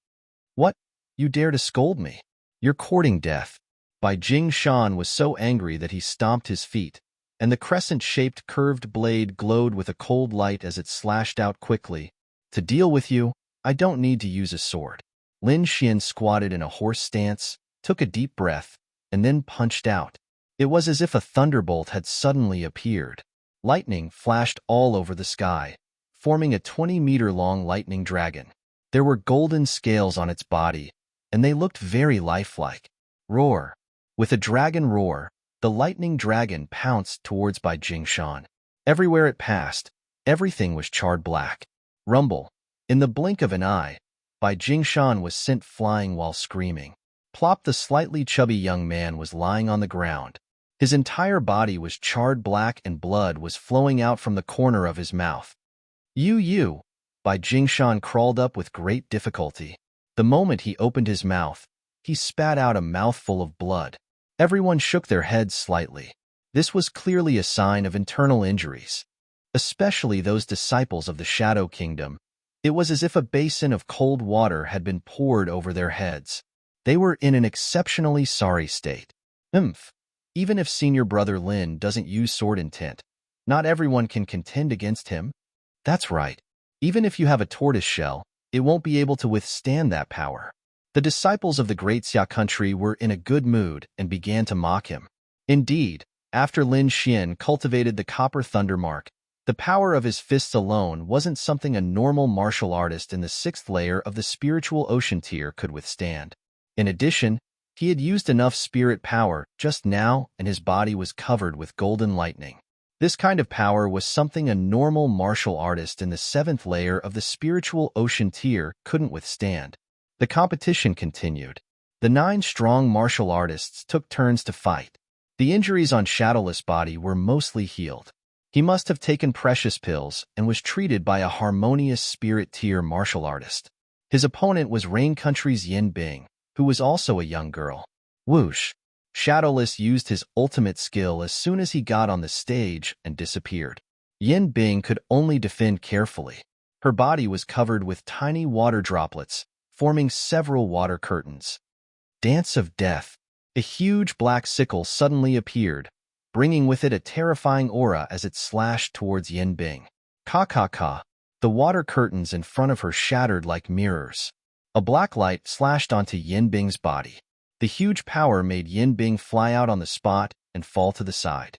[SPEAKER 1] What? You dare to scold me? You're courting death. Bai Jing Shan was so angry that he stomped his feet, and the crescent-shaped curved blade glowed with a cold light as it slashed out quickly. To deal with you, I don't need to use a sword. Lin Xian squatted in a horse stance, took a deep breath, and then punched out. It was as if a thunderbolt had suddenly appeared. Lightning flashed all over the sky, forming a 20-meter-long lightning dragon. There were golden scales on its body, and they looked very lifelike. Roar. With a dragon roar, the lightning dragon pounced towards Bai Jing Shan. Everywhere it passed, everything was charred black. Rumble. In the blink of an eye, Bai Jing Shan was sent flying while screaming. Plop, the slightly chubby young man was lying on the ground. His entire body was charred black and blood was flowing out from the corner of his mouth. You. Bai Jing Shan crawled up with great difficulty. The moment he opened his mouth, he spat out a mouthful of blood. Everyone shook their heads slightly. This was clearly a sign of internal injuries, especially those disciples of the Shadow Kingdom. It was as if a basin of cold water had been poured over their heads. They were in an exceptionally sorry state. Even if senior brother Lin doesn't use sword intent, not everyone can contend against him. That's right. Even if you have a tortoise shell, it won't be able to withstand that power. The disciples of the great Xia Country were in a good mood and began to mock him. Indeed, after Lin Xian cultivated the Copper Thunder Mark, the power of his fists alone wasn't something a normal martial artist in the 6th layer of the spiritual ocean tier could withstand. In addition, he had used enough spirit power just now and his body was covered with golden lightning. This kind of power was something a normal martial artist in the 7th layer of the spiritual ocean tier couldn't withstand. The competition continued. The 9 strong martial artists took turns to fight. The injuries on Shadowless' body were mostly healed. He must have taken precious pills and was treated by a harmonious spirit tier martial artist. His opponent was Rain Country's Yin Bing, who was also a young girl. Whoosh! Shadowless used his ultimate skill as soon as he got on the stage and disappeared. Yin Bing could only defend carefully. Her body was covered with tiny water droplets, forming several water curtains. Dance of Death. A huge black sickle suddenly appeared, bringing with it a terrifying aura as it slashed towards Yin Bing. Ka ka ka. The water curtains in front of her shattered like mirrors. A black light slashed onto Yin Bing's body. The huge power made Yin Bing fly out on the spot and fall to the side.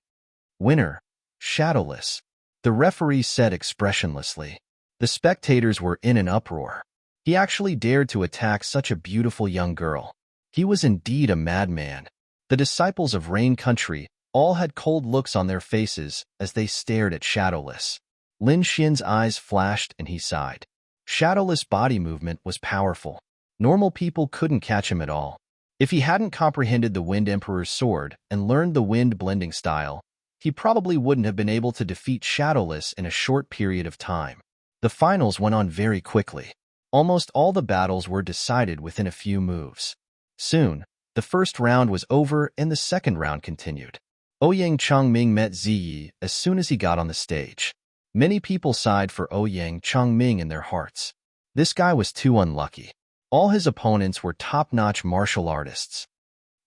[SPEAKER 1] Winner, Shadowless. The referee said expressionlessly. The spectators were in an uproar. He actually dared to attack such a beautiful young girl. He was indeed a madman. The disciples of Rain Country all had cold looks on their faces as they stared at Shadowless. Lin Xian's eyes flashed and he sighed. Shadowless' body movement was powerful. Normal people couldn't catch him at all. If he hadn't comprehended the Wind Emperor's sword and learned the wind blending style, he probably wouldn't have been able to defeat Shadowless in a short period of time. The finals went on very quickly. Almost all the battles were decided within a few moves. Soon, the first round was over and the second round continued. Ouyang Changming met Ziyi as soon as he got on the stage. Many people sighed for Ouyang Changming in their hearts. This guy was too unlucky. All his opponents were top-notch martial artists.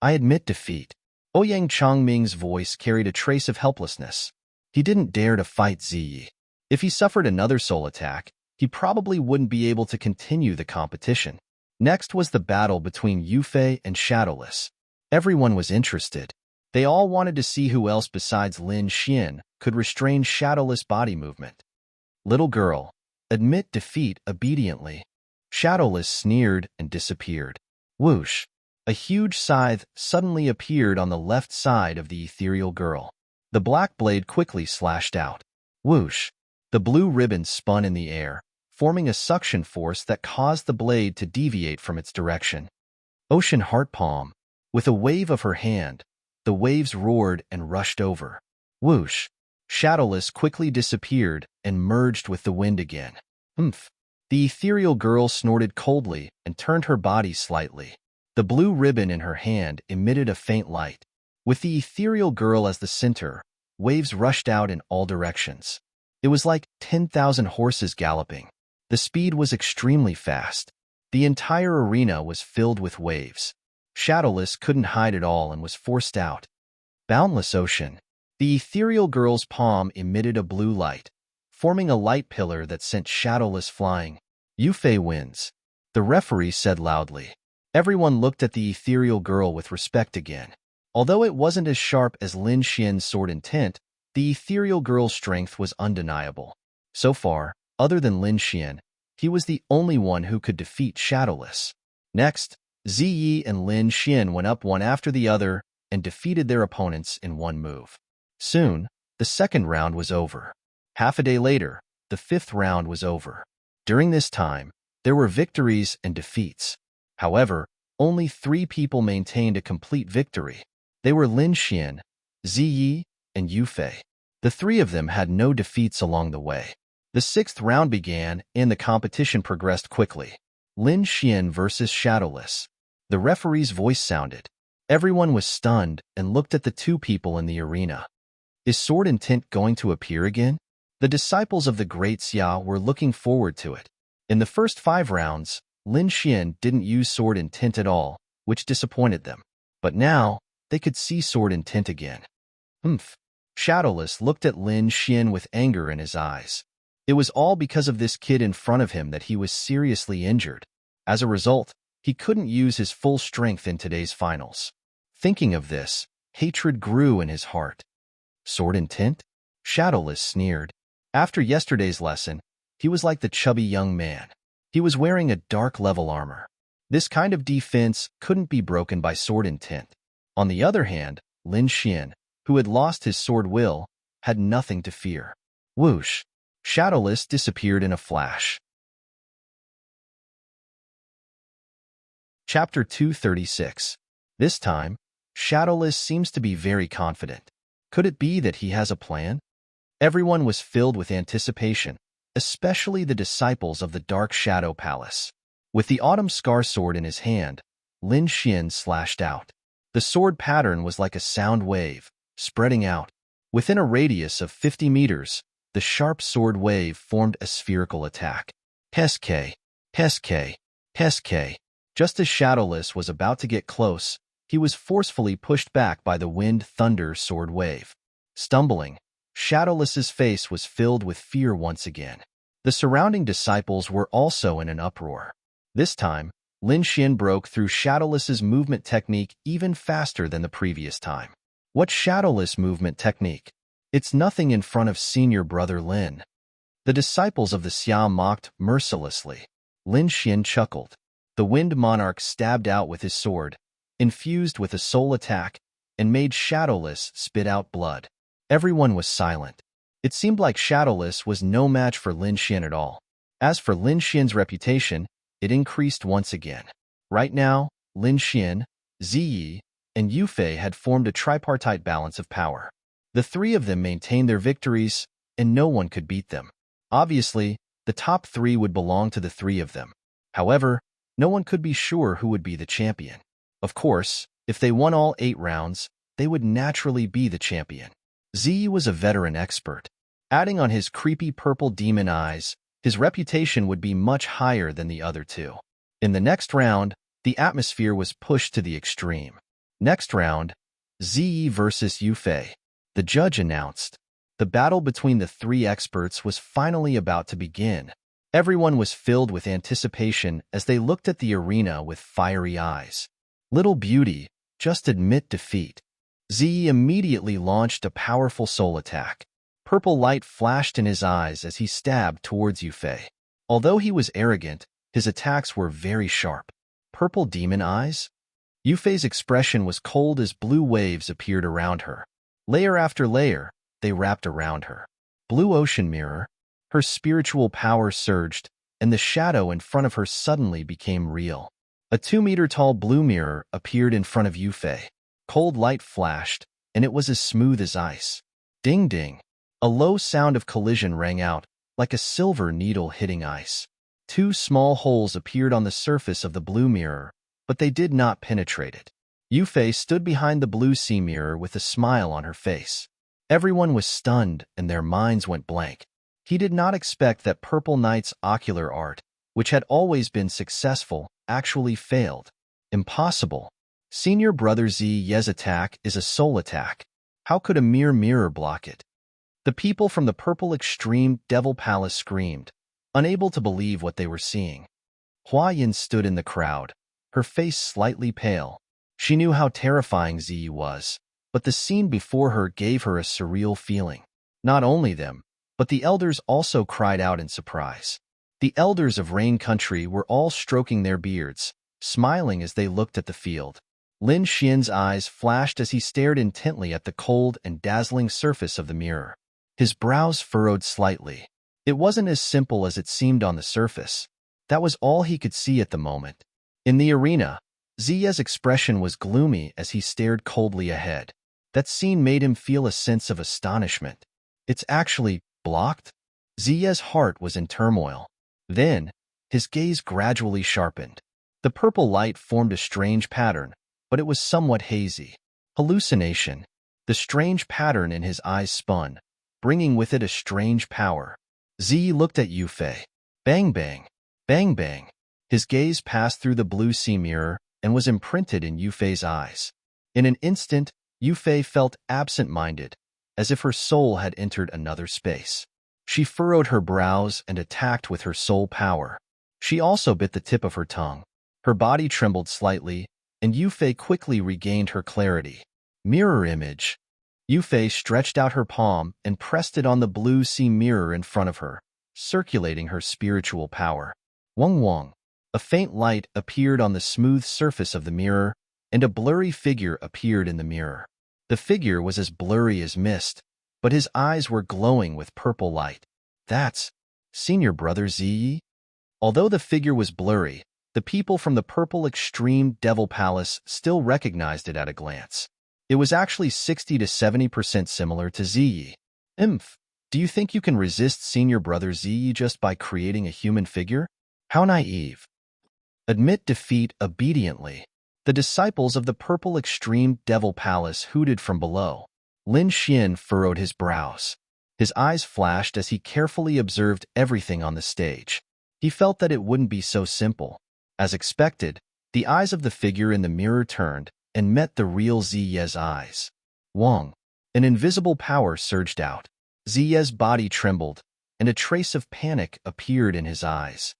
[SPEAKER 1] I admit defeat. Ouyang Changming's voice carried a trace of helplessness. He didn't dare to fight Ziyi. If he suffered another soul attack, he probably wouldn't be able to continue the competition. Next was the battle between Yufei and Shadowless. Everyone was interested. They all wanted to see who else besides Lin Xian could restrain Shadowless' body movement. Little girl, admit defeat obediently. Shadowless sneered and disappeared. Whoosh! A huge scythe suddenly appeared on the left side of the ethereal girl. The black blade quickly slashed out. Whoosh! The blue ribbon spun in the air, forming a suction force that caused the blade to deviate from its direction. Ocean Heart Palm. With a wave of her hand, the waves roared and rushed over. Whoosh! Shadowless quickly disappeared and merged with the wind again. Humph! The ethereal girl snorted coldly and turned her body slightly. The blue ribbon in her hand emitted a faint light. With the ethereal girl as the center, waves rushed out in all directions. It was like 10,000 horses galloping. The speed was extremely fast. The entire arena was filled with waves. Shadowless couldn't hide it all and was forced out. Boundless Ocean. The ethereal girl's palm emitted a blue light, forming a light pillar that sent Shadowless flying. Yufei wins, the referee said loudly. Everyone looked at the ethereal girl with respect again. Although it wasn't as sharp as Lin Xian's sword intent, the ethereal girl's strength was undeniable. So far, other than Lin Xian, he was the only one who could defeat Shadowless. Next, Ziyi and Lin Xian went up one after the other and defeated their opponents in one move. Soon, the second round was over. Half a day later, the fifth round was over. During this time, there were victories and defeats. However, only 3 people maintained a complete victory. They were Lin Xian, Ziyi, and Yufei. The 3 of them had no defeats along the way. The 6th round began and the competition progressed quickly. Lin Xian versus Shadowless. The referee's voice sounded. Everyone was stunned and looked at the 2 people in the arena. Is Sword Intent going to appear again? The disciples of the Great Xia were looking forward to it. In the first 5 rounds, Lin Xian didn't use Sword Intent at all, which disappointed them. But now, they could see Sword Intent again. Humph. Shadowless looked at Lin Xian with anger in his eyes. It was all because of this kid in front of him that he was seriously injured. As a result, he couldn't use his full strength in today's finals. Thinking of this, hatred grew in his heart. Sword Intent? Shadowless sneered. After yesterday's lesson, he was like the chubby young man. He was wearing a dark level armor. This kind of defense couldn't be broken by Sword Intent. On the other hand, Lin Xian, who had lost his sword will, had nothing to fear. Whoosh! Shadowless disappeared in a flash. Chapter 236. This time, Shadowless seems to be very confident. Could it be that he has a plan? Everyone was filled with anticipation, especially the disciples of the Dark Shadow Palace. With the Autumn Scar Sword in his hand, Lin Xian slashed out. The sword pattern was like a sound wave, spreading out. Within a radius of 50 meters, the sharp sword wave formed a spherical attack. Heske, Heske, Heske. Just as Shadowless was about to get close, he was forcefully pushed back by the wind-thunder sword wave. Stumbling, Shadowless's face was filled with fear once again. The surrounding disciples were also in an uproar. This time, Lin Xian broke through Shadowless's movement technique even faster than the previous time. What Shadowless movement technique? It's nothing in front of senior brother Lin. The disciples of the Xia mocked mercilessly. Lin Xian chuckled. The Wind Monarch stabbed out with his sword, infused with a soul attack, and made Shadowless spit out blood. Everyone was silent. It seemed like Shadowless was no match for Lin Xian at all. As for Lin Xian's reputation, it increased once again. Right now, Lin Xian, Ziyi, and Yufei had formed a tripartite balance of power. The three of them maintained their victories, and no one could beat them. Obviously, the top three would belong to the three of them. However, no one could be sure who would be the champion. Of course, if they won all 8 rounds, they would naturally be the champion. Ziyi was a veteran expert. Adding on his creepy purple demon eyes, his reputation would be much higher than the other two. In the next round, the atmosphere was pushed to the extreme. Next round, Ziyi versus Yufei. The judge announced. The battle between the 3 experts was finally about to begin. Everyone was filled with anticipation as they looked at the arena with fiery eyes. Little beauty, just admit defeat. Ziyi immediately launched a powerful soul attack. Purple light flashed in his eyes as he stabbed towards Yufei. Although he was arrogant, his attacks were very sharp. Purple demon eyes? Yufei's expression was cold as blue waves appeared around her. Layer after layer, they wrapped around her. Blue ocean mirror. Her spiritual power surged, and the shadow in front of her suddenly became real. A 2-meter-tall blue mirror appeared in front of Yufei. Cold light flashed, and it was as smooth as ice. Ding ding. A low sound of collision rang out, like a silver needle hitting ice. 2 small holes appeared on the surface of the blue mirror, but they did not penetrate it. Yufei stood behind the blue sea mirror with a smile on her face. Everyone was stunned, and their minds went blank. He did not expect that Purple Knight's ocular art, which had always been successful, actually failed. Impossible. Senior Brother Ziyi's attack is a soul attack. How could a mere mirror block it? The people from the Purple Extreme Devil Palace screamed, unable to believe what they were seeing. Hua Yin stood in the crowd, her face slightly pale. She knew how terrifying Ziyi was, but the scene before her gave her a surreal feeling. Not only them, but the elders also cried out in surprise. The elders of Rain Country were all stroking their beards, smiling as they looked at the field. Lin Xian's eyes flashed as he stared intently at the cold and dazzling surface of the mirror. His brows furrowed slightly. It wasn't as simple as it seemed on the surface. That was all he could see at the moment. In the arena, Ziya's expression was gloomy as he stared coldly ahead. That scene made him feel a sense of astonishment. It's actually blocked? Ziya's heart was in turmoil. Then, his gaze gradually sharpened. The purple light formed a strange pattern, but it was somewhat hazy. Hallucination. The strange pattern in his eyes spun, bringing with it a strange power. Ziyi looked at Yufei. Bang bang. Bang bang. His gaze passed through the blue sea mirror and was imprinted in Yufei's eyes. In an instant, Yufei felt absent-minded, as if her soul had entered another space. She furrowed her brows and attacked with her soul power. She also bit the tip of her tongue. Her body trembled slightly, and Yufei quickly regained her clarity. Mirror image. Yufei stretched out her palm and pressed it on the blue sea mirror in front of her, circulating her spiritual power. Wong wong. A faint light appeared on the smooth surface of the mirror, and a blurry figure appeared in the mirror. The figure was as blurry as mist, but his eyes were glowing with purple light. That's Senior Brother Ziyi? Although the figure was blurry, the people from the Purple Extreme Devil Palace still recognized it at a glance. It was actually 60 to 70% similar to Ziyi. Do you think you can resist Senior Brother Ziyi just by creating a human figure? How naive. Admit defeat obediently. The disciples of the Purple Extreme Devil Palace hooted from below. Lin Xian furrowed his brows. His eyes flashed as he carefully observed everything on the stage. He felt that it wouldn't be so simple. As expected, the eyes of the figure in the mirror turned and met the real Ziye's eyes. Wang. An invisible power surged out. Ziye's body trembled, and a trace of panic appeared in his eyes.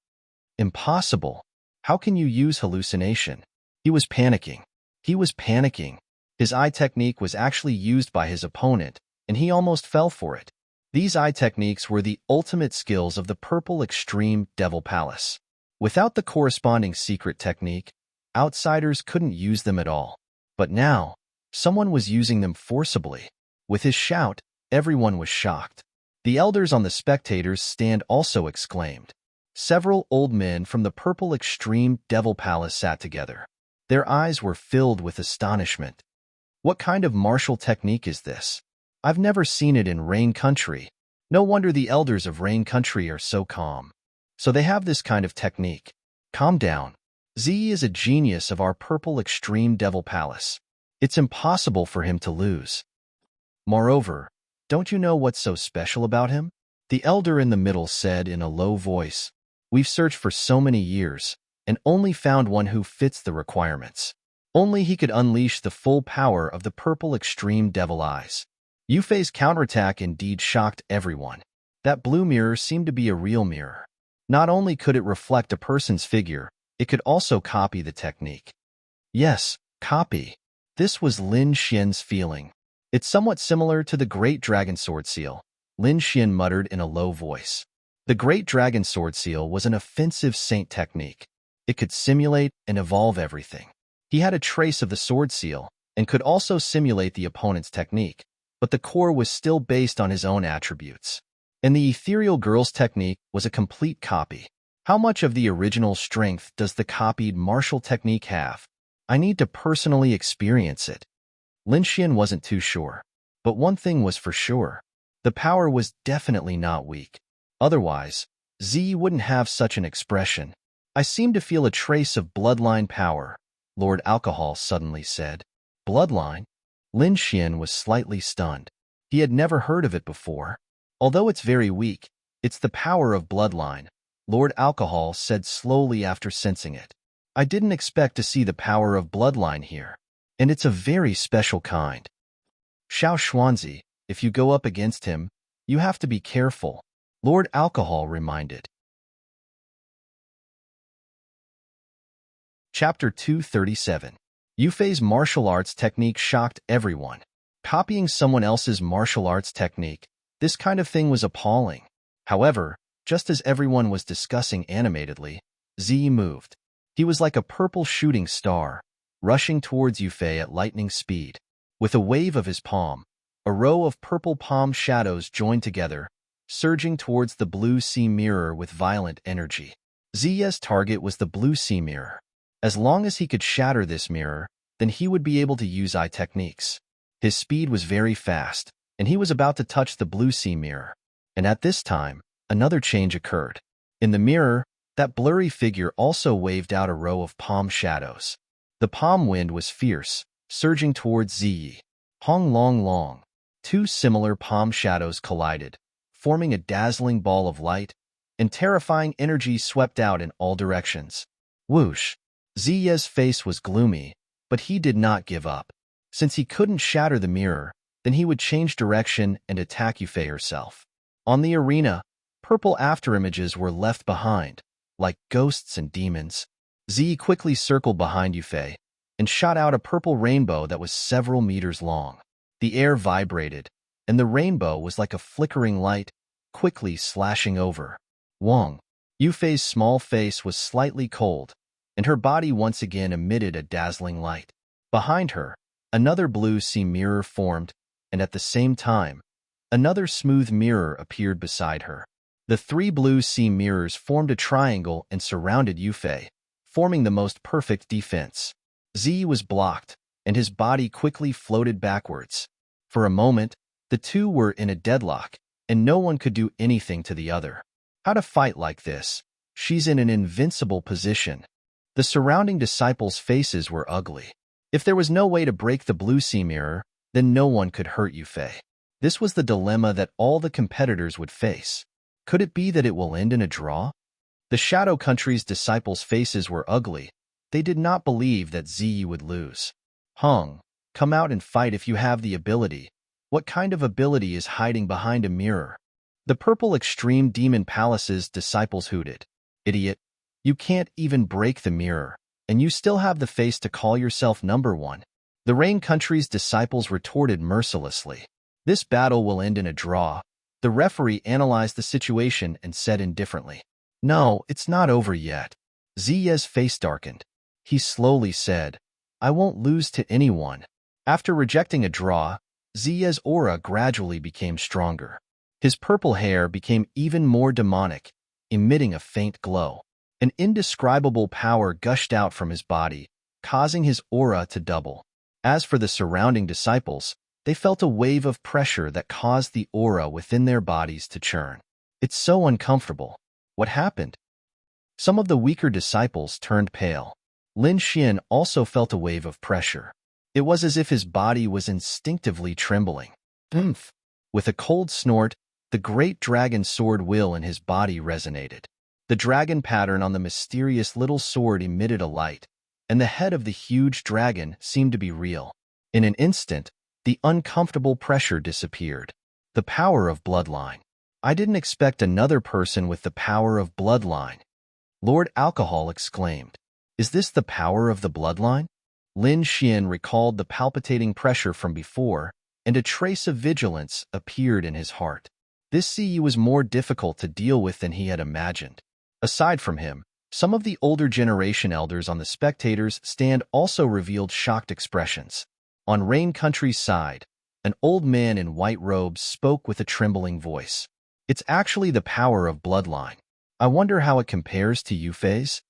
[SPEAKER 1] Impossible. How can you use hallucination? He was panicking. He was panicking. His eye technique was actually used by his opponent, and he almost fell for it. These eye techniques were the ultimate skills of the Purple Extreme Devil Palace. Without the corresponding secret technique, outsiders couldn't use them at all. But now, someone was using them forcibly. With his shout, everyone was shocked. The elders on the spectators' stand also exclaimed. Several old men from the Purple Extreme Devil Palace sat together. Their eyes were filled with astonishment. What kind of martial technique is this? I've never seen it in Rain Country. No wonder the elders of Rain Country are so calm. So they have this kind of technique. Calm down. Z is a genius of our Purple Extreme Devil Palace. It's impossible for him to lose. Moreover, don't you know what's so special about him? The elder in the middle said in a low voice. We've searched for so many years, and only found one who fits the requirements. Only he could unleash the full power of the Purple Extreme Devil Eyes. Yufei's counterattack indeed shocked everyone. That blue mirror seemed to be a real mirror. Not only could it reflect a person's figure, it could also copy the technique. Yes, copy. This was Lin Xian's feeling. It's somewhat similar to the Great Dragon Sword Seal, Lin Xian muttered in a low voice. The Great Dragon Sword Seal was an offensive saint technique. It could simulate and evolve everything. He had a trace of the sword seal and could also simulate the opponent's technique, but the core was still based on his own attributes. And the ethereal girl's technique was a complete copy. How much of the original strength does the copied martial technique have? I need to personally experience it. Lin Xian wasn't too sure, but one thing was for sure. The power was definitely not weak. Otherwise, Z wouldn't have such an expression. I seem to feel a trace of bloodline power, Lord Alcohol suddenly said. Bloodline? Lin Xian was slightly stunned. He had never heard of it before. Although it's very weak, it's the power of bloodline, Lord Alcohol said slowly after sensing it. I didn't expect to see the power of bloodline here, and it's a very special kind. Xiao Xuanzi, if you go up against him, you have to be careful, Lord Alcohol reminded. Chapter 237. Yufei's martial arts technique shocked everyone. Copying someone else's martial arts technique, this kind of thing was appalling. However, just as everyone was discussing animatedly, Z moved. He was like a purple shooting star, rushing towards Yufei at lightning speed. With a wave of his palm, a row of purple palm shadows joined together, surging towards the blue sea mirror with violent energy. Ziya's target was the blue sea mirror. As long as he could shatter this mirror, then he would be able to use eye techniques. His speed was very fast, and he was about to touch the blue sea mirror. And at this time, another change occurred. In the mirror, that blurry figure also waved out a row of palm shadows. The palm wind was fierce, surging towards Ziyi. Hong Long Long. Two similar palm shadows collided, forming a dazzling ball of light, and terrifying energy swept out in all directions. Whoosh! Ziye's face was gloomy, but he did not give up. Since he couldn't shatter the mirror, then he would change direction and attack Yufei herself. On the arena, purple afterimages were left behind, like ghosts and demons. Ziyi quickly circled behind Yufei and shot out a purple rainbow that was several meters long. The air vibrated, and the rainbow was like a flickering light, quickly slashing over. Wang. Yufei's small face was slightly cold, and her body once again emitted a dazzling light. Behind her, another blue sea mirror formed, and at the same time, another smooth mirror appeared beside her. The three blue sea mirrors formed a triangle and surrounded Yufei, forming the most perfect defense. Z was blocked, and his body quickly floated backwards. For a moment, the two were in a deadlock, and no one could do anything to the other. How to fight like this? She's in an invincible position. The surrounding disciples' faces were ugly. If there was no way to break the blue sea mirror, then no one could hurt Yufei. This was the dilemma that all the competitors would face. Could it be that it will end in a draw? The Shadow Country's disciples' faces were ugly. They did not believe that Ziyi would lose. Hung, come out and fight if you have the ability. What kind of ability is hiding behind a mirror? The Purple Extreme Demon Palace's disciples hooted. Idiot, you can't even break the mirror, and you still have the face to call yourself number one. The Rain Country's disciples retorted mercilessly. This battle will end in a draw. The referee analyzed the situation and said indifferently, no, it's not over yet. Ziye's face darkened. He slowly said, I won't lose to anyone. After rejecting a draw, Ziye's aura gradually became stronger. His purple hair became even more demonic, emitting a faint glow. An indescribable power gushed out from his body, causing his aura to double. As for the surrounding disciples, they felt a wave of pressure that caused the aura within their bodies to churn. It's so uncomfortable. What happened? Some of the weaker disciples turned pale. Lin Xian also felt a wave of pressure. It was as if his body was instinctively trembling. Oomph! With a cold snort, the great dragon sword will in his body resonated. The dragon pattern on the mysterious little sword emitted a light, and the head of the huge dragon seemed to be real. In an instant, the uncomfortable pressure disappeared. The power of bloodline. I didn't expect another person with the power of bloodline. Lord Alcohol exclaimed. Is this the power of the bloodline? Lin Xian recalled the palpitating pressure from before, and a trace of vigilance appeared in his heart. This CU was more difficult to deal with than he had imagined. Aside from him, some of the older generation elders on the spectators' stand also revealed shocked expressions. On Rain Country's side, an old man in white robes spoke with a trembling voice. It's actually the power of bloodline. I wonder how it compares to Yufei's?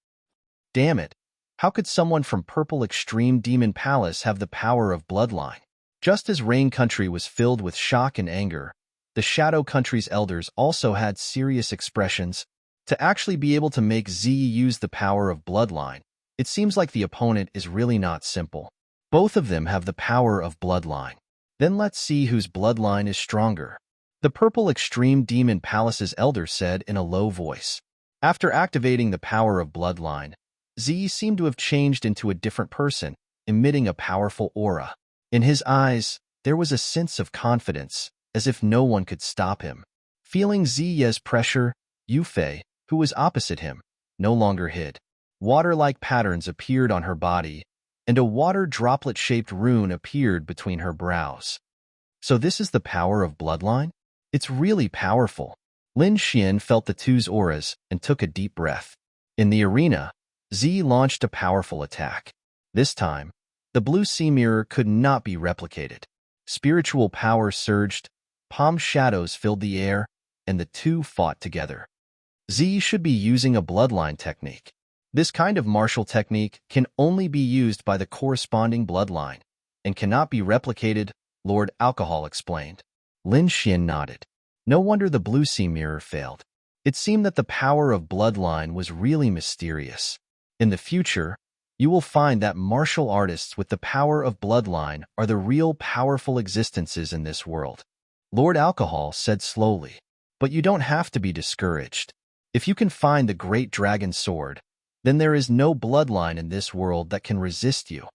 [SPEAKER 1] Damn it. How could someone from Purple Extreme Demon Palace have the power of bloodline? Just as Rain Country was filled with shock and anger, the Shadow Country's elders also had serious expressions. To actually be able to make Z use the power of bloodline, it seems like the opponent is really not simple. Both of them have the power of bloodline. Then let's see whose bloodline is stronger. The Purple Extreme Demon Palace's elder said in a low voice. After activating the power of bloodline, Z seemed to have changed into a different person, emitting a powerful aura. In his eyes, there was a sense of confidence, as if no one could stop him. Feeling Ziye's pressure, Yufei, who was opposite him, no longer hid. Water-like patterns appeared on her body, and a water droplet-shaped rune appeared between her brows. So this is the power of bloodline? It's really powerful. Lin Xian felt the two's auras and took a deep breath. In the arena, Z launched a powerful attack. This time, the blue sea mirror could not be replicated. Spiritual power surged, palm shadows filled the air, and the two fought together. Z should be using a bloodline technique. This kind of martial technique can only be used by the corresponding bloodline and cannot be replicated, Lord Alcohol explained. Lin Xian nodded. No wonder the blue sea mirror failed. It seemed that the power of bloodline was really mysterious. In the future, you will find that martial artists with the power of bloodline are the real powerful existences in this world. Lord Alcohol said slowly. But you don't have to be discouraged. If you can find the great dragon sword, then there is no bloodline in this world that can resist you.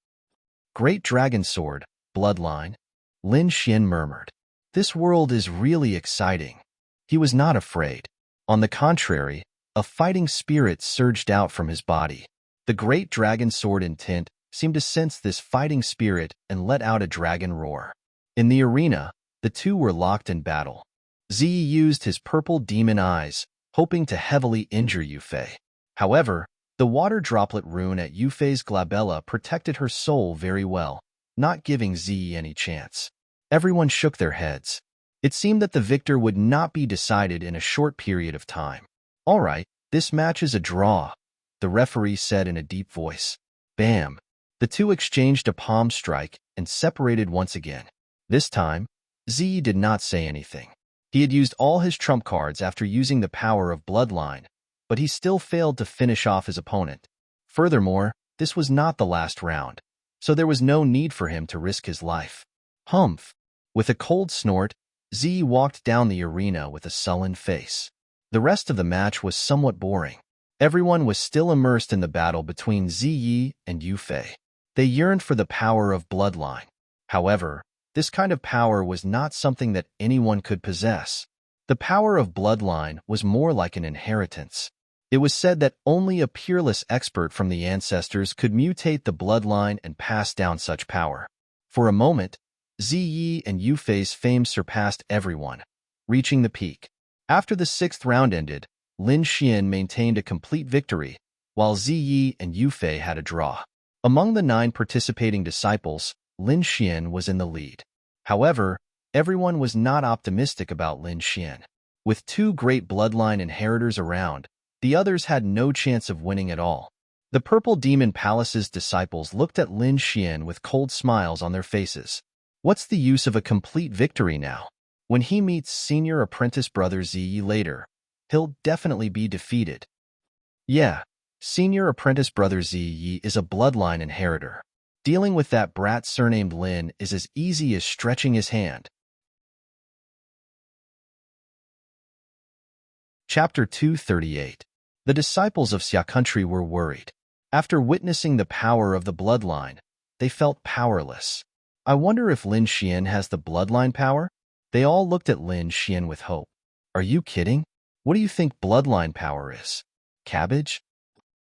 [SPEAKER 1] Great dragon sword, bloodline, Lin Xian murmured. This world is really exciting. He was not afraid. On the contrary, a fighting spirit surged out from his body. The great dragon sword intent seemed to sense this fighting spirit and let out a dragon roar. In the arena, the two were locked in battle. Z used his purple demon eyes, hoping to heavily injure Yufei. However, the water droplet rune at Yufei's glabella protected her soul very well, not giving Z any chance. Everyone shook their heads. It seemed that the victor would not be decided in a short period of time. All right, this match is a draw, the referee said in a deep voice. Bam! The two exchanged a palm strike and separated once again. This time, Z did not say anything. He had used all his trump cards after using the power of bloodline, but he still failed to finish off his opponent. Furthermore, this was not the last round, so there was no need for him to risk his life. Humph! With a cold snort, Ziyi walked down the arena with a sullen face. The rest of the match was somewhat boring. Everyone was still immersed in the battle between Ziyi and Yufei. They yearned for the power of bloodline. However, this kind of power was not something that anyone could possess. The power of bloodline was more like an inheritance. It was said that only a peerless expert from the ancestors could mutate the bloodline and pass down such power. For a moment, Ziyi and Yufei's fame surpassed everyone, reaching the peak. After the 6th round ended, Lin Xian maintained a complete victory, while Ziyi and Yufei had a draw. Among the 9 participating disciples, Lin Xian was in the lead. However, everyone was not optimistic about Lin Xian. With 2 great bloodline inheritors around, the others had no chance of winning at all. The Purple Demon Palace's disciples looked at Lin Xian with cold smiles on their faces. What's the use of a complete victory now? When he meets senior apprentice brother Ziyi later, he'll definitely be defeated. Yeah, senior apprentice brother Ziyi is a bloodline inheritor. Dealing with that brat surnamed Lin is as easy as stretching his hand. Chapter 238. The disciples of Xia country were worried. After witnessing the power of the bloodline, they felt powerless. I wonder if Lin Xian has the bloodline power? They all looked at Lin Xian with hope. Are you kidding? What do you think bloodline power is? Cabbage?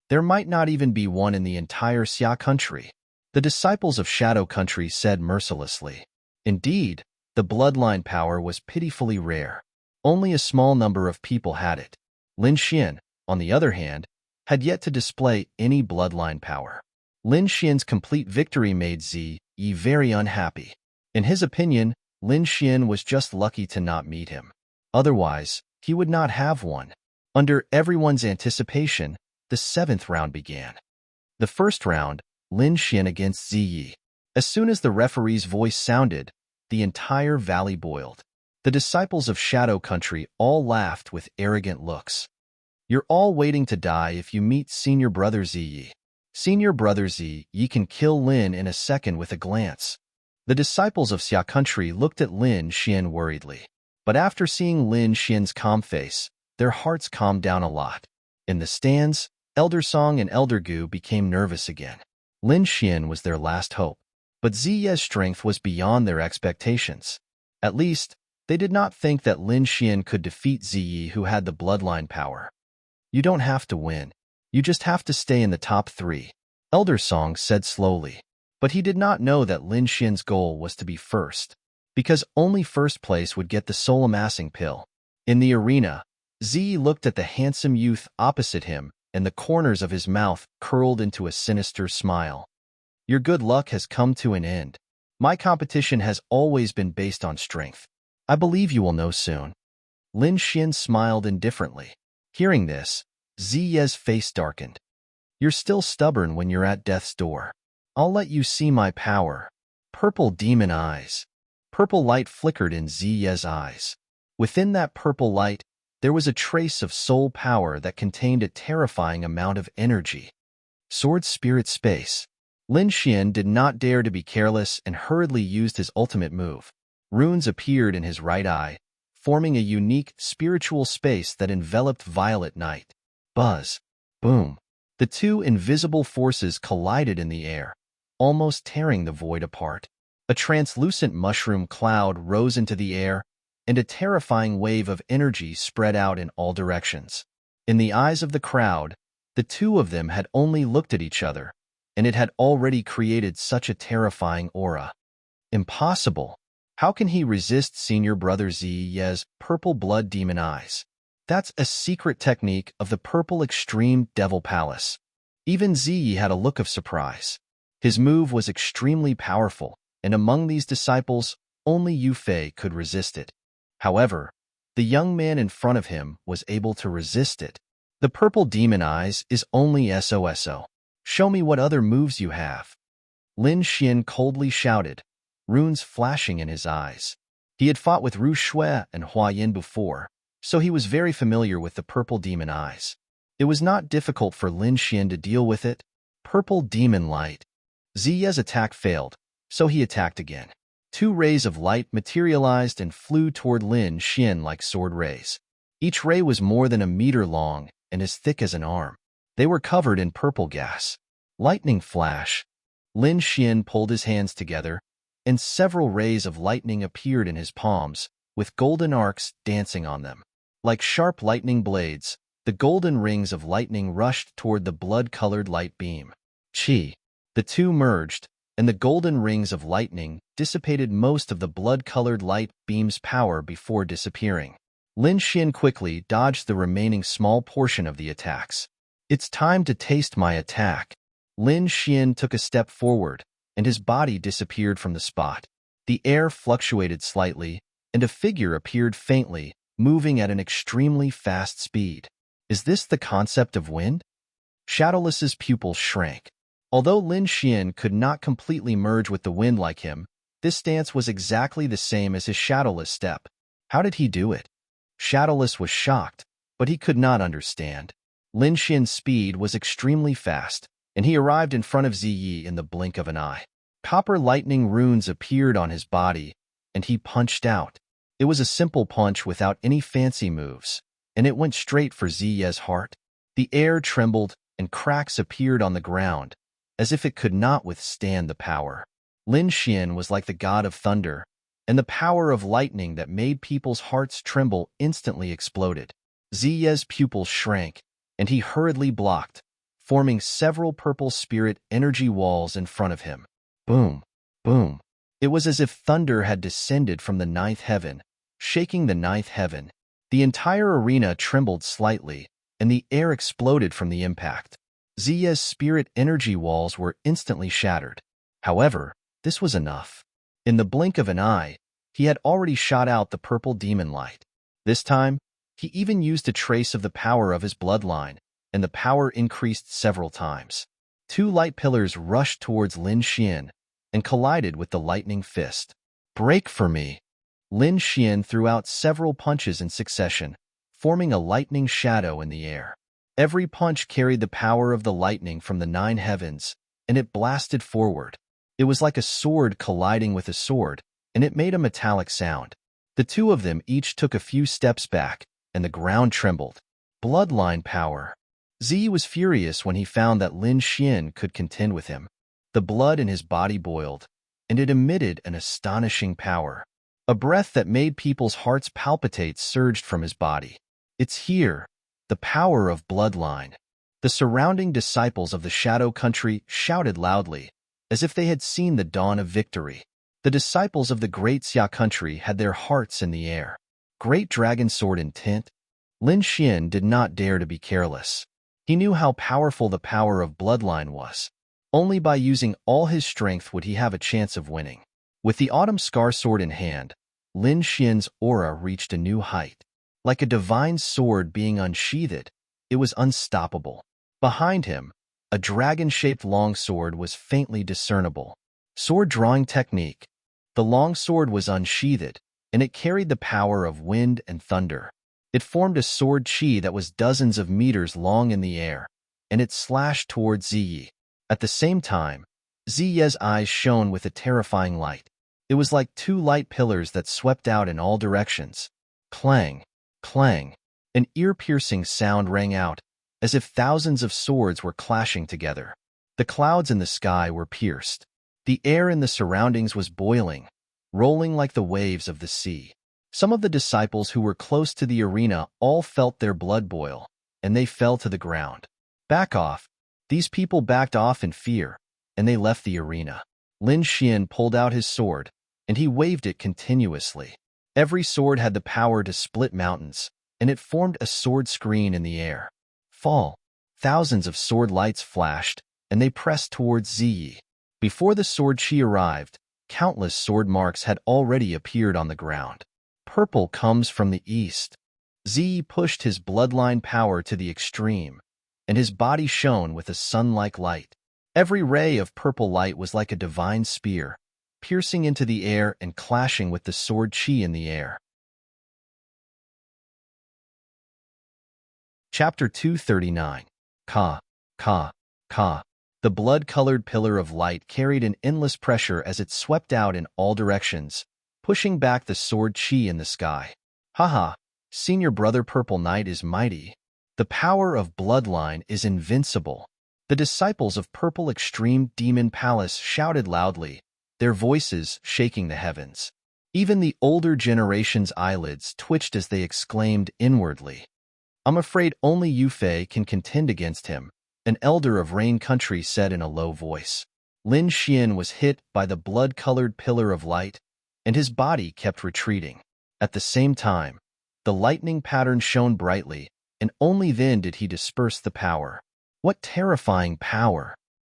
[SPEAKER 1] There might not even be one in the entire Xia country. The disciples of Shadow Country said mercilessly. Indeed, the bloodline power was pitifully rare. Only a small number of people had it. Lin Xian, on the other hand, had yet to display any bloodline power. Lin Xian's complete victory made Ziyi very unhappy. In his opinion, Lin Xian was just lucky to not meet him. Otherwise, he would not have won. Under everyone's anticipation, the 7th round began. The first round, Lin Xian against Ziyi. As soon as the referee's voice sounded, the entire valley boiled. The disciples of Shadow Country all laughed with arrogant looks. You're all waiting to die if you meet senior brother Ziyi. Senior brother Ziyi can kill Lin in a second with a glance. The disciples of Xia country looked at Lin Xian worriedly. But after seeing Lin Xian's calm face, their hearts calmed down a lot. In the stands, Elder Song and Elder Gu became nervous again. Lin Xian was their last hope. But Ziyi's strength was beyond their expectations. At least, they did not think that Lin Xian could defeat Ziyi, who had the bloodline power. You don't have to win. You just have to stay in the top 3, Elder Song said slowly. But he did not know that Lin Xian's goal was to be first, because only first place would get the soul-amassing pill. In the arena, Ziyi looked at the handsome youth opposite him, and the corners of his mouth curled into a sinister smile. Your good luck has come to an end. My competition has always been based on strength. I believe you will know soon. Lin Xian smiled indifferently. Hearing this, Ziyi's face darkened. You're still stubborn when you're at death's door. I'll let you see my power. Purple demon eyes. Purple light flickered in Ziyi's eyes. Within that purple light, there was a trace of soul power that contained a terrifying amount of energy. Sword Spirit Space. Lin Xian did not dare to be careless and hurriedly used his ultimate move. Runes appeared in his right eye, forming a unique spiritual space that enveloped violet night. Buzz. Boom. The 2 invisible forces collided in the air, almost tearing the void apart. A translucent mushroom cloud rose into the air, and a terrifying wave of energy spread out in all directions. In the eyes of the crowd, the 2 of them had only looked at each other, and it had already created such a terrifying aura. Impossible. How can he resist senior brother Ziyi's purple blood demon eyes? That's a secret technique of the Purple Extreme Devil Palace. Even Ziyi had a look of surprise. His move was extremely powerful, and among these disciples, only Yufei could resist it. However, the young man in front of him was able to resist it. The purple demon eyes is only SOSO. Show me what other moves you have. Lin Xian coldly shouted, runes flashing in his eyes. He had fought with Ru Shui and Hua Yin before, so he was very familiar with the purple demon eyes. It was not difficult for Lin Xian to deal with it, Purple demon light. Ziya's attack failed, so he attacked again. Two rays of light materialized and flew toward Lin Xian like sword rays. Each ray was more than a meter long and as thick as an arm. They were covered in purple gas. Lightning flash. Lin Xian pulled his hands together, and several rays of lightning appeared in his palms, with golden arcs dancing on them. Like sharp lightning blades, the golden rings of lightning rushed toward the blood-colored light beam. Chi. The two merged, and the golden rings of lightning dissipated most of the blood-colored light beam's power before disappearing. Lin Xian quickly dodged the remaining small portion of the attacks. It's time to taste my attack. Lin Xian took a step forward, and his body disappeared from the spot. The air fluctuated slightly, and a figure appeared faintly, moving at an extremely fast speed. Is this the concept of wind? Shadowless's pupils shrank. Although Lin Xian could not completely merge with the wind like him, this dance was exactly the same as his Shadowless step. How did he do it? Shadowless was shocked, but he could not understand. Lin Xian's speed was extremely fast, and he arrived in front of Ziyi in the blink of an eye. Copper lightning runes appeared on his body, and he punched out. It was a simple punch without any fancy moves, and it went straight for Ziyi's heart. The air trembled, and cracks appeared on the ground, as if it could not withstand the power. Lin Xian was like the god of thunder, and the power of lightning that made people's hearts tremble instantly exploded. Ziyi's pupils shrank, and he hurriedly blocked, forming several purple spirit energy walls in front of him. Boom, boom. It was as if thunder had descended from the ninth heaven, shaking the ninth heaven. The entire arena trembled slightly, and the air exploded from the impact. Ziya's spirit energy walls were instantly shattered. However, this was enough. In the blink of an eye, he had already shot out the purple demon light. This time, he even used a trace of the power of his bloodline, and the power increased several times. Two light pillars rushed towards Lin Xian and collided with the lightning fist. Break for me! Lin Xian threw out several punches in succession, forming a lightning shadow in the air. Every punch carried the power of the lightning from the nine heavens, and it blasted forward. It was like a sword colliding with a sword, and it made a metallic sound. The two of them each took a few steps back, and the ground trembled. Bloodline power. Ziyi was furious when he found that Lin Xian could contend with him. The blood in his body boiled, and it emitted an astonishing power. A breath that made people's hearts palpitate surged from his body. It's here, the power of bloodline. The surrounding disciples of the Shadow Country shouted loudly, as if they had seen the dawn of victory. The disciples of the Great Xia Country had their hearts in the air. Great Dragon Sword intent? Lin Xian did not dare to be careless. He knew how powerful the power of bloodline was. Only by using all his strength would he have a chance of winning. With the Autumn Scar Sword in hand, Lin Xian's aura reached a new height. Like a divine sword being unsheathed, it was unstoppable. Behind him, a dragon-shaped longsword was faintly discernible. Sword drawing technique. The longsword was unsheathed, and it carried the power of wind and thunder. It formed a sword chi that was dozens of meters long in the air, and it slashed towards Ziyi. At the same time, Ziyi's eyes shone with a terrifying light. It was like two light pillars that swept out in all directions. Clang, clang. An ear-piercing sound rang out, as if thousands of swords were clashing together. The clouds in the sky were pierced. The air in the surroundings was boiling, rolling like the waves of the sea. Some of the disciples who were close to the arena all felt their blood boil, and they fell to the ground. Back off. These people backed off in fear, and they left the arena. Lin Xian pulled out his sword, and he waved it continuously. Every sword had the power to split mountains, and it formed a sword screen in the air. Fall. Thousands of sword lights flashed, and they pressed towards Ziyi. Before the sword chi arrived, countless sword marks had already appeared on the ground. Purple comes from the east. Ziyi pushed his bloodline power to the extreme, and his body shone with a sun-like light. Every ray of purple light was like a divine spear, piercing into the air and clashing with the sword chi in the air. Chapter 239. Ka, Ka, Ka. The blood-colored pillar of light carried an endless pressure as it swept out in all directions, pushing back the sword chi in the sky. Haha, Senior Brother Purple Knight is mighty. The power of bloodline is invincible. The disciples of Purple Extreme Demon Palace shouted loudly, their voices shaking the heavens. Even the older generation's eyelids twitched as they exclaimed inwardly. I'm afraid only Yufei can contend against him, an elder of Rain Country said in a low voice. Lin Xian was hit by the blood-colored pillar of light, and his body kept retreating. At the same time, the lightning pattern shone brightly, and only then did he disperse the power. What terrifying power!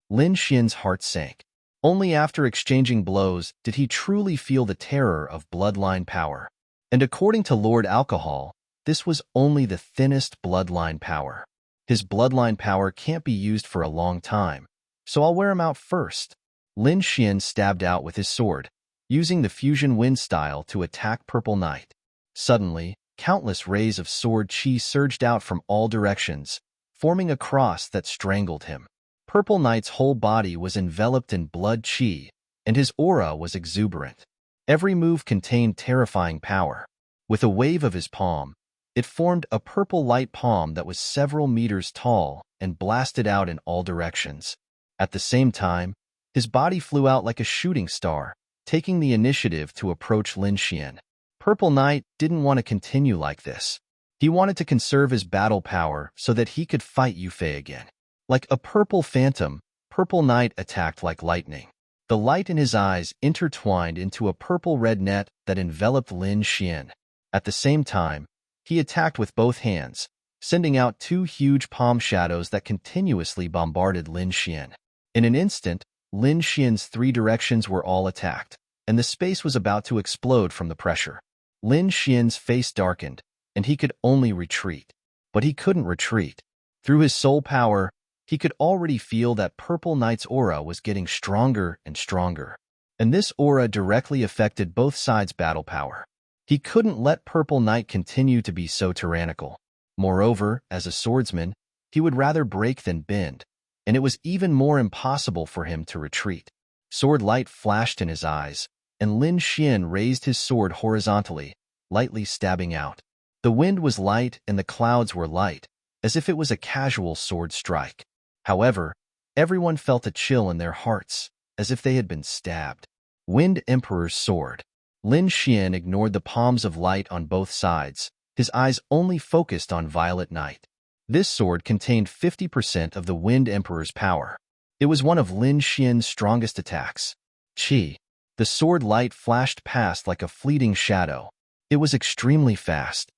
[SPEAKER 1] Lin Xian's heart sank. Only after exchanging blows did he truly feel the terror of bloodline power. And according to Lord Alcohol, this was only the thinnest bloodline power. His bloodline power can't be used for a long time, so I'll wear him out first. Lin Xian stabbed out with his sword, using the fusion wind style to attack Purple Knight. Suddenly, countless rays of sword chi surged out from all directions, forming a cross that strangled him. Purple Knight's whole body was enveloped in blood chi, and his aura was exuberant. Every move contained terrifying power. With a wave of his palm, it formed a purple light palm that was several meters tall and blasted out in all directions. At the same time, his body flew out like a shooting star, taking the initiative to approach Lin Xian. Purple Knight didn't want to continue like this. He wanted to conserve his battle power so that he could fight Yufei again. Like a purple phantom, Purple Knight attacked like lightning. The light in his eyes intertwined into a purple-red net that enveloped Lin Xian. At the same time, he attacked with both hands, sending out two huge palm shadows that continuously bombarded Lin Xian. In an instant, Lin Xian's three directions were all attacked, and the space was about to explode from the pressure. Lin Xian's face darkened, and he could only retreat. But he couldn't retreat. Through his soul power, he could already feel that Purple Knight's aura was getting stronger and stronger. And this aura directly affected both sides' battle power. He couldn't let Purple Knight continue to be so tyrannical. Moreover, as a swordsman, he would rather break than bend, and it was even more impossible for him to retreat. Sword light flashed in his eyes, and Lin Xian raised his sword horizontally, lightly stabbing out. The wind was light and the clouds were light, as if it was a casual sword strike. However, everyone felt a chill in their hearts, as if they had been stabbed. Wind Emperor's sword. Lin Xian ignored the palms of light on both sides, his eyes only focused on Violet Knight. This sword contained 50% of the Wind Emperor's power. It was one of Lin Xian's strongest attacks. Chi. The sword light flashed past like a fleeting shadow. It was extremely fast.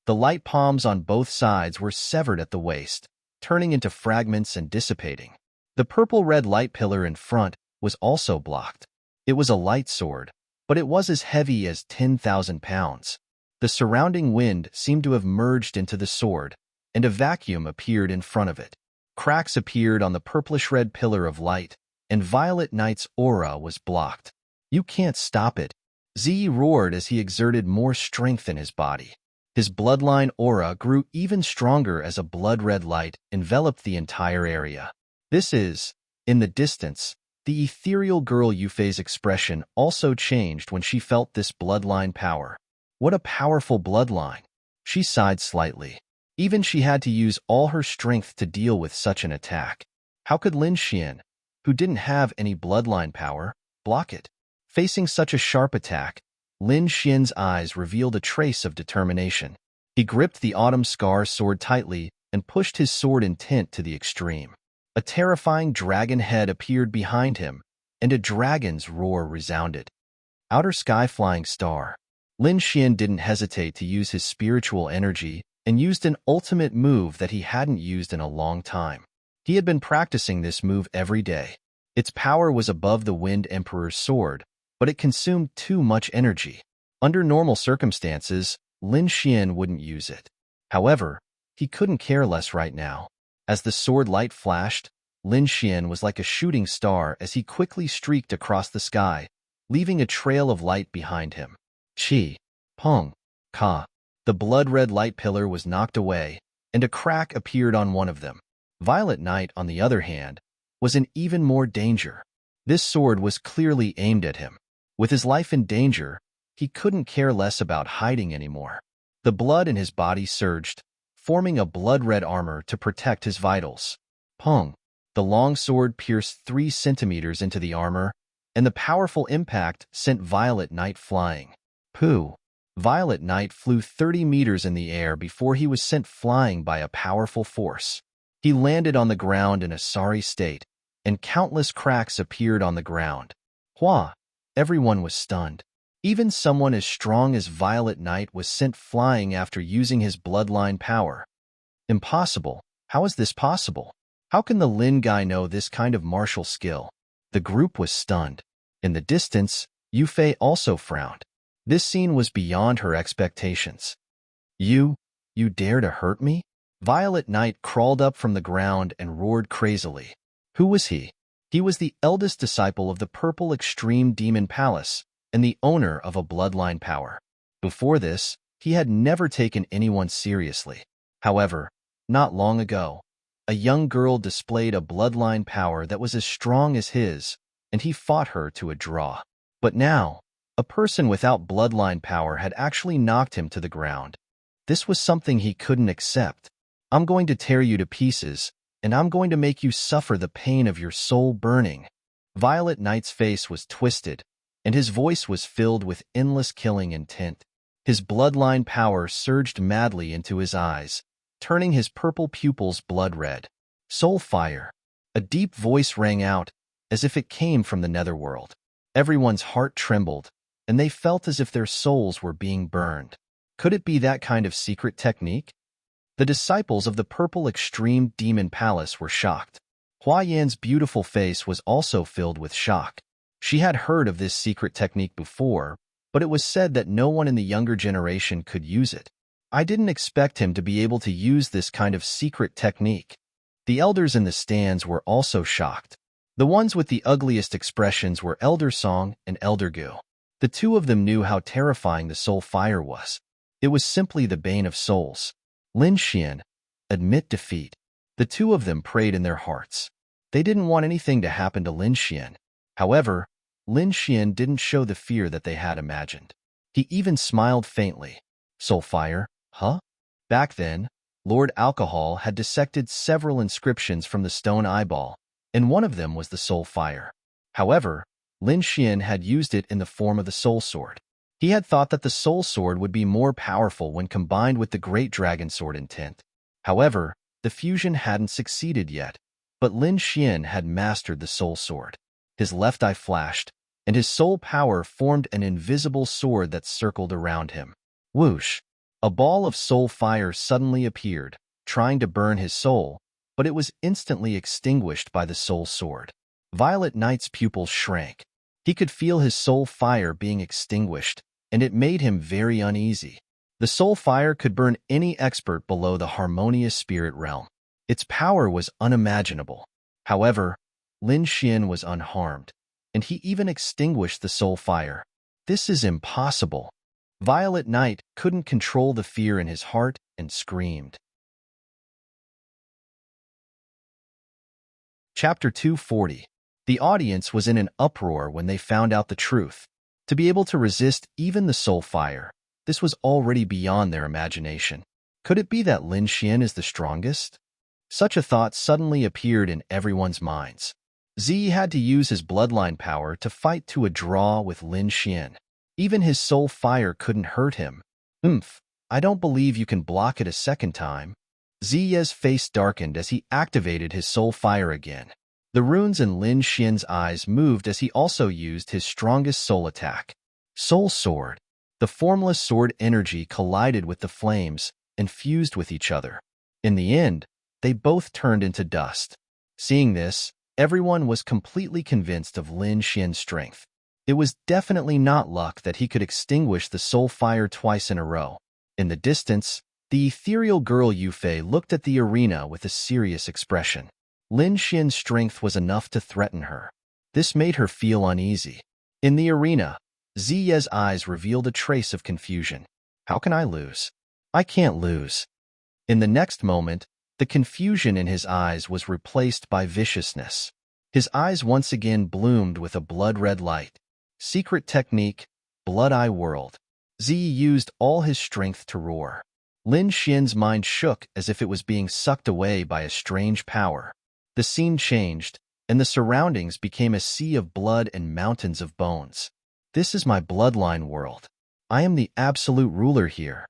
[SPEAKER 1] The light palms on both sides were severed at the waist, turning into fragments and dissipating. The purple-red light pillar in front was also blocked. It was a light sword, but it was as heavy as 10,000 pounds. The surrounding wind seemed to have merged into the sword, and a vacuum appeared in front of it. Cracks appeared on the purplish-red pillar of light, and Violet Knight's aura was blocked. You can't stop it. Zi roared as he exerted more strength in his body. His bloodline aura grew even stronger as a blood-red light enveloped the entire area. This is, in the distance, the ethereal girl Yufei's expression also changed when she felt this bloodline power. What a powerful bloodline! She sighed slightly. Even she had to use all her strength to deal with such an attack. How could Lin Xian, who didn't have any bloodline power, block it? Facing such a sharp attack, Lin Xian's eyes revealed a trace of determination. He gripped the Autumn Scar sword tightly and pushed his sword intent to the extreme. A terrifying dragon head appeared behind him, and a dragon's roar resounded. Outer Sky Flying Star. Lin Xian didn't hesitate to use his spiritual energy and used an ultimate move that he hadn't used in a long time. He had been practicing this move every day. Its power was above the Wind Emperor's sword, but it consumed too much energy. Under normal circumstances, Lin Xian wouldn't use it. However, he couldn't care less right now. As the sword light flashed, Lin Xian was like a shooting star as he quickly streaked across the sky, leaving a trail of light behind him. Chi. Pong. Ka. The blood-red light pillar was knocked away, and a crack appeared on one of them. Violet Knight, on the other hand, was in even more danger. This sword was clearly aimed at him. With his life in danger, he couldn't care less about hiding anymore. The blood in his body surged, forming a blood-red armor to protect his vitals. Pong! The long sword pierced 3 centimeters into the armor, and the powerful impact sent Violet Knight flying. Pooh! Violet Knight flew 30 meters in the air before he was sent flying by a powerful force. He landed on the ground in a sorry state, and countless cracks appeared on the ground. Hua! Everyone was stunned. Even someone as strong as Violet Knight was sent flying after using his bloodline power. Impossible. How is this possible? How can the Lin guy know this kind of martial skill? The group was stunned. In the distance, Yufei also frowned. This scene was beyond her expectations. You dare to hurt me? Violet Knight crawled up from the ground and roared crazily. Who was he? He was the eldest disciple of the Purple Extreme Demon Palace and the owner of a bloodline power. Before this, he had never taken anyone seriously. However, not long ago, a young girl displayed a bloodline power that was as strong as his, and he fought her to a draw. But now, a person without bloodline power had actually knocked him to the ground. This was something he couldn't accept. I'm going to tear you to pieces, and I'm going to make you suffer the pain of your soul burning. Violet Knight's face was twisted, and his voice was filled with endless killing intent. His bloodline power surged madly into his eyes, turning his purple pupils blood red. Soul fire! A deep voice rang out, as if it came from the netherworld. Everyone's heart trembled, and they felt as if their souls were being burned. Could it be that kind of secret technique? The disciples of the Purple Extreme Demon Palace were shocked. Hua Yan's beautiful face was also filled with shock. She had heard of this secret technique before, but it was said that no one in the younger generation could use it. I didn't expect him to be able to use this kind of secret technique. The elders in the stands were also shocked. The ones with the ugliest expressions were Elder Song and Elder Gu. The two of them knew how terrifying the soul fire was. It was simply the bane of souls. Lin Xian, admit defeat. The two of them prayed in their hearts. They didn't want anything to happen to Lin Xian. However, Lin Xian didn't show the fear that they had imagined. He even smiled faintly. Soul fire, huh? Back then, Lord Alcohol had dissected several inscriptions from the stone eyeball, and one of them was the soul fire. However, Lin Xian had used it in the form of the soul sword. He had thought that the soul sword would be more powerful when combined with the great dragon sword intent. However, the fusion hadn't succeeded yet, but Lin Xian had mastered the soul sword. His left eye flashed, and his soul power formed an invisible sword that circled around him. Whoosh! A ball of soul fire suddenly appeared, trying to burn his soul, but it was instantly extinguished by the soul sword. Violet Knight's pupils shrank. He could feel his soul fire being extinguished, and it made him very uneasy. The soul fire could burn any expert below the harmonious spirit realm. Its power was unimaginable. However, Lin Xian was unharmed, and he even extinguished the soul fire. This is impossible. Violet Knight couldn't control the fear in his heart and screamed. Chapter 240. The audience was in an uproar when they found out the truth. To be able to resist even the soul fire, this was already beyond their imagination. Could it be that Lin Xian is the strongest? Such a thought suddenly appeared in everyone's minds. Z had to use his bloodline power to fight to a draw with Lin Xian. Even his soul fire couldn't hurt him. I don't believe you can block it a second time. Ziya's face darkened as he activated his soul fire again. The runes in Lin Xian's eyes moved as he also used his strongest soul attack. Soul Sword. The formless sword energy collided with the flames and fused with each other. In the end, they both turned into dust. Seeing this, everyone was completely convinced of Lin Xian's strength. It was definitely not luck that he could extinguish the soul fire twice in a row. In the distance, the ethereal girl Yufei looked at the arena with a serious expression. Lin Xian's strength was enough to threaten her. This made her feel uneasy. In the arena, Ziya's eyes revealed a trace of confusion. How can I lose? I can't lose. In the next moment, the confusion in his eyes was replaced by viciousness. His eyes once again bloomed with a blood-red light. Secret technique, blood-eye world. Ziyi used all his strength to roar. Lin Xian's mind shook as if it was being sucked away by a strange power. The scene changed, and the surroundings became a sea of blood and mountains of bones. This is my bloodline world. I am the absolute ruler here.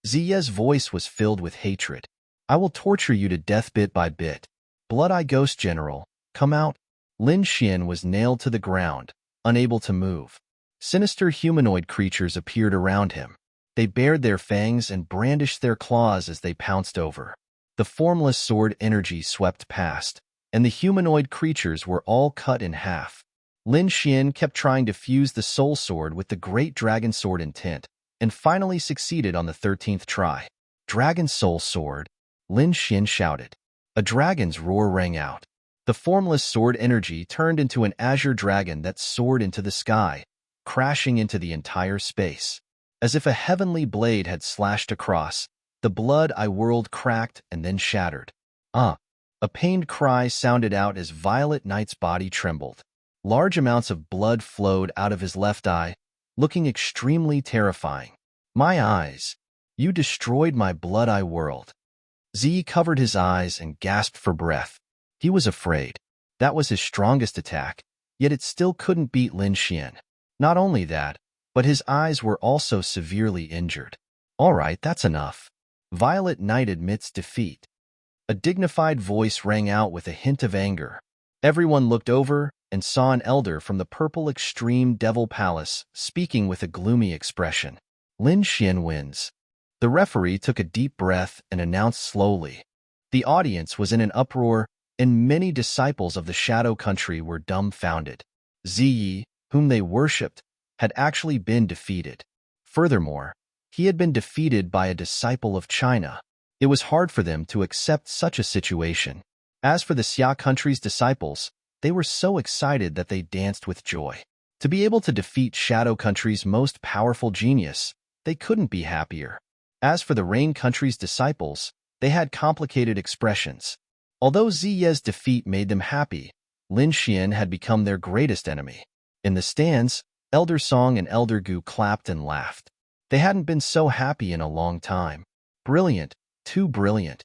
[SPEAKER 1] Ziye's voice was filled with hatred. I will torture you to death bit by bit. Blood-Eye Ghost General, come out. Lin Xian was nailed to the ground, unable to move. Sinister humanoid creatures appeared around him. They bared their fangs and brandished their claws as they pounced over. The formless sword energy swept past, and the humanoid creatures were all cut in half. Lin Xian kept trying to fuse the soul sword with the great dragon sword intent, and finally succeeded on the 13th try. Dragon soul sword, Lin Xian shouted. A dragon's roar rang out. The formless sword energy turned into an azure dragon that soared into the sky, crashing into the entire space. As if a heavenly blade had slashed across, the blood-eye world cracked and then shattered. A pained cry sounded out as Violet Knight's body trembled. Large amounts of blood flowed out of his left eye, looking extremely terrifying. My eyes! You destroyed my blood-eye world. Z covered his eyes and gasped for breath. He was afraid. That was his strongest attack, yet it still couldn't beat Lin Xian. Not only that, but his eyes were also severely injured. All right, that's enough. Violet Knight admits defeat. A dignified voice rang out with a hint of anger. Everyone looked over and saw an elder from the Purple Extreme Devil Palace speaking with a gloomy expression. Lin Xian wins. The referee took a deep breath and announced slowly. The audience was in an uproar, and many disciples of the Shadow Country were dumbfounded. Ziyi, whom they worshipped, had actually been defeated. Furthermore, he had been defeated by a disciple of China. It was hard for them to accept such a situation. As for the Xia country's disciples, they were so excited that they danced with joy. To be able to defeat Shadow Country's most powerful genius, they couldn't be happier. As for the Rain country's disciples, they had complicated expressions. Although Ziye's defeat made them happy, Lin Xian had become their greatest enemy. In the stands, Elder Song and Elder Gu clapped and laughed. They hadn't been so happy in a long time. Brilliant, too brilliant.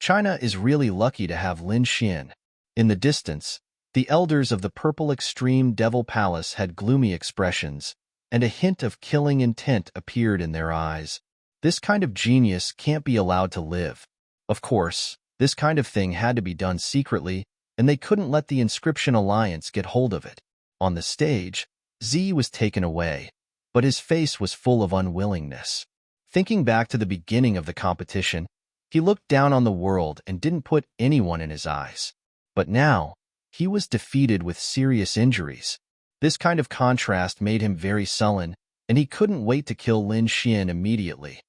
[SPEAKER 1] China is really lucky to have Lin Xian. In the distance, the elders of the Purple Extreme Devil Palace had gloomy expressions, and a hint of killing intent appeared in their eyes. This kind of genius can't be allowed to live. Of course, this kind of thing had to be done secretly, and they couldn't let the Inscription Alliance get hold of it. On the stage, Z was taken away, but his face was full of unwillingness. Thinking back to the beginning of the competition, he looked down on the world and didn't put anyone in his eyes. But now, he was defeated with serious injuries. This kind of contrast made him very sullen, and he couldn't wait to kill Lin Xian immediately.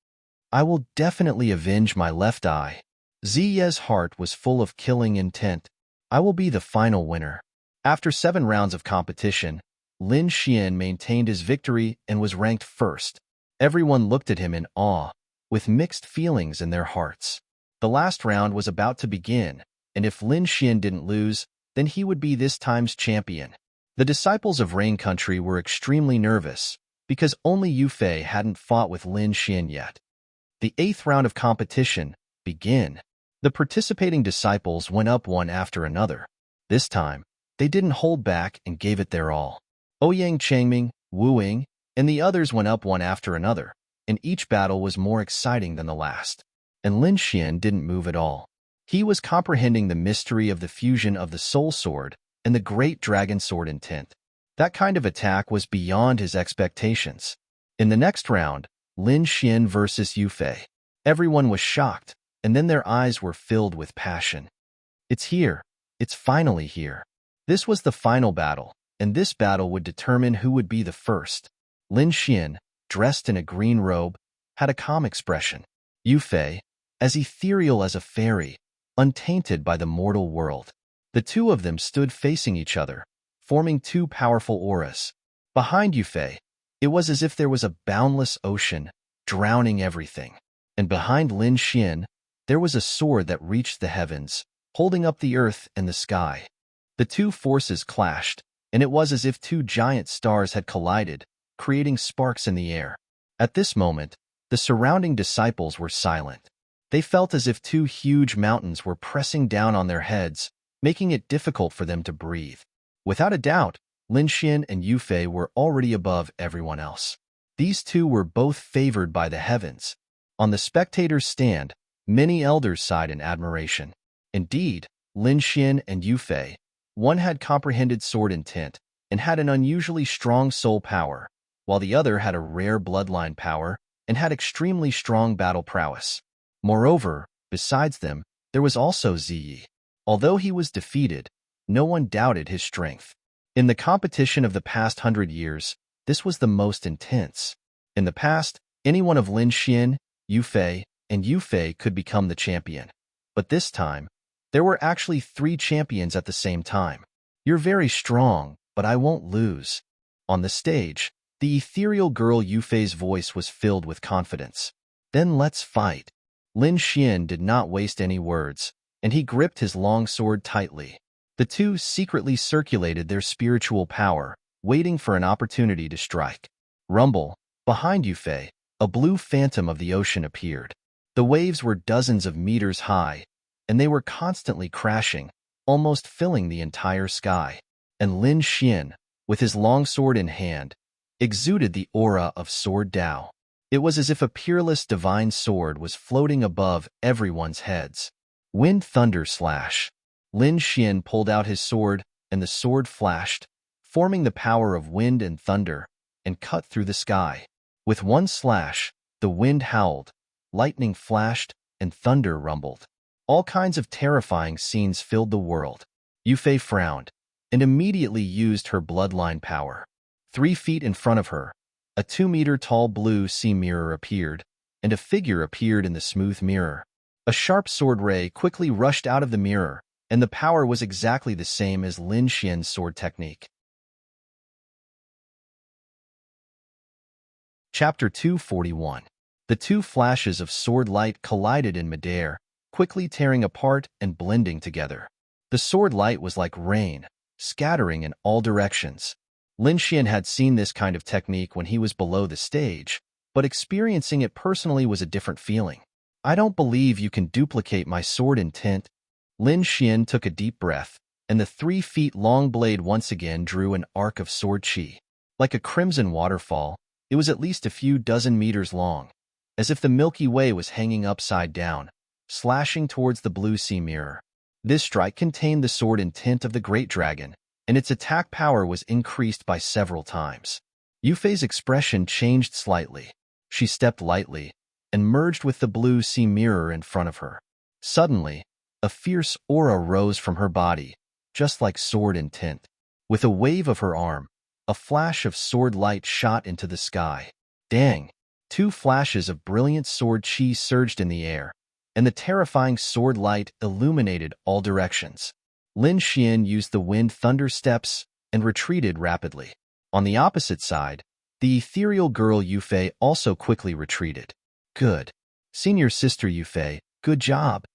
[SPEAKER 1] I will definitely avenge my left eye. Ziye's heart was full of killing intent. I will be the final winner. After 7 rounds of competition, Lin Xian maintained his victory and was ranked first. Everyone looked at him in awe, with mixed feelings in their hearts. The last round was about to begin, and if Lin Xian didn't lose, then he would be this time's champion. The disciples of Rain Country were extremely nervous, because only Yu Fei hadn't fought with Lin Xian yet. The 8th round of competition began. The participating disciples went up one after another. This time, they didn't hold back and gave it their all. Ouyang Changming, Wu Ying, and the others went up one after another, and each battle was more exciting than the last. And Lin Xian didn't move at all. He was comprehending the mystery of the fusion of the soul sword and the great dragon sword intent. That kind of attack was beyond his expectations. In the next round, Lin Xian versus Yu Fei. Everyone was shocked, and then their eyes were filled with passion. It's here. It's finally here. This was the final battle, and this battle would determine who would be the first. Lin Xian, dressed in a green robe, had a calm expression. Yu Fei, as ethereal as a fairy, untainted by the mortal world. The two of them stood facing each other, forming 2 powerful auras. Behind Yu Fei, it was as if there was a boundless ocean, drowning everything. And behind Lin Xian, there was a sword that reached the heavens, holding up the earth and the sky. The two forces clashed, and it was as if two giant stars had collided, creating sparks in the air. At this moment, the surrounding disciples were silent. They felt as if two huge mountains were pressing down on their heads, making it difficult for them to breathe. Without a doubt, Lin Xian and Yu Fei were already above everyone else. These two were both favored by the heavens. On the spectators' stand, many elders sighed in admiration. Indeed, Lin Xian and Yu Fei, one had comprehended sword intent and had an unusually strong soul power, while the other had a rare bloodline power and had extremely strong battle prowess. Moreover, besides them, there was also Ziyi. Although he was defeated, no one doubted his strength. In the competition of the past 100 years, this was the most intense. In the past, anyone of Lin Xian, Yu Fei, and Yu Fei could become the champion. But this time, there were actually 3 champions at the same time. You're very strong, but I won't lose. On the stage, the ethereal girl Yu Fei's voice was filled with confidence. Then let's fight. Lin Xian did not waste any words, and he gripped his long sword tightly. The two secretly circulated their spiritual power, waiting for an opportunity to strike. Rumble, behind Yu Fei, a blue phantom of the ocean appeared. The waves were dozens of meters high, and they were constantly crashing, almost filling the entire sky. And Lin Xian, with his long sword in hand, exuded the aura of Sword Dao. It was as if a peerless divine sword was floating above everyone's heads. Wind thunder slash. Lin Xian pulled out his sword, and the sword flashed, forming the power of wind and thunder, and cut through the sky. With one slash, the wind howled, lightning flashed, and thunder rumbled. All kinds of terrifying scenes filled the world. Yu Fei frowned, and immediately used her bloodline power. 3 feet in front of her, a 2-meter-tall blue sea mirror appeared, and a figure appeared in the smooth mirror. A sharp sword ray quickly rushed out of the mirror, and the power was exactly the same as Lin Xian's sword technique. Chapter 241. The 2 flashes of sword light collided in midair, quickly tearing apart and blending together. The sword light was like rain, scattering in all directions. Lin Xian had seen this kind of technique when he was below the stage, but experiencing it personally was a different feeling. I don't believe you can duplicate my sword intent. Lin Xian took a deep breath, and the 3-feet-long blade once again drew an arc of sword qi. Like a crimson waterfall, it was at least a few dozen meters long, as if the Milky Way was hanging upside down, slashing towards the blue sea mirror. This strike contained the sword intent of the Great Dragon, and its attack power was increased by several times. Yu Fei's expression changed slightly. She stepped lightly and merged with the blue sea mirror in front of her. Suddenly, a fierce aura rose from her body, just like sword intent. With a wave of her arm, a flash of sword light shot into the sky. Dang! 2 flashes of brilliant sword qi surged in the air, and the terrifying sword light illuminated all directions. Lin Xian used the wind thunder steps and retreated rapidly. On the opposite side, the ethereal girl Yu Fei also quickly retreated. Good. Senior sister Yu Fei, good job.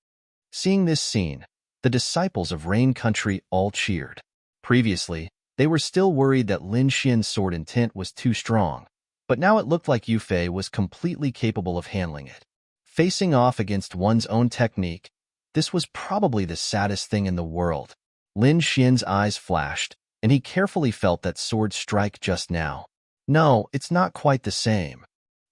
[SPEAKER 1] Seeing this scene, the disciples of Rain Country all cheered. Previously, they were still worried that Lin Xian's sword intent was too strong, but now it looked like Yu Fei was completely capable of handling it. Facing off against one's own technique, this was probably the saddest thing in the world. Lin Xian's eyes flashed, and he carefully felt that sword strike just now. No, it's not quite the same.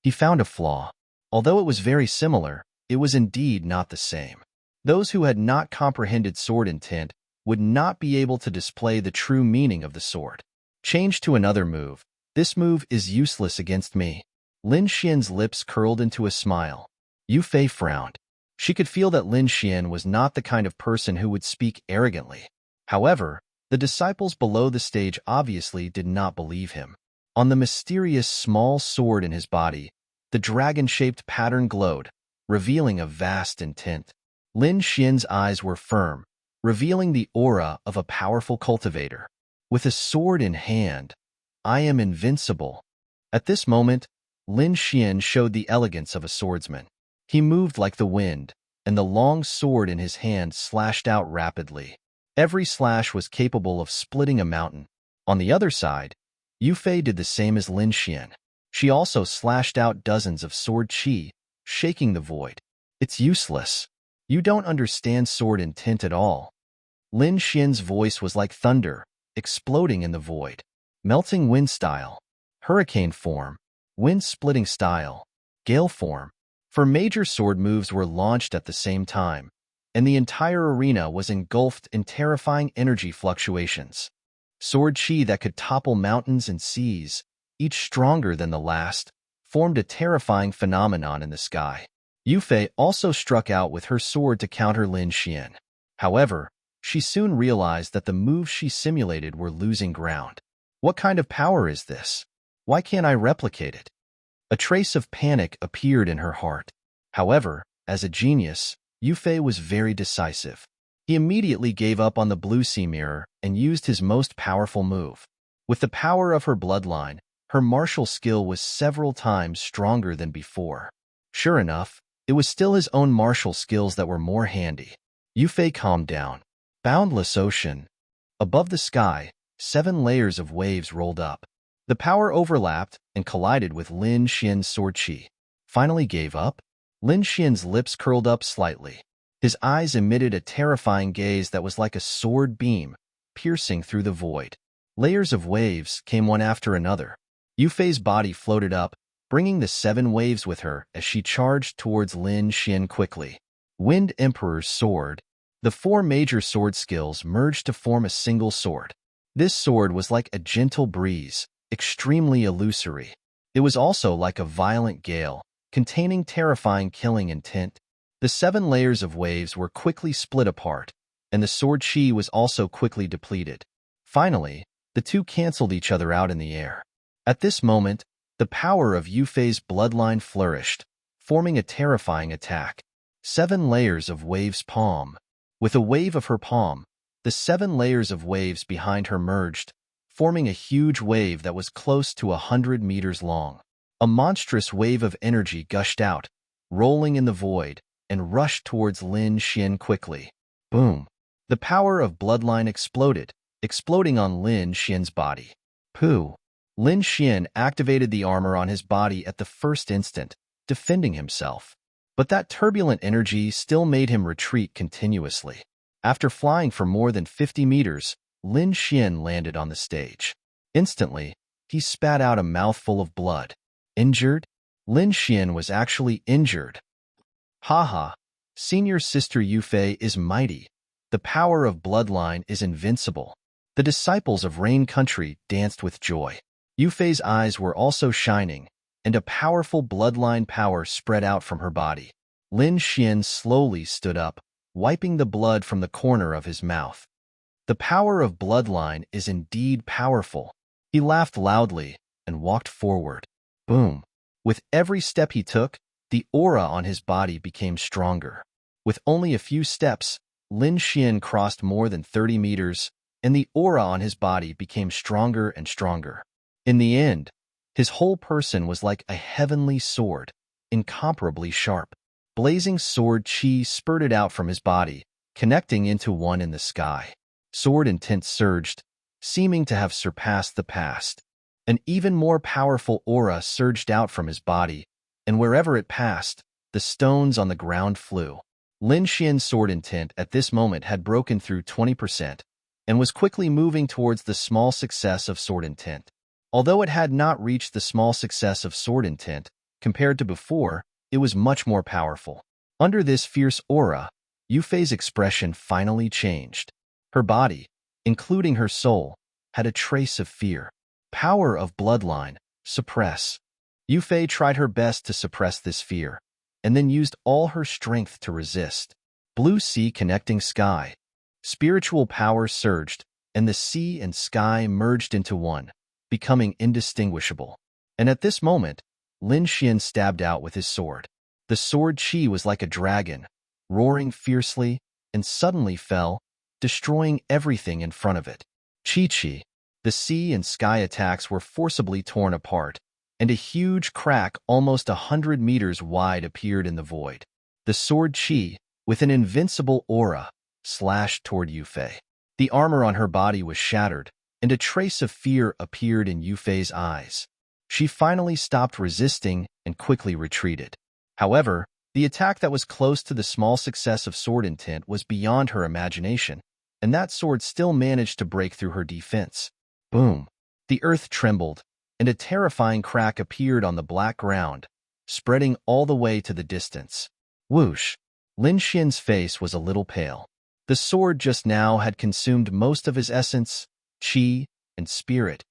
[SPEAKER 1] He found a flaw. Although it was very similar, it was indeed not the same. Those who had not comprehended sword intent would not be able to display the true meaning of the sword. Change to another move. This move is useless against me. Lin Xian's lips curled into a smile. Yu Fei frowned. She could feel that Lin Xian was not the kind of person who would speak arrogantly. However, the disciples below the stage obviously did not believe him. On the mysterious small sword in his body, the dragon-shaped pattern glowed, revealing a vast intent. Lin Xian's eyes were firm, revealing the aura of a powerful cultivator. With a sword in hand, I am invincible. At this moment, Lin Xian showed the elegance of a swordsman. He moved like the wind, and the long sword in his hand slashed out rapidly. Every slash was capable of splitting a mountain. On the other side, Yufei did the same as Lin Xian. She also slashed out dozens of sword qi, shaking the void. It's useless. You don't understand sword intent at all. Lin Xian's voice was like thunder, exploding in the void. Melting wind style, hurricane form, wind-splitting style, gale form. For major sword moves were launched at the same time, and the entire arena was engulfed in terrifying energy fluctuations. Sword qi that could topple mountains and seas, each stronger than the last, formed a terrifying phenomenon in the sky. Yufei also struck out with her sword to counter Lin Xian. However, she soon realized that the moves she simulated were losing ground. What kind of power is this? Why can't I replicate it? A trace of panic appeared in her heart. However, as a genius, Yufei was very decisive. He immediately gave up on the blue sea mirror and used his most powerful move. With the power of her bloodline, her martial skill was several times stronger than before. Sure enough, it was still his own martial skills that were more handy. Yufei calmed down. Boundless ocean. Above the sky, 7 layers of waves rolled up. The power overlapped and collided with Lin Xian's sword qi. Finally gave up? Lin Xian's lips curled up slightly. His eyes emitted a terrifying gaze that was like a sword beam, piercing through the void. Layers of waves came one after another. Yufei's body floated up, bringing the 7 waves with her as she charged towards Lin Xian quickly. Wind Emperor's sword. The 4 major sword skills merged to form a single sword. This sword was like a gentle breeze, extremely illusory. It was also like a violent gale, containing terrifying killing intent. The 7 layers of waves were quickly split apart, and the sword qi was also quickly depleted. Finally, the two canceled each other out in the air. At this moment, the power of Yufei's bloodline flourished, forming a terrifying attack. 7 layers of waves palm. With a wave of her palm, the 7 layers of waves behind her merged, forming a huge wave that was close to 100 meters long. A monstrous wave of energy gushed out, rolling in the void, and rushed towards Lin Xian quickly. Boom! The power of bloodline exploded, exploding on Lin Xian's body. Pooh! Lin Xian activated the armor on his body at the first instant, defending himself. But that turbulent energy still made him retreat continuously. After flying for more than 50 meters, Lin Xian landed on the stage. Instantly, he spat out a mouthful of blood. Injured? Lin Xian was actually injured. Haha, senior sister Yufei is mighty. The power of bloodline is invincible. The disciples of Rain Country danced with joy. Yufei's eyes were also shining, and a powerful bloodline power spread out from her body. Lin Xian slowly stood up, wiping the blood from the corner of his mouth. The power of bloodline is indeed powerful. He laughed loudly and walked forward. Boom! With every step he took, the aura on his body became stronger. With only a few steps, Lin Xian crossed more than 30 meters, and the aura on his body became stronger and stronger. In the end, his whole person was like a heavenly sword, incomparably sharp. Blazing sword qi spurted out from his body, connecting into one in the sky. Sword intent surged, seeming to have surpassed the past. An even more powerful aura surged out from his body, and wherever it passed, the stones on the ground flew. Lin Xian's sword intent at this moment had broken through 20%, and was quickly moving towards the small success of sword intent. Although it had not reached the small success of sword intent, compared to before, it was much more powerful. Under this fierce aura, Yufei's expression finally changed. Her body, including her soul, had a trace of fear. Power of bloodline, suppress. Yufei tried her best to suppress this fear, and then used all her strength to resist. Blue sea connecting sky. Spiritual power surged, and the sea and sky merged into one, becoming indistinguishable. And at this moment, Lin Xian stabbed out with his sword. The sword qi was like a dragon, roaring fiercely, and suddenly fell, destroying everything in front of it. Qi. The sea and sky attacks were forcibly torn apart, and a huge crack almost 100 meters wide appeared in the void. The sword qi, with an invincible aura, slashed toward Yufei. The armor on her body was shattered, and a trace of fear appeared in Yufei's eyes. She finally stopped resisting and quickly retreated. However, the attack that was close to the small success of sword intent was beyond her imagination, and that sword still managed to break through her defense. Boom! The earth trembled, and a terrifying crack appeared on the black ground, spreading all the way to the distance. Whoosh! Lin Xian's face was a little pale. The sword just now had consumed most of his essence, qi, and spirit,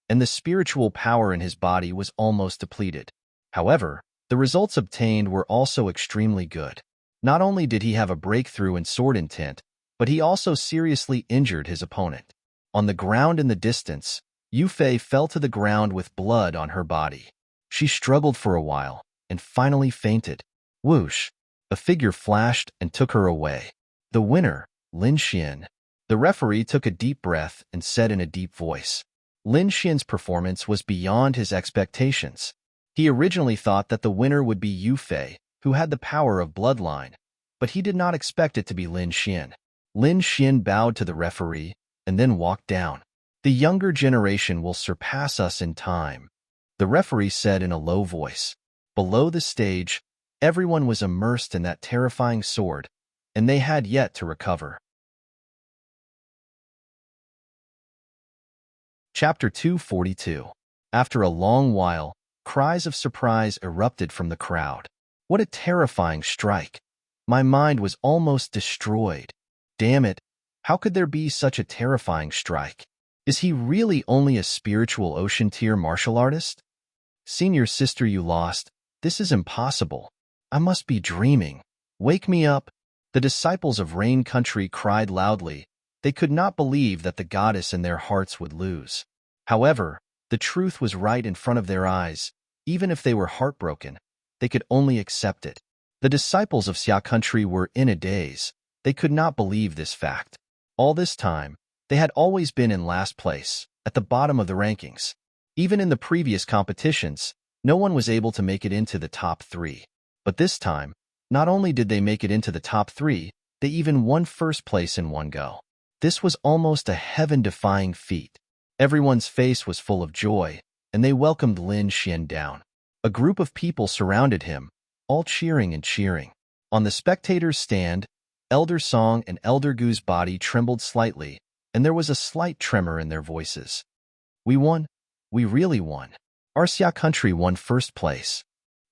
[SPEAKER 1] and the spiritual power in his body was almost depleted. However, the results obtained were also extremely good. Not only did he have a breakthrough in sword intent, but he also seriously injured his opponent. On the ground in the distance, Yufei fell to the ground with blood on her body. She struggled for a while, and finally fainted. Whoosh! A figure flashed and took her away. The winner, Lin Xian. The referee took a deep breath and said in a deep voice. Lin Xian's performance was beyond his expectations. He originally thought that the winner would be Yufei, who had the power of bloodline, but he did not expect it to be Lin Xian. Lin Xian bowed to the referee and then walked down. The younger generation will surpass us in time, the referee said in a low voice. Below the stage, everyone was immersed in that terrifying sword, and they had yet to recover. Chapter 242. After a long while, cries of surprise erupted from the crowd. What a terrifying strike! My mind was almost destroyed. Damn it, how could there be such a terrifying strike? Is he really only a spiritual ocean-tier martial artist? Senior sister, you lost. This is impossible. I must be dreaming. Wake me up. The disciples of Rain Country cried loudly. They could not believe that the goddess in their hearts would lose. However, the truth was right in front of their eyes. Even if they were heartbroken, they could only accept it. The disciples of Xia Country were in a daze. They could not believe this fact. All this time, they had always been in last place, at the bottom of the rankings. Even in the previous competitions, no one was able to make it into the top 3. But this time, not only did they make it into the top 3, they even won first place in one go. This was almost a heaven-defying feat. Everyone's face was full of joy, and they welcomed Lin Xian down. A group of people surrounded him, all cheering and cheering. On the spectators' stand, Elder Song and Elder Gu's body trembled slightly, and there was a slight tremor in their voices. We won. We really won. Our Xia Country won first place.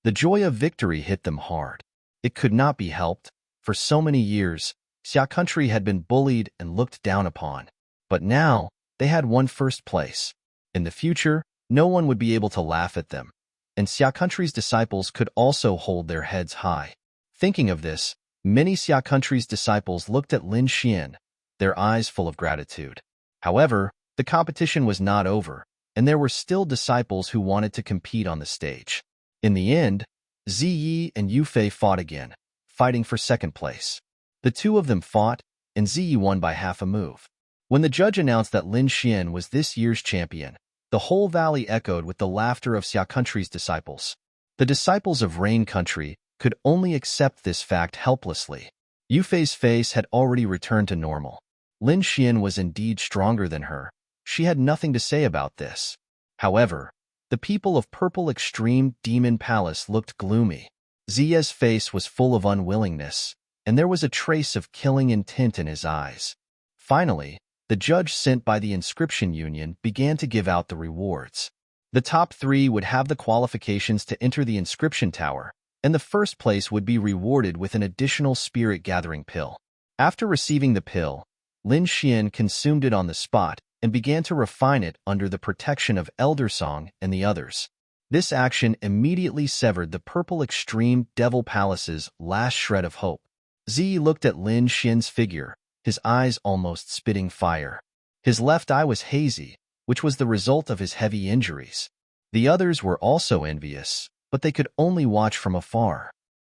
[SPEAKER 1] The joy of victory hit them hard. It could not be helped. For so many years, Xia Country had been bullied and looked down upon. But now, they had won first place. In the future, no one would be able to laugh at them, and Xia Country's disciples could also hold their heads high. Thinking of this, many Xia Country's disciples looked at Lin Xian, their eyes full of gratitude. However, the competition was not over, and there were still disciples who wanted to compete on the stage. In the end, Ziyi and Yufei fought again, fighting for second place. The two of them fought, and Ziyi won by half a move. When the judge announced that Lin Xian was this year's champion, the whole valley echoed with the laughter of Xia Country's disciples. The disciples of Rain Country could only accept this fact helplessly. Yufei's face had already returned to normal. Lin Xian was indeed stronger than her. She had nothing to say about this. However, the people of Purple Extreme Demon Palace looked gloomy. Ziya's face was full of unwillingness, and there was a trace of killing intent in his eyes. Finally, the judge sent by the Inscription Union began to give out the rewards. The top 3 would have the qualifications to enter the Inscription Tower, and the first place would be rewarded with an additional spirit-gathering pill. After receiving the pill, Lin Xian consumed it on the spot and began to refine it under the protection of Elder Song and the others. This action immediately severed the Purple Extreme Devil Palace's last shred of hope. Ziyi looked at Lin Xian's figure, his eyes almost spitting fire. His left eye was hazy, which was the result of his heavy injuries. The others were also envious, but they could only watch from afar.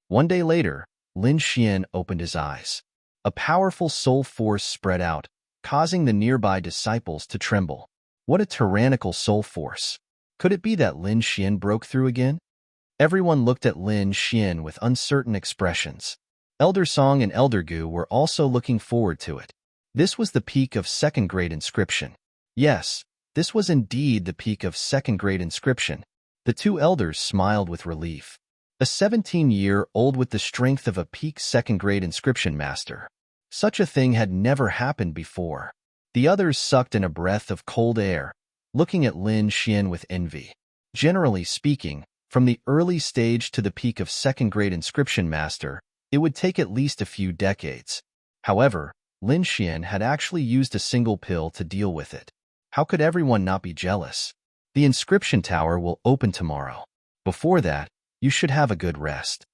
[SPEAKER 1] One day later, Lin Xian opened his eyes. A powerful soul force spread out, causing the nearby disciples to tremble. What a tyrannical soul force! Could it be that Lin Xian broke through again? Everyone looked at Lin Xian with uncertain expressions. Elder Song and Elder Gu were also looking forward to it. This was the peak of second-grade inscription. Yes, this was indeed the peak of second-grade inscription. The two elders smiled with relief. A 17-year-old with the strength of a peak second-grade inscription master. Such a thing had never happened before. The others sucked in a breath of cold air, looking at Lin Xian with envy. Generally speaking, from the early stage to the peak of second-grade inscription master, it would take at least a few decades. However, Lin Xian had actually used a single pill to deal with it. How could everyone not be jealous? The inscription tower will open tomorrow. Before that, you should have a good rest.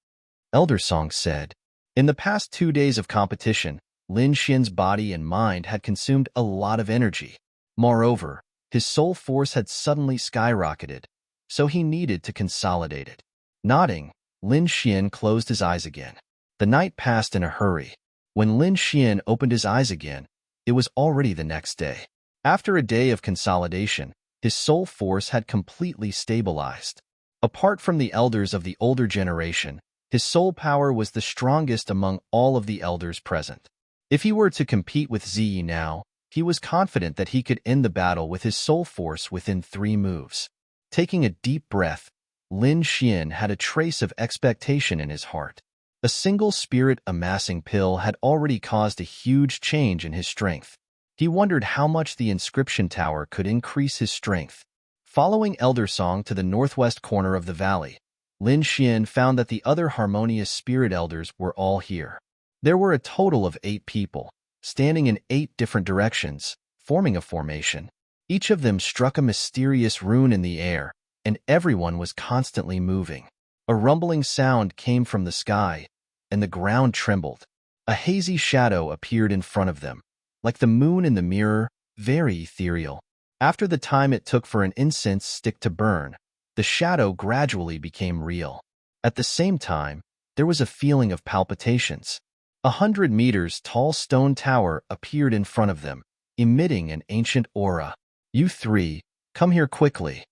[SPEAKER 1] Elder Song said. In the past 2 days of competition, Lin Xian's body and mind had consumed a lot of energy. Moreover, his soul force had suddenly skyrocketed, so he needed to consolidate it. Nodding, Lin Xian closed his eyes again. The night passed in a hurry. When Lin Xian opened his eyes again, it was already the next day. After a day of consolidation, his soul force had completely stabilized. Apart from the elders of the older generation, his soul power was the strongest among all of the elders present. If he were to compete with Ziyi now, he was confident that he could end the battle with his soul force within 3 moves. Taking a deep breath, Lin Xian had a trace of expectation in his heart. A single spirit amassing pill had already caused a huge change in his strength. He wondered how much the inscription tower could increase his strength. Following Elder Song to the northwest corner of the valley, Lin Xian found that the other harmonious spirit elders were all here. There were a total of 8 people, standing in 8 different directions, forming a formation. Each of them struck a mysterious rune in the air, and everyone was constantly moving. A rumbling sound came from the sky, and the ground trembled. A hazy shadow appeared in front of them, like the moon in the mirror, very ethereal. After the time it took for an incense stick to burn, the shadow gradually became real. At the same time, there was a feeling of palpitations. 100 meters tall stone tower appeared in front of them, emitting an ancient aura. "You 3, come here quickly,"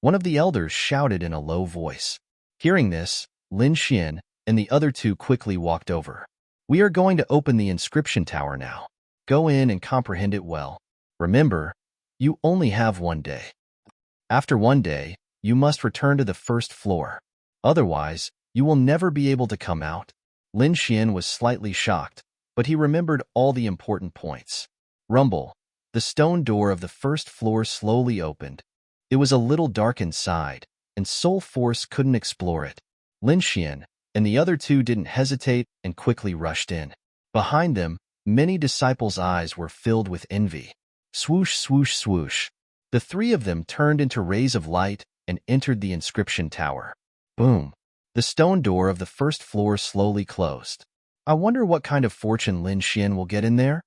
[SPEAKER 1] one of the elders shouted in a low voice. Hearing this, Lin Xian and the other 2 quickly walked over. "We are going to open the inscription tower now. Go in and comprehend it well. Remember, you only have 1 day. After 1 day, you must return to the first floor. Otherwise, you will never be able to come out." Lin Xian was slightly shocked, but he remembered all the important points. Rumble. The stone door of the first floor slowly opened. It was a little dark inside, and soul force couldn't explore it. Lin Xian and the other 2 didn't hesitate and quickly rushed in. Behind them, many disciples' eyes were filled with envy. Swoosh, swoosh, swoosh. The 3 of them turned into rays of light and entered the inscription tower. Boom. The stone door of the first floor slowly closed. I wonder what kind of fortune Lin Xian will get in there?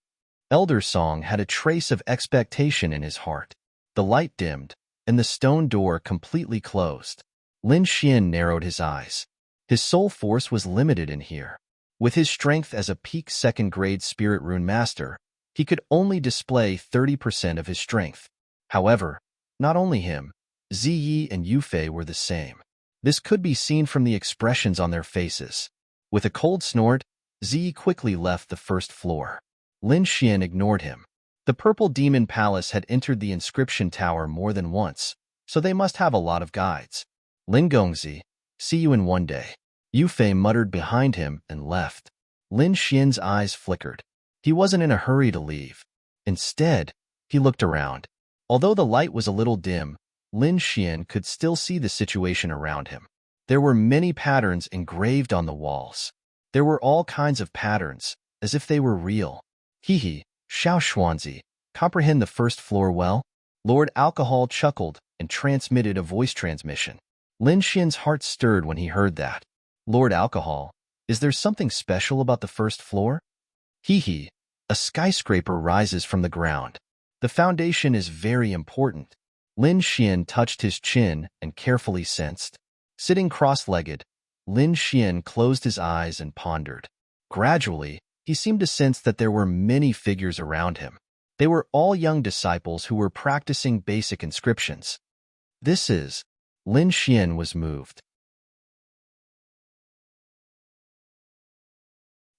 [SPEAKER 1] Elder Song had a trace of expectation in his heart. The light dimmed, and the stone door completely closed. Lin Xian narrowed his eyes. His soul force was limited in here. With his strength as a peak second-grade spirit rune master, he could only display 30% of his strength. However, not only him, Ziyi and Yufei were the same. This could be seen from the expressions on their faces. With a cold snort, Ziyi quickly left the first floor. Lin Xian ignored him. The Purple Demon Palace had entered the inscription tower more than once, so they must have a lot of guides. Lin Gongzi, see you in 1 day. Yufei muttered behind him and left. Lin Xian's eyes flickered. He wasn't in a hurry to leave. Instead, he looked around. Although the light was a little dim, Lin Xian could still see the situation around him. There were many patterns engraved on the walls. There were all kinds of patterns, as if they were real. Hee, Xiao Xuanzi, comprehend the first floor well? Lord Alcohol chuckled and transmitted a voice transmission. Lin Xian's heart stirred when he heard that. Lord Alcohol, is there something special about the first floor? Hee, a skyscraper rises from the ground. The foundation is very important. Lin Xian touched his chin and carefully sensed. Sitting cross-legged, Lin Xian closed his eyes and pondered. Gradually, he seemed to sense that there were many figures around him. They were all young disciples who were practicing basic inscriptions. Lin Xian was moved.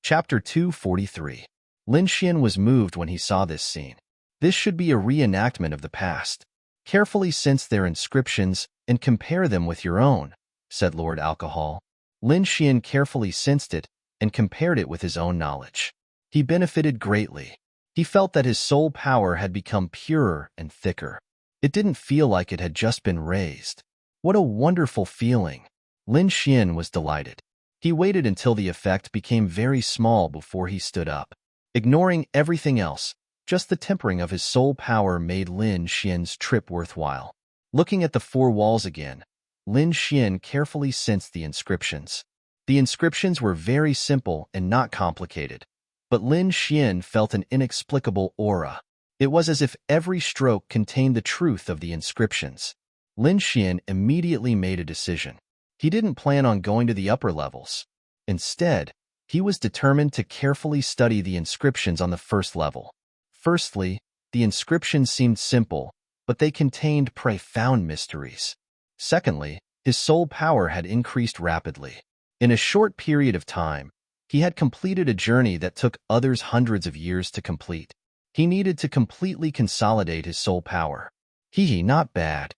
[SPEAKER 1] Chapter 243. Lin Xian was moved when he saw this scene. This should be a reenactment of the past. Carefully sense their inscriptions and compare them with your own, said Lord Alcohol. Lin Xian carefully sensed it and compared it with his own knowledge. He benefited greatly. He felt that his soul power had become purer and thicker. It didn't feel like it had just been raised. What a wonderful feeling! Lin Xian was delighted. He waited until the effect became very small before he stood up. Ignoring everything else, just the tempering of his soul power made Lin Xian's trip worthwhile. Looking at the four walls again, Lin Xian carefully sensed the inscriptions. The inscriptions were very simple and not complicated, but Lin Xian felt an inexplicable aura. It was as if every stroke contained the truth of the inscriptions. Lin Xian immediately made a decision. He didn't plan on going to the upper levels. Instead, he was determined to carefully study the inscriptions on the first level. Firstly, the inscriptions seemed simple, but they contained profound mysteries. Secondly, his soul power had increased rapidly. In a short period of time, he had completed a journey that took others hundreds of years to complete. He needed to completely consolidate his soul power. Not bad.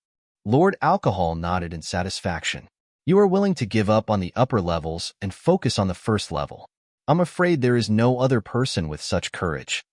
[SPEAKER 1] Lord Alcohol nodded in satisfaction. You are willing to give up on the upper levels and focus on the first level. I'm afraid there is no other person with such courage.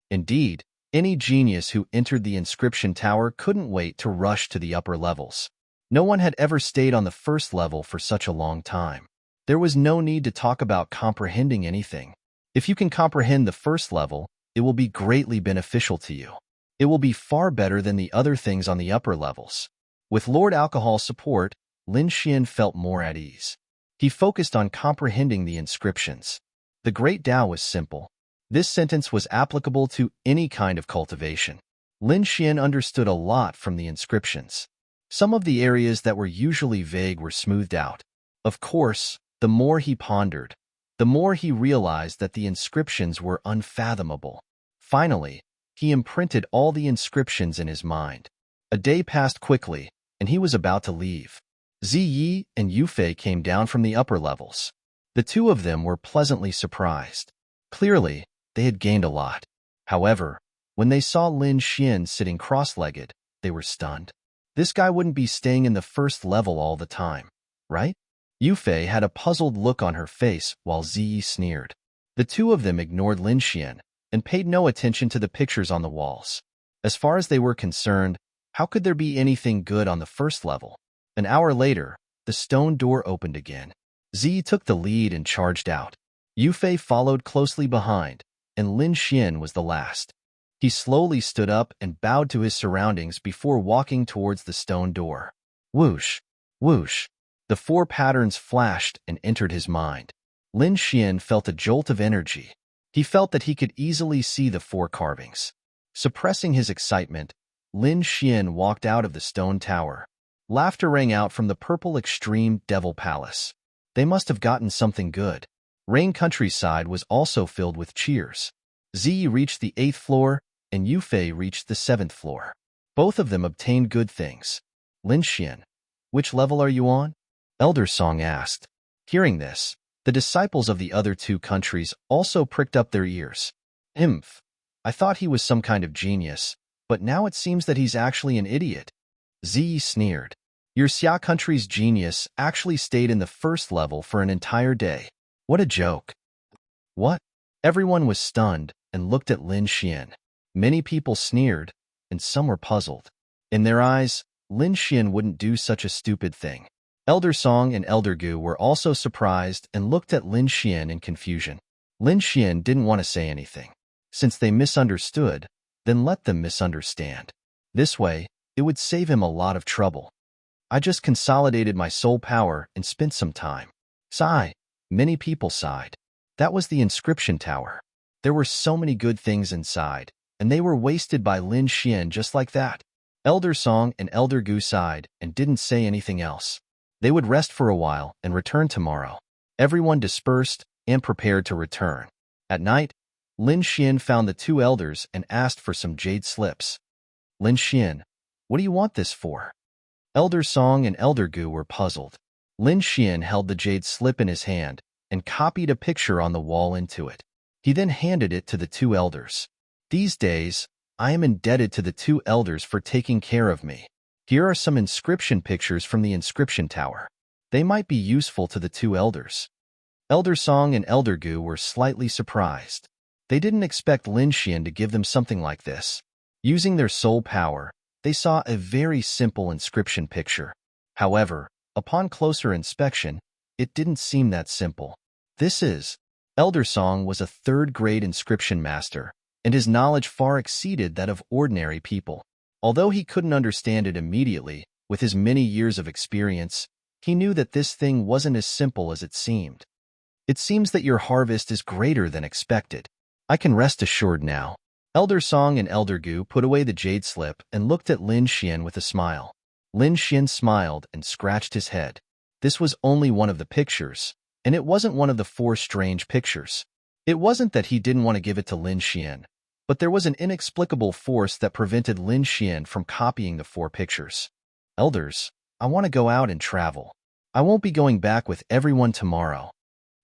[SPEAKER 1] Indeed, any genius who entered the inscription tower couldn't wait to rush to the upper levels. No one had ever stayed on the first level for such a long time. There was no need to talk about comprehending anything. If you can comprehend the first level, it will be greatly beneficial to you. It will be far better than the other things on the upper levels. With Lord Alcohol's support, Lin Xian felt more at ease. He focused on comprehending the inscriptions. The Great Tao was simple. This sentence was applicable to any kind of cultivation. Lin Xian understood a lot from the inscriptions. Some of the areas that were usually vague were smoothed out. Of course, the more he pondered, the more he realized that the inscriptions were unfathomable. Finally, he imprinted all the inscriptions in his mind. A day passed quickly, and he was about to leave. Ziyi and Yufei came down from the upper levels. The two of them were pleasantly surprised. Clearly, they had gained a lot. However, when they saw Lin Xian sitting cross-legged, they were stunned. This guy wouldn't be staying in the first level all the time, right? Yufei had a puzzled look on her face while Ziyi sneered. The two of them ignored Lin Xian and paid no attention to the pictures on the walls. As far as they were concerned, how could there be anything good on the first level? An hour later, the stone door opened again. Ziyi took the lead and charged out. Yufei followed closely behind, and Lin Xian was the last. He slowly stood up and bowed to his surroundings before walking towards the stone door. Whoosh! Whoosh! The four patterns flashed and entered his mind. Lin Xian felt a jolt of energy. He felt that he could easily see the four carvings. Suppressing his excitement, Lin Xian walked out of the stone tower. Laughter rang out from the purple extreme Devil Palace. They must have gotten something good. Rain Countryside was also filled with cheers. Ziyi reached the 8th floor, and Yufei reached the 7th floor. Both of them obtained good things. Lin Xian, which level are you on? Elder Song asked. Hearing this, the disciples of the other two countries also pricked up their ears. I thought he was some kind of genius, but now it seems that he's actually an idiot. Ziyi sneered. Your Xia country's genius actually stayed in the first level for an entire day. What a joke. What? Everyone was stunned and looked at Lin Xian. Many people sneered, and some were puzzled. In their eyes, Lin Xian wouldn't do such a stupid thing. Elder Song and Elder Gu were also surprised and looked at Lin Xian in confusion. Lin Xian didn't want to say anything. Since they misunderstood, then let them misunderstand. This way, it would save him a lot of trouble. I just consolidated my soul power and spent some time. Sigh. Many people sighed. That was the inscription tower. There were so many good things inside, and they were wasted by Lin Xian just like that. Elder Song and Elder Gu sighed and didn't say anything else. They would rest for a while and return tomorrow. Everyone dispersed and prepared to return. At night, Lin Xian found the two elders and asked for some jade slips. Lin Xian, what do you want this for? Elder Song and Elder Gu were puzzled. Lin Xian held the jade slip in his hand and copied a picture on the wall into it. He then handed it to the two elders. These days, I am indebted to the two elders for taking care of me. Here are some inscription pictures from the inscription tower. They might be useful to the two elders. Elder Song and Elder Gu were slightly surprised. They didn't expect Lin Xian to give them something like this. Using their soul power, they saw a very simple inscription picture. However, upon closer inspection, it didn't seem that simple. Elder Song was a third-grade inscription master, and his knowledge far exceeded that of ordinary people. Although he couldn't understand it immediately, with his many years of experience, he knew that this thing wasn't as simple as it seemed. It seems that your harvest is greater than expected. I can rest assured now. Elder Song and Elder Gu put away the jade slip and looked at Lin Xian with a smile. Lin Xian smiled and scratched his head. This was only one of the pictures, and it wasn't one of the 4 strange pictures. It wasn't that he didn't want to give it to Lin Xian, but there was an inexplicable force that prevented Lin Xian from copying the 4 pictures. Elders, I want to go out and travel. I won't be going back with everyone tomorrow,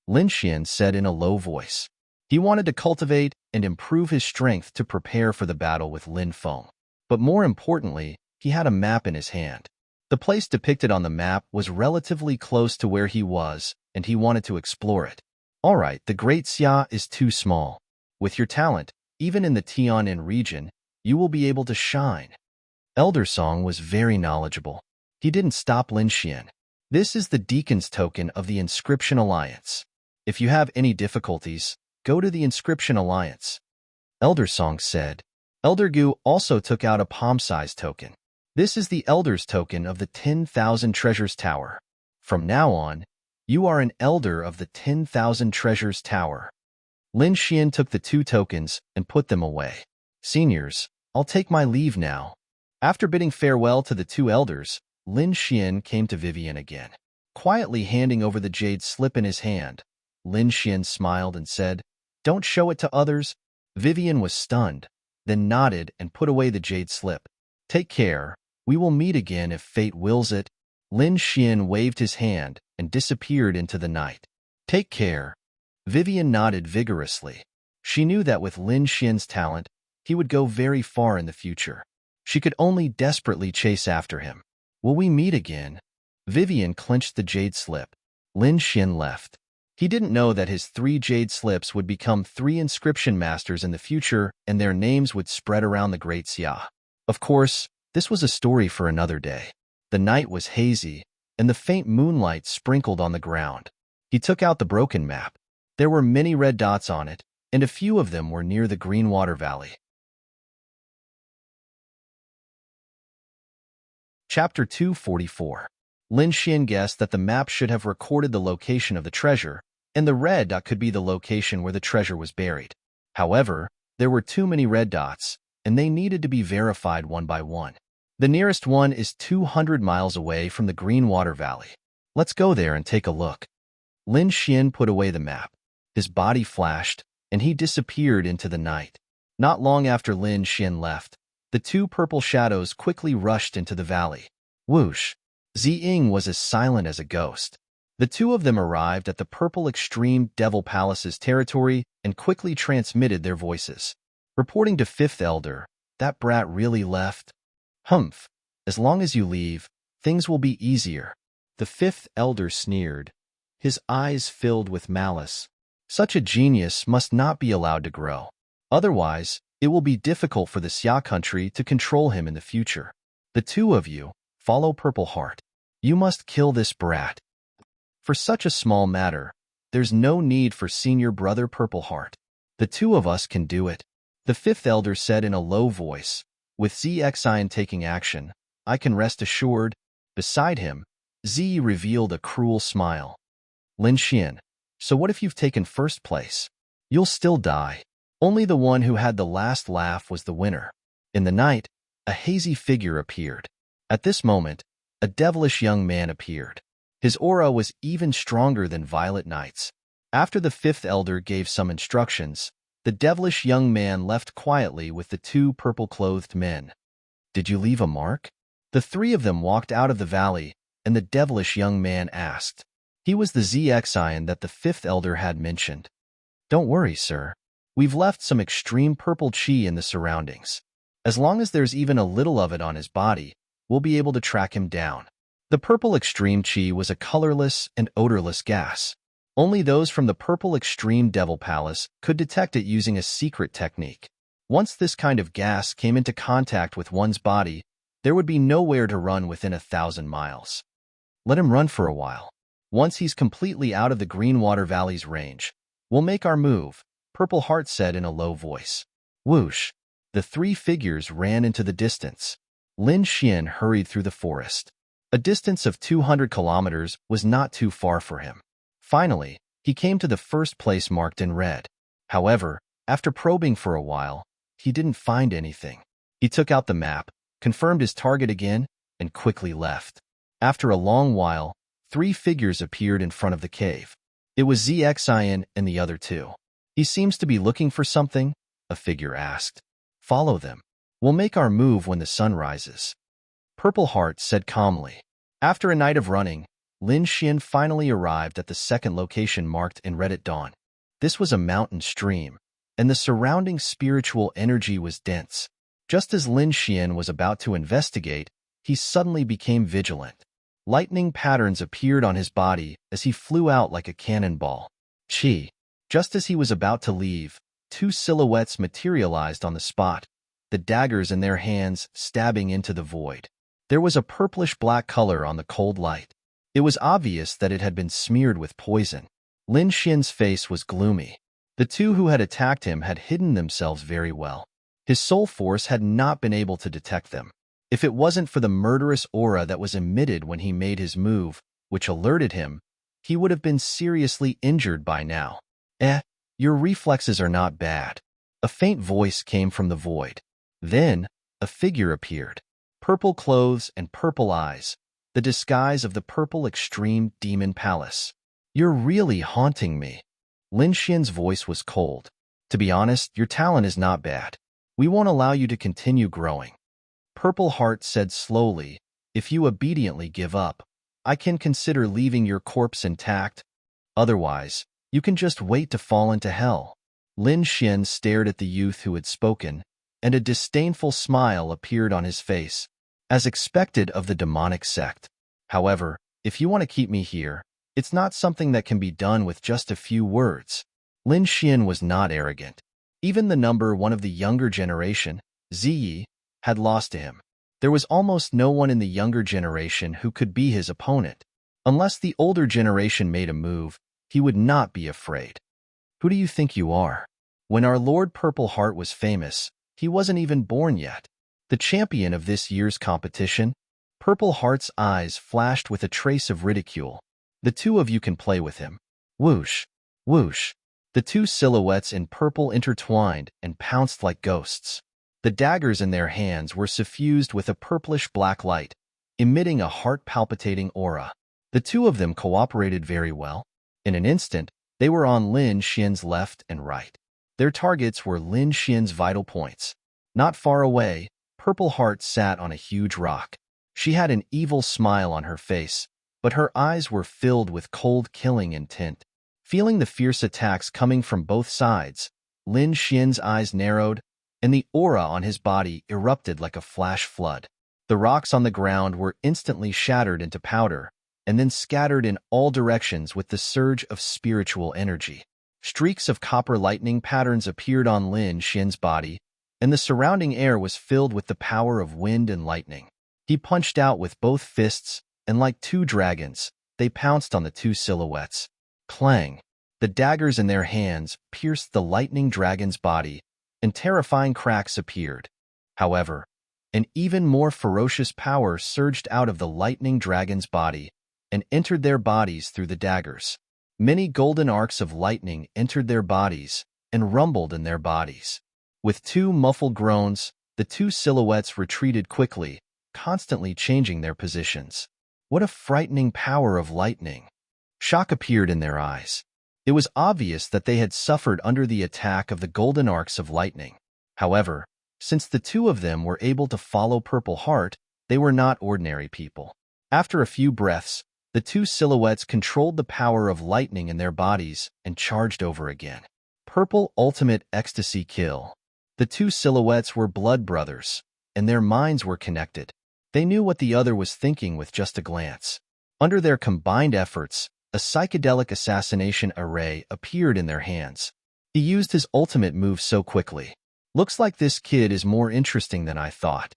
[SPEAKER 1] Lin Xian said in a low voice. He wanted to cultivate and improve his strength to prepare for the battle with Lin Feng. But more importantly, he had a map in his hand. The place depicted on the map was relatively close to where he was, and he wanted to explore it. All right, the Great Xia is too small. With your talent, even in the Tianan region, you will be able to shine. Elder Song was very knowledgeable. He didn't stop Lin Xian. This is the Deacon's token of the Inscription Alliance. If you have any difficulties, go to the Inscription Alliance. Elder Song said. Elder Gu also took out a palm-sized token. This is the Elder's token of the 10,000 Treasures Tower. From now on, you are an Elder of the 10,000 Treasures Tower. Lin Xian took the 2 tokens and put them away. Seniors, I'll take my leave now. After bidding farewell to the 2 elders, Lin Xian came to Vivian again. Quietly handing over the jade slip in his hand, Lin Xian smiled and said, "Don't show it to others." Vivian was stunned, then nodded and put away the jade slip. "Take care. We will meet again if fate wills it." Lin Xian waved his hand and disappeared into the night. "Take care." Vivian nodded vigorously. She knew that with Lin Xian's talent, he would go very far in the future. She could only desperately chase after him. "Will we meet again?" Vivian clenched the jade slip. Lin Xian left. He didn't know that his 3 jade slips would become 3 inscription masters in the future, and their names would spread around the Great Xia. Of course, this was a story for another day. The night was hazy, and the faint moonlight sprinkled on the ground. He took out the broken map. There were many red dots on it, and a few of them were near the Green Water Valley. Chapter 244. Lin Xian guessed that the map should have recorded the location of the treasure, and the red dot could be the location where the treasure was buried. However, there were too many red dots, and they needed to be verified one by one. The nearest one is 200 miles away from the Green Water Valley. Let's go there and take a look. Lin Xian put away the map. His body flashed, and he disappeared into the night. Not long after Lin Xian left, the 2 purple shadows quickly rushed into the valley. Whoosh! Ziying was as silent as a ghost. The 2 of them arrived at the Purple Extreme Devil Palace's territory and quickly transmitted their voices. Reporting to 5th Elder, "That brat really left?" "Humph. As long as you leave, things will be easier." The 5th Elder sneered, his eyes filled with malice. Such a genius must not be allowed to grow. Otherwise, it will be difficult for the Xia country to control him in the future. The 2 of you, follow Purple Heart. You must kill this brat. For such a small matter, there's no need for Senior Brother Purple Heart. The 2 of us can do it. The 5th Elder said in a low voice. With Zixian taking action, I can rest assured. Beside him, Zi revealed a cruel smile. Lin Xian, so what if you've taken first place? You'll still die. Only the one who had the last laugh was the winner. In the night, a hazy figure appeared. At this moment, a devilish young man appeared. His aura was even stronger than Violet Knight's. After the 5th Elder gave some instructions, the devilish young man left quietly with the 2 purple-clothed men. "Did you leave a mark?" The 3 of them walked out of the valley, and the devilish young man asked. He was the Zixian that the 5th Elder had mentioned. "Don't worry, sir. We've left some extreme purple chi in the surroundings. As long as there's even a little of it on his body, we'll be able to track him down. The purple extreme chi was a colorless and odorless gas. Only those from the purple extreme devil palace could detect it using a secret technique. Once this kind of gas came into contact with one's body, there would be nowhere to run within 1,000 miles. Let him run for a while. Once he's completely out of the Greenwater Valley's range, we'll make our move, Purple Heart said in a low voice. Whoosh! The three figures ran into the distance. Lin Xian hurried through the forest. A distance of 200 kilometers was not too far for him. Finally, he came to the first place marked in red. However, after probing for a while, he didn't find anything. He took out the map, confirmed his target again, and quickly left. After a long while, three figures appeared in front of the cave. It was Xian and the other two. He seems to be looking for something, a figure asked. Follow them. We'll make our move when the sun rises. Purple Heart said calmly. After a night of running, Lin Xian finally arrived at the second location marked in red at dawn. This was a mountain stream, and the surrounding spiritual energy was dense. Just as Lin Xian was about to investigate, he suddenly became vigilant. Lightning patterns appeared on his body as he flew out like a cannonball. Chi. Just as he was about to leave, two silhouettes materialized on the spot, the daggers in their hands stabbing into the void. There was a purplish-black color on the cold light. It was obvious that it had been smeared with poison. Lin Xian's face was gloomy. The two who had attacked him had hidden themselves very well. His soul force had not been able to detect them. If it wasn't for the murderous aura that was emitted when he made his move, which alerted him, he would have been seriously injured by now. Your reflexes are not bad. A faint voice came from the void. Then, a figure appeared. Purple clothes and purple eyes, the disguise of the purple extreme demon palace. You're really haunting me. Lin Xian's voice was cold. To be honest, your talent is not bad. We won't allow you to continue growing. Purple Heart said slowly, if you obediently give up, I can consider leaving your corpse intact. Otherwise, you can just wait to fall into hell. Lin Xian stared at the youth who had spoken, and a disdainful smile appeared on his face, as expected of the demonic sect. However, if you want to keep me here, it's not something that can be done with just a few words. Lin Xian was not arrogant. Even the number one of the younger generation, Ziyi, had lost to him. There was almost no one in the younger generation who could be his opponent. Unless the older generation made a move, he would not be afraid. Who do you think you are? When our Lord Purple Heart was famous, he wasn't even born yet. The champion of this year's competition, Purple Heart's eyes flashed with a trace of ridicule. The two of you can play with him. Whoosh, whoosh. The two silhouettes in purple intertwined and pounced like ghosts. The daggers in their hands were suffused with a purplish-black light, emitting a heart-palpitating aura. The two of them cooperated very well. In an instant, they were on Lin Xian's left and right. Their targets were Lin Xian's vital points. Not far away, Purple Heart sat on a huge rock. She had an evil smile on her face, but her eyes were filled with cold killing intent. Feeling the fierce attacks coming from both sides, Lin Xian's eyes narrowed, and the aura on his body erupted like a flash flood. The rocks on the ground were instantly shattered into powder, and then scattered in all directions with the surge of spiritual energy. Streaks of copper lightning patterns appeared on Lin Xian's body, and the surrounding air was filled with the power of wind and lightning. He punched out with both fists, and like two dragons, they pounced on the two silhouettes. Clang! The daggers in their hands pierced the lightning dragon's body, and terrifying cracks appeared. However, an even more ferocious power surged out of the lightning dragon's body and entered their bodies through the daggers. Many golden arcs of lightning entered their bodies and rumbled in their bodies. With two muffled groans, the two silhouettes retreated quickly, constantly changing their positions. What a frightening power of lightning! Shock appeared in their eyes. It was obvious that they had suffered under the attack of the golden arcs of lightning. However, since the two of them were able to follow Purple Heart, they were not ordinary people. After a few breaths, the two silhouettes controlled the power of lightning in their bodies and charged over again. Purple Ultimate Ecstasy Kill. The two silhouettes were blood brothers, and their minds were connected. They knew what the other was thinking with just a glance. Under their combined efforts, a psychedelic assassination array appeared in their hands. He used his ultimate move so quickly. Looks like this kid is more interesting than I thought.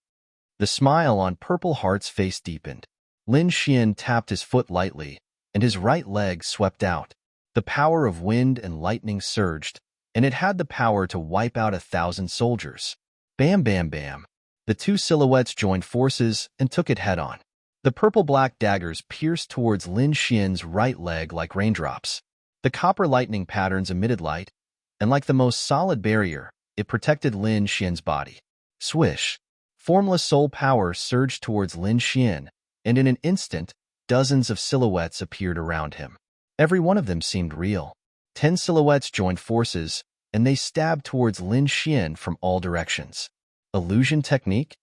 [SPEAKER 1] The smile on Purple Heart's face deepened. Lin Xian tapped his foot lightly, and his right leg swept out. The power of wind and lightning surged, and it had the power to wipe out 1,000 soldiers. Bam, bam, bam. The two silhouettes joined forces and took it head-on. The purple-black daggers pierced towards Lin Xian's right leg like raindrops. The copper lightning patterns emitted light, and like the most solid barrier, it protected Lin Xian's body. Swish. Formless soul power surged towards Lin Xian, and in an instant, dozens of silhouettes appeared around him. Every one of them seemed real. 10 silhouettes joined forces, and they stabbed towards Lin Xian from all directions. Illusion technique?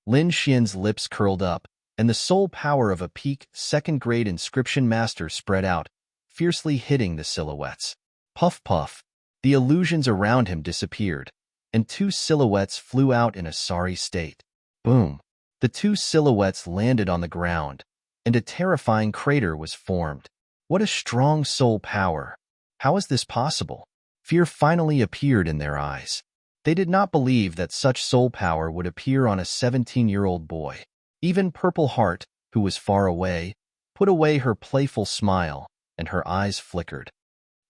[SPEAKER 1] Lin Xian's lips curled up, and the soul power of a peak second-grade inscription master spread out, fiercely hitting the silhouettes. Puff puff. The illusions around him disappeared, and 2 silhouettes flew out in a sorry state. Boom. The 2 silhouettes landed on the ground, and a terrifying crater was formed. What a strong soul power. How is this possible? Fear finally appeared in their eyes. They did not believe that such soul power would appear on a 17-year-old boy. Even Purple Heart, who was far away, put away her playful smile, and her eyes flickered.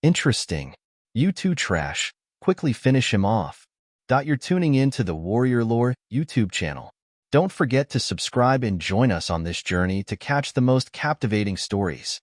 [SPEAKER 1] Interesting. You two trash. Quickly finish him off. You're tuning in to the Warrior Lore YouTube channel. Don't forget to subscribe and join us on this journey to catch the most captivating stories.